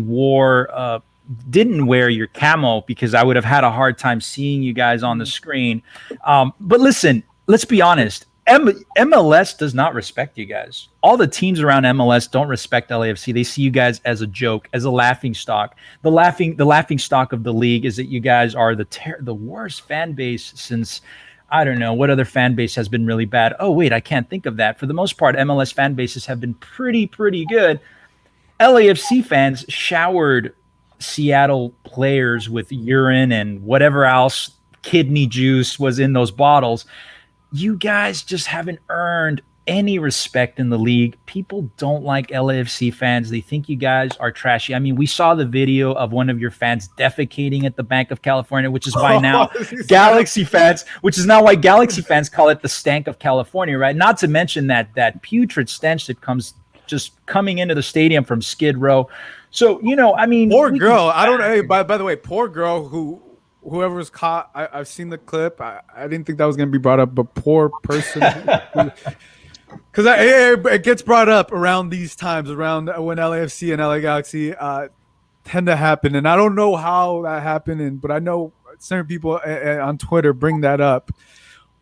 didn't wear your camo, because I would have had a hard time seeing you guys on the screen. But listen, let's be honest. MLS does not respect you guys. All the teams around MLS don't respect LAFC. They see you guys as a joke, as a laughing stock. The laughing stock of the league is that you guys are the worst fan base since, I don't know, what other fan base has been really bad? Oh, wait, I can't think of that. For the most part, MLS fan bases have been pretty good. LAFC fans showered Seattle players with urine and whatever else, kidney juice was in those bottles. You guys just haven't earned any respect in the league. People don't like LAFC fans. They think you guys are trashy. I mean, we saw the video of one of your fans defecating at the Bank of California, which is why now Galaxy fans call it the stank of California, right? Not to mention that putrid stench that comes just coming into the stadium from Skid Row. So, I mean, poor girl. I don't know. Hey, by the way, poor girl whoever was caught, I've seen the clip. I didn't think that was going to be brought up, but poor person. Because it gets brought up around these times, around when LAFC and LA Galaxy tend to happen. And I don't know how that happened, but I know certain people on Twitter bring that up.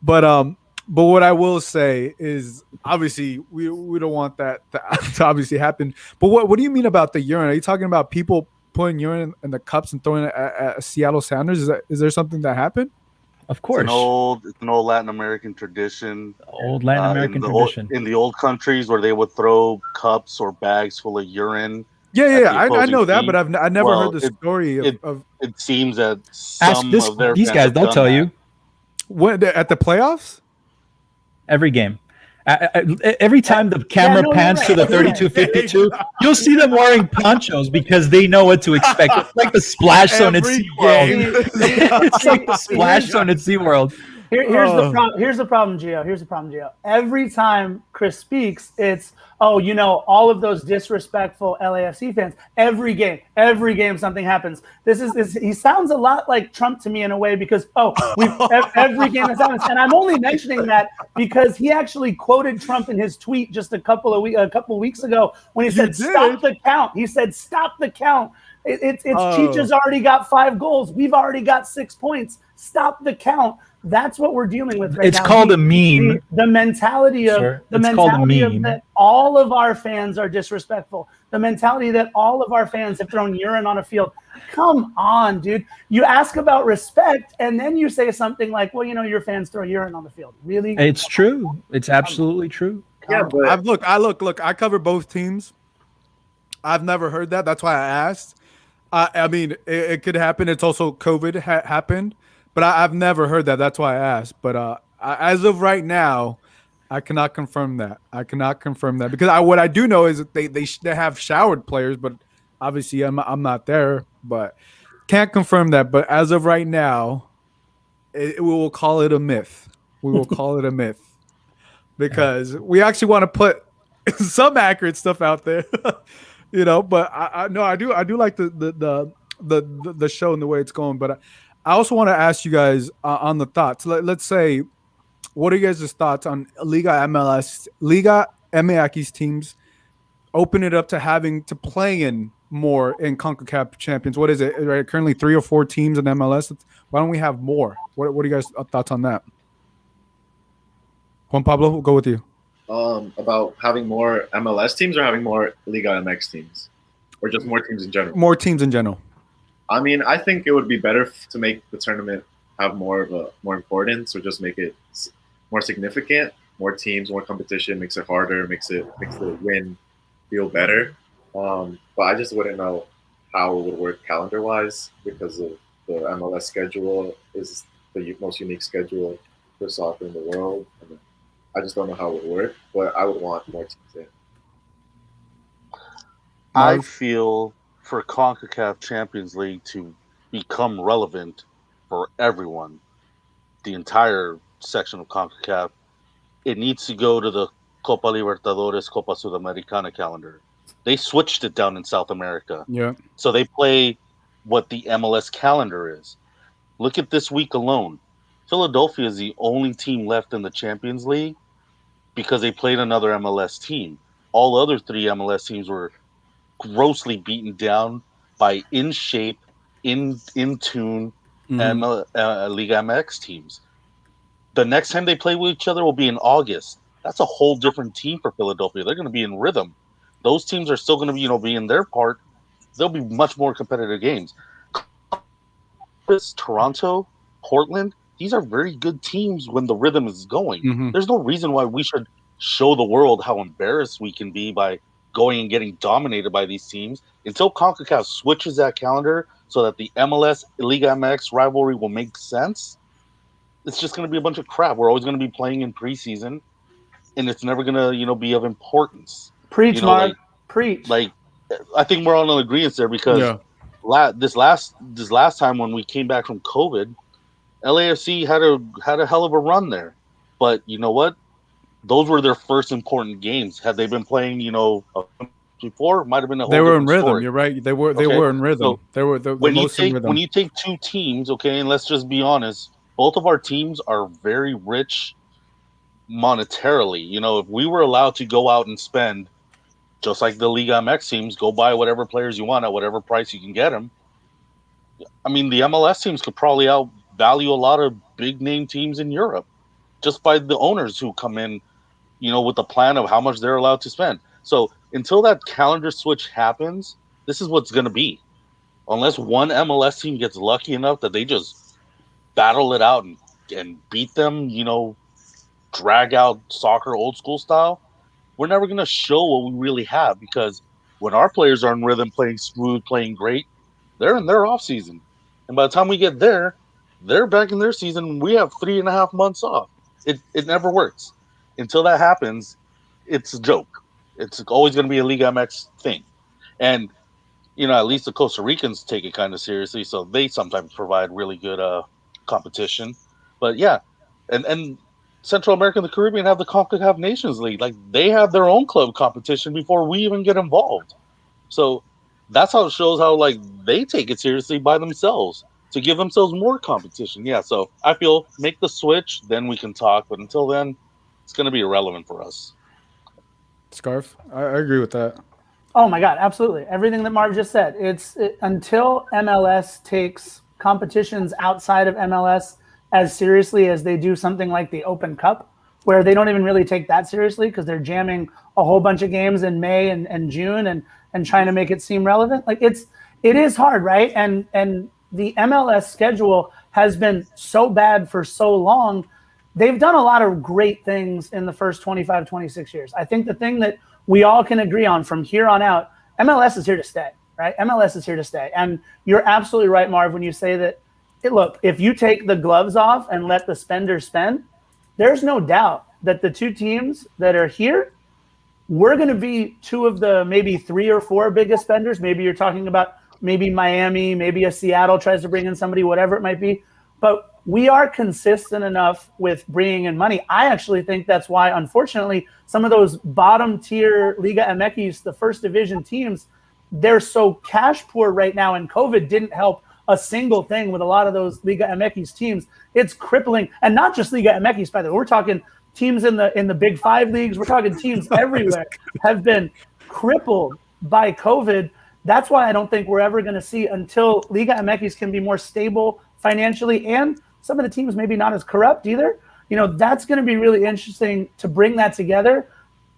But what I will say is, obviously, we don't want that to obviously happen. But what do you mean about the urine? Are you talking about people putting urine in the cups and throwing it at Seattle Sounders? Is there something that happened? Of course. It's an old Latin American tradition. Old Latin American tradition. In the old countries where they would throw cups or bags full of urine. Yeah. I know that, but I never heard the story of. It seems that Ask these guys; they'll tell you. When at the playoffs? Every game. Every time the camera pans to the 32-52, you'll see them wearing ponchos because they know what to expect. It's like the splash zone at SeaWorld. It's like the splash zone at SeaWorld. Here's the problem, Gio. Every time Chris speaks, it's all of those disrespectful LAFC fans. Every game something happens. He sounds a lot like Trump to me in a way because every game has happened. And I'm only mentioning that because he actually quoted Trump in his tweet just a couple of weeks ago when he said stop the count. He said stop the count. It's Cheech has already got 5 goals. We've already got 6 points. Stop the count. That's what we're dealing with right now. It's called a meme. The mentality of that all of our fans are disrespectful. The mentality that all of our fans have thrown urine on a field. Come on, dude. You ask about respect, and then you say something like, "Well, your fans throw urine on the field." Really? It's true. It's absolutely true. Yeah, but look. I cover both teams. I've never heard that. That's why I asked. I mean, it could happen. It's also COVID happened. But I've never heard that. That's why I asked. But as of right now, I cannot confirm that. Because what I do know is that they have showered players, but obviously I'm not there. But can't confirm that. But as of right now, we will call it a myth. We will call it a myth because we actually want to put some accurate stuff out there, But I do like the show and the way it's going. But I also want to ask you guys on the thoughts. Let's say, what are you guys' thoughts on Liga MX teams open it up to having to play in more in CONCACAF Champions? What is it? Right, currently 3 or 4 teams in MLS. Why don't we have more? What are you guys' thoughts on that? Juan Pablo, we'll go with you. About having more MLS teams or having more Liga MX teams, or just more teams in general? More teams in general. I mean, I think it would be better to make the tournament have more importance, or just make it more significant. More teams, more competition makes it harder, makes the win feel better. But I just wouldn't know how it would work calendar-wise because of the MLS schedule is the most unique schedule for soccer in the world. And I just don't know how it would work, but I would want more teams in. I feel for CONCACAF Champions League to become relevant for everyone, the entire section of CONCACAF, it needs to go to the Copa Libertadores, Copa Sudamericana calendar. They switched it down in South America. Yeah. So they play what the MLS calendar is. Look at this week alone. Philadelphia is the only team left in the Champions League because they played another MLS team. All other 3 MLS teams were grossly beaten down by in shape, in tune Liga MX teams. The next time they play with each other will be in August. That's a whole different team for Philadelphia. They're going to be in rhythm. Those teams are still going to be, be in their part. They'll be much more competitive games. Toronto, Portland, these are very good teams when the rhythm is going. There's no reason why we should show the world how embarrassed we can be by going and getting dominated by these teams until CONCACAF switches that calendar so that the MLS Liga MX rivalry will make sense. It's just going to be a bunch of crap. We're always going to be playing in preseason, and it's never going to, be of importance. Preach, Mark. Preach. Like, I think we're all in agreement there because this last time when we came back from COVID, LAFC had a hell of a run there. But you know what? Those were their first important games. Had they been playing, before, it might have been a whole. They were in rhythm. Story. You're right. They were in rhythm. So they were the most in rhythm. When you take 2 teams, okay, and let's just be honest, both of our teams are very rich monetarily. If we were allowed to go out and spend, just like the Liga MX teams, go buy whatever players you want at whatever price you can get them. I mean, the MLS teams could probably outvalue a lot of big name teams in Europe just by the owners who come in, with the plan of how much they're allowed to spend. So until that calendar switch happens, this is what's going to be. Unless one MLS team gets lucky enough that they just battle it out and and beat them, drag out soccer old school style, we're never going to show what we really have, because when our players are in rhythm, playing smooth, playing great, they're in their off season. And by the time we get there, they're back in their season. We have 3.5 months off. It never works. Until that happens, it's a joke. It's always going to be a Liga MX thing. And, at least the Costa Ricans take it kind of seriously, so they sometimes provide really good competition. But yeah, and Central America and the Caribbean have the CONCACAF Nations League. Like, they have their own club competition before we even get involved. So that's how it shows how, like, they take it seriously by themselves to give themselves more competition. Yeah, so I feel make the switch, then we can talk. But until then, it's going to be irrelevant for us. Scarf, I agree with that. Oh my God, absolutely. Everything that Marv just said. Until MLS takes competitions outside of MLS as seriously as they do something like the Open Cup, where they don't even really take that seriously because they're jamming a whole bunch of games in May and June and trying to make it seem relevant. Like, it is hard, right? And the MLS schedule has been so bad for so long. They've done a lot of great things in the first 25, 26 years. I think the thing that we all can agree on from here on out, MLS is here to stay, right? MLS is here to stay. And you're absolutely right, Marv, when you say that, look, if you take the gloves off and let the spenders spend, there's no doubt that the two teams that are here, we're going to be two of the maybe 3 or 4 biggest spenders. Maybe you're talking about maybe Miami, maybe a Seattle tries to bring in somebody, whatever it might be. But we are consistent enough with bringing in money. I actually think that's why, unfortunately, some of those bottom tier Liga MX, the first division teams, they're so cash poor right now, and COVID didn't help a single thing with a lot of those Liga MX teams. It's crippling, and not just Liga MX, by the way. We're talking teams in the Big 5 leagues. We're talking teams everywhere have been crippled by COVID. That's why I don't think we're ever going to see, until Liga MX can be more stable financially, and some of the teams maybe not as corrupt either. That's going to be really interesting to bring that together.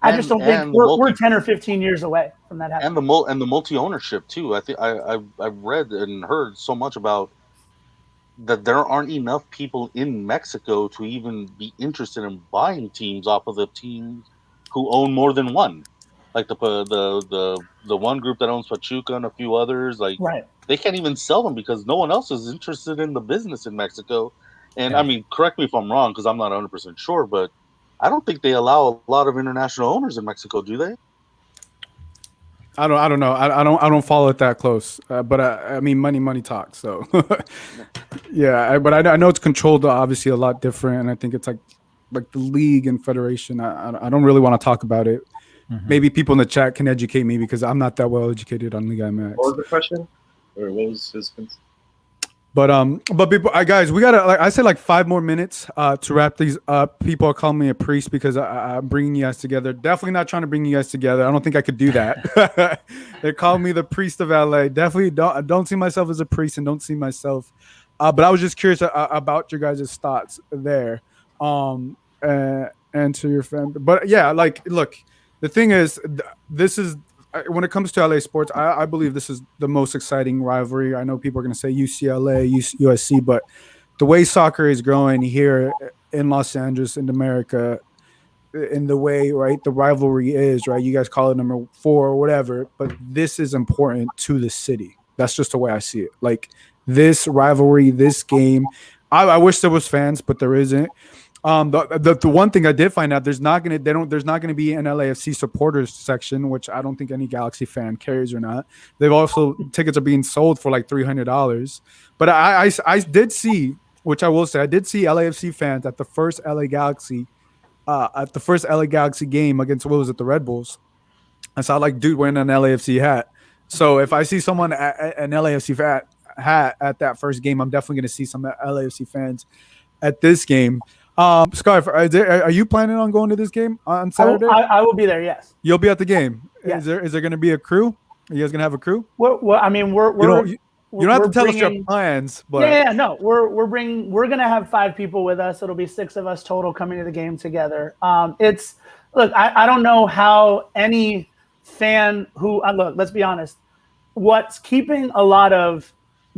I just don't think we're 10 or 15 years away from that happening. And the multi-ownership too. I think I've read and heard so much about that there aren't enough people in Mexico to even be interested in buying teams off of the teams who own more than one. Like the one group that owns Pachuca and a few others, like, right. They can't even sell them because no one else is interested in the business in Mexico. And I mean, correct me if I'm wrong, because I'm not 100% sure, but I don't think they allow a lot of international owners in Mexico, do they? I don't know. I don't follow it that close. But I mean, money talks. So yeah. But I know it's controlled obviously a lot different, and I think it's like the league and federation. I don't really want to talk about it. Mm-hmm. Maybe people in the chat can educate me because I'm not that well educated on Liga MX. What was the question? Or what was his concern? But people, guys, we gotta, like I said, like 5 more minutes to wrap these up. People are calling me a priest because I'm bringing you guys together. Definitely not trying to bring you guys together. I don't think I could do that. They call me the priest of LA. Definitely don't see myself as a priest, and don't see myself. But I was just curious about your guys' thoughts there. And to your friend, but yeah, like, look, the thing is, this is. When it comes to LA sports, I believe this is the most exciting rivalry. I know people are going to say UCLA, USC, but the way soccer is growing here in Los Angeles, in America, in the way, right, the rivalry is, right, you guys call it number 4 or whatever, but this is important to the city. That's just the way I see it. Like, this rivalry, this game, I wish there was fans, but there isn't. The one thing I did find out, there's not gonna be an LAFC supporters section, which I don't think any Galaxy fan cares or not. They've also, tickets are being sold for like $300. But I did see, which I will say, I did see LAFC fans at the first LA Galaxy game against, what was it, the Red Bulls. I saw like dude wearing an LAFC hat. So if I see someone an LAFC hat at that first game, I'm definitely gonna see some LAFC fans at this game. Scarf, are you planning on going to this game on Saturday? I will be there. Yes. You'll be at the game. Yes. Is there going to be a crew? Are you guys going to have a crew? Well, I mean, you don't have to tell us your plans, but no, we're going to have 5 people with us. It'll be 6 of us total coming to the game together. Look, I don't know how any fan who look, let's be honest, what's keeping a lot of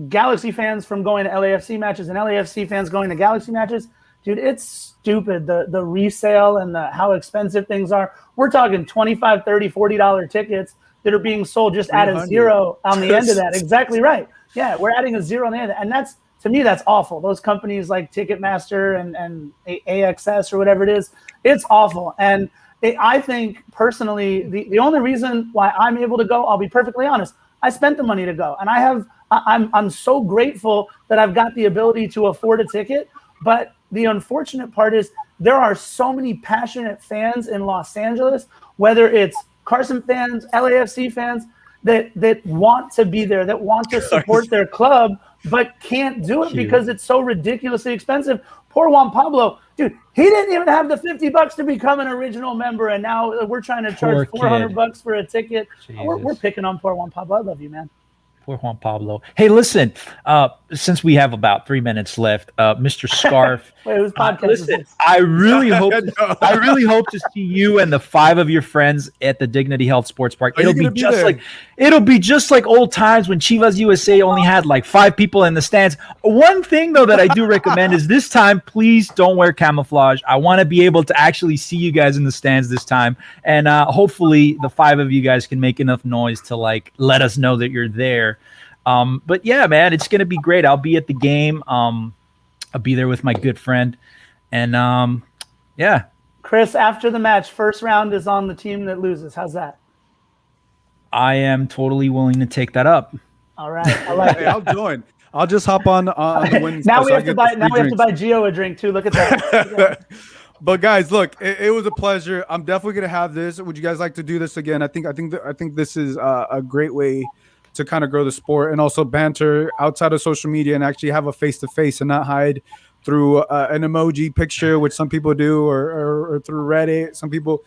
Galaxy fans from going to LAFC matches and LAFC fans going to Galaxy matches dude, it's stupid. The resale and how expensive things are. We're talking $25, $30, $40 tickets that are being sold. Just add a zero on the end of that. Exactly right. Yeah, we're adding a zero on the end of that. And that's, to me, that's awful. Those companies like Ticketmaster and AXS or whatever it is, it's awful. And I think personally, the only reason why I'm able to go, I'll be perfectly honest, I spent the money to go, and I'm so grateful that I've got the ability to afford a ticket. But the unfortunate part is there are so many passionate fans in Los Angeles, whether it's Carson fans, LAFC fans, that want to be there, that want to support their club, but can't do it because it's so ridiculously expensive. Poor Juan Pablo, dude, he didn't even have the $50 to become an original member, and now we're trying to charge $400 for a ticket. We're picking on poor Juan Pablo. I love you, man. Poor Juan Pablo. Hey, listen, since we have about 3 minutes left, Mr. Scarf. Wait, whose podcast is this? I really hope to see you and the 5 of your friends at the Dignity Health Sports Park. It'll be just like old times when Chivas USA only had like 5 people in the stands. One thing though that I do recommend is this time, please don't wear camouflage. I want to be able to actually see you guys in the stands this time, and hopefully the 5 of you guys can make enough noise to like let us know that you're there. But yeah, man, it's gonna be great. I'll be at the game. I'll be there with my good friend, and yeah. Chris, after the match, first round is on the team that loses. How's that? I am totally willing to take that up. All right, I like it. I'll join. I'll just hop on the wins. Now we have to buy Gio a drink too. Look at that. But guys, look, it was a pleasure. I'm definitely gonna have this. Would you guys like to do this again? I think this is a great way to kind of grow the sport and also banter outside of social media and actually have a face-to-face and not hide through an emoji picture, which some people do, or through Reddit. Some people,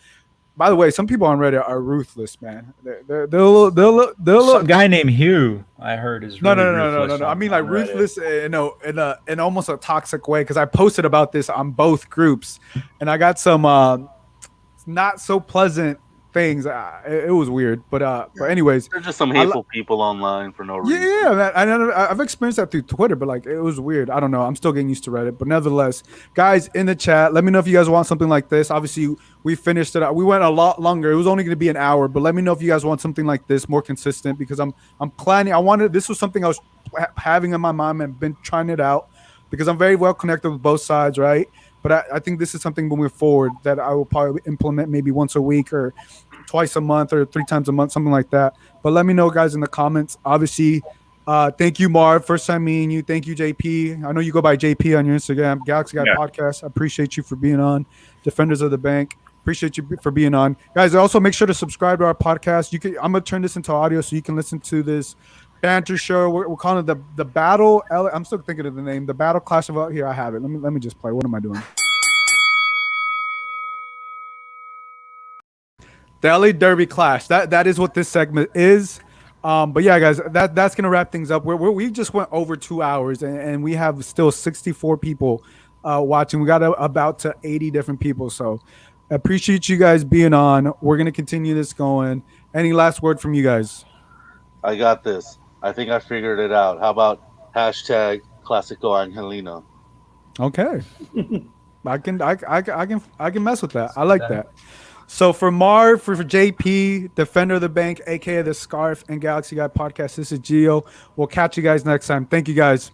by the way, some people on Reddit are ruthless, man. They'll Some guy named Hugh, I heard, is really no. I mean, like ruthless, in almost a toxic way. Because I posted about this on both groups, and I got some not so pleasant things. It was weird, but anyways, there's just some hateful people online for no reason. Yeah, I've experienced that through Twitter, but like it was weird. I don't know. I'm still getting used to Reddit, but nevertheless, guys in the chat, let me know if you guys want something like this. Obviously, we finished it. We went a lot longer. It was only going to be an hour, but let me know if you guys want something like this, more consistent, because I'm planning. This was something I was having in my mind and been trying it out because I'm very well connected with both sides, right? But I think this is something moving forward that I will probably implement maybe once a week or twice a month or 3 times a month, something like that. But let me know, guys, in the comments. Obviously, thank you, Marv. First time meeting you. Thank you, JP. I know you go by JP on your Instagram. Galaxy Guy Podcast. I appreciate you for being on. Defenders of the Bank. Appreciate you for being on. Guys, also make sure to subscribe to our podcast. I'm going to turn this into audio so you can listen to this banter show. We're calling it the Battle. I'm still thinking of the name. The Battle Clash of here. I have it. Let me just play. What am I doing? The LA Derby Clash. That is what this segment is. But yeah, guys, that's gonna wrap things up. We just went over 2 hours, and we have still 64 people watching. We got about to 80 different people. So I appreciate you guys being on. We're gonna continue this going. Any last word from you guys? I got this. I think I figured it out. How about hashtag Classico Angelino? Okay, I can mess with that. I like that. So for Marv, for JP, Defender of the Bank, aka the Scarf, and Galaxy Guy Podcast, this is Gio. We'll catch you guys next time. Thank you, guys.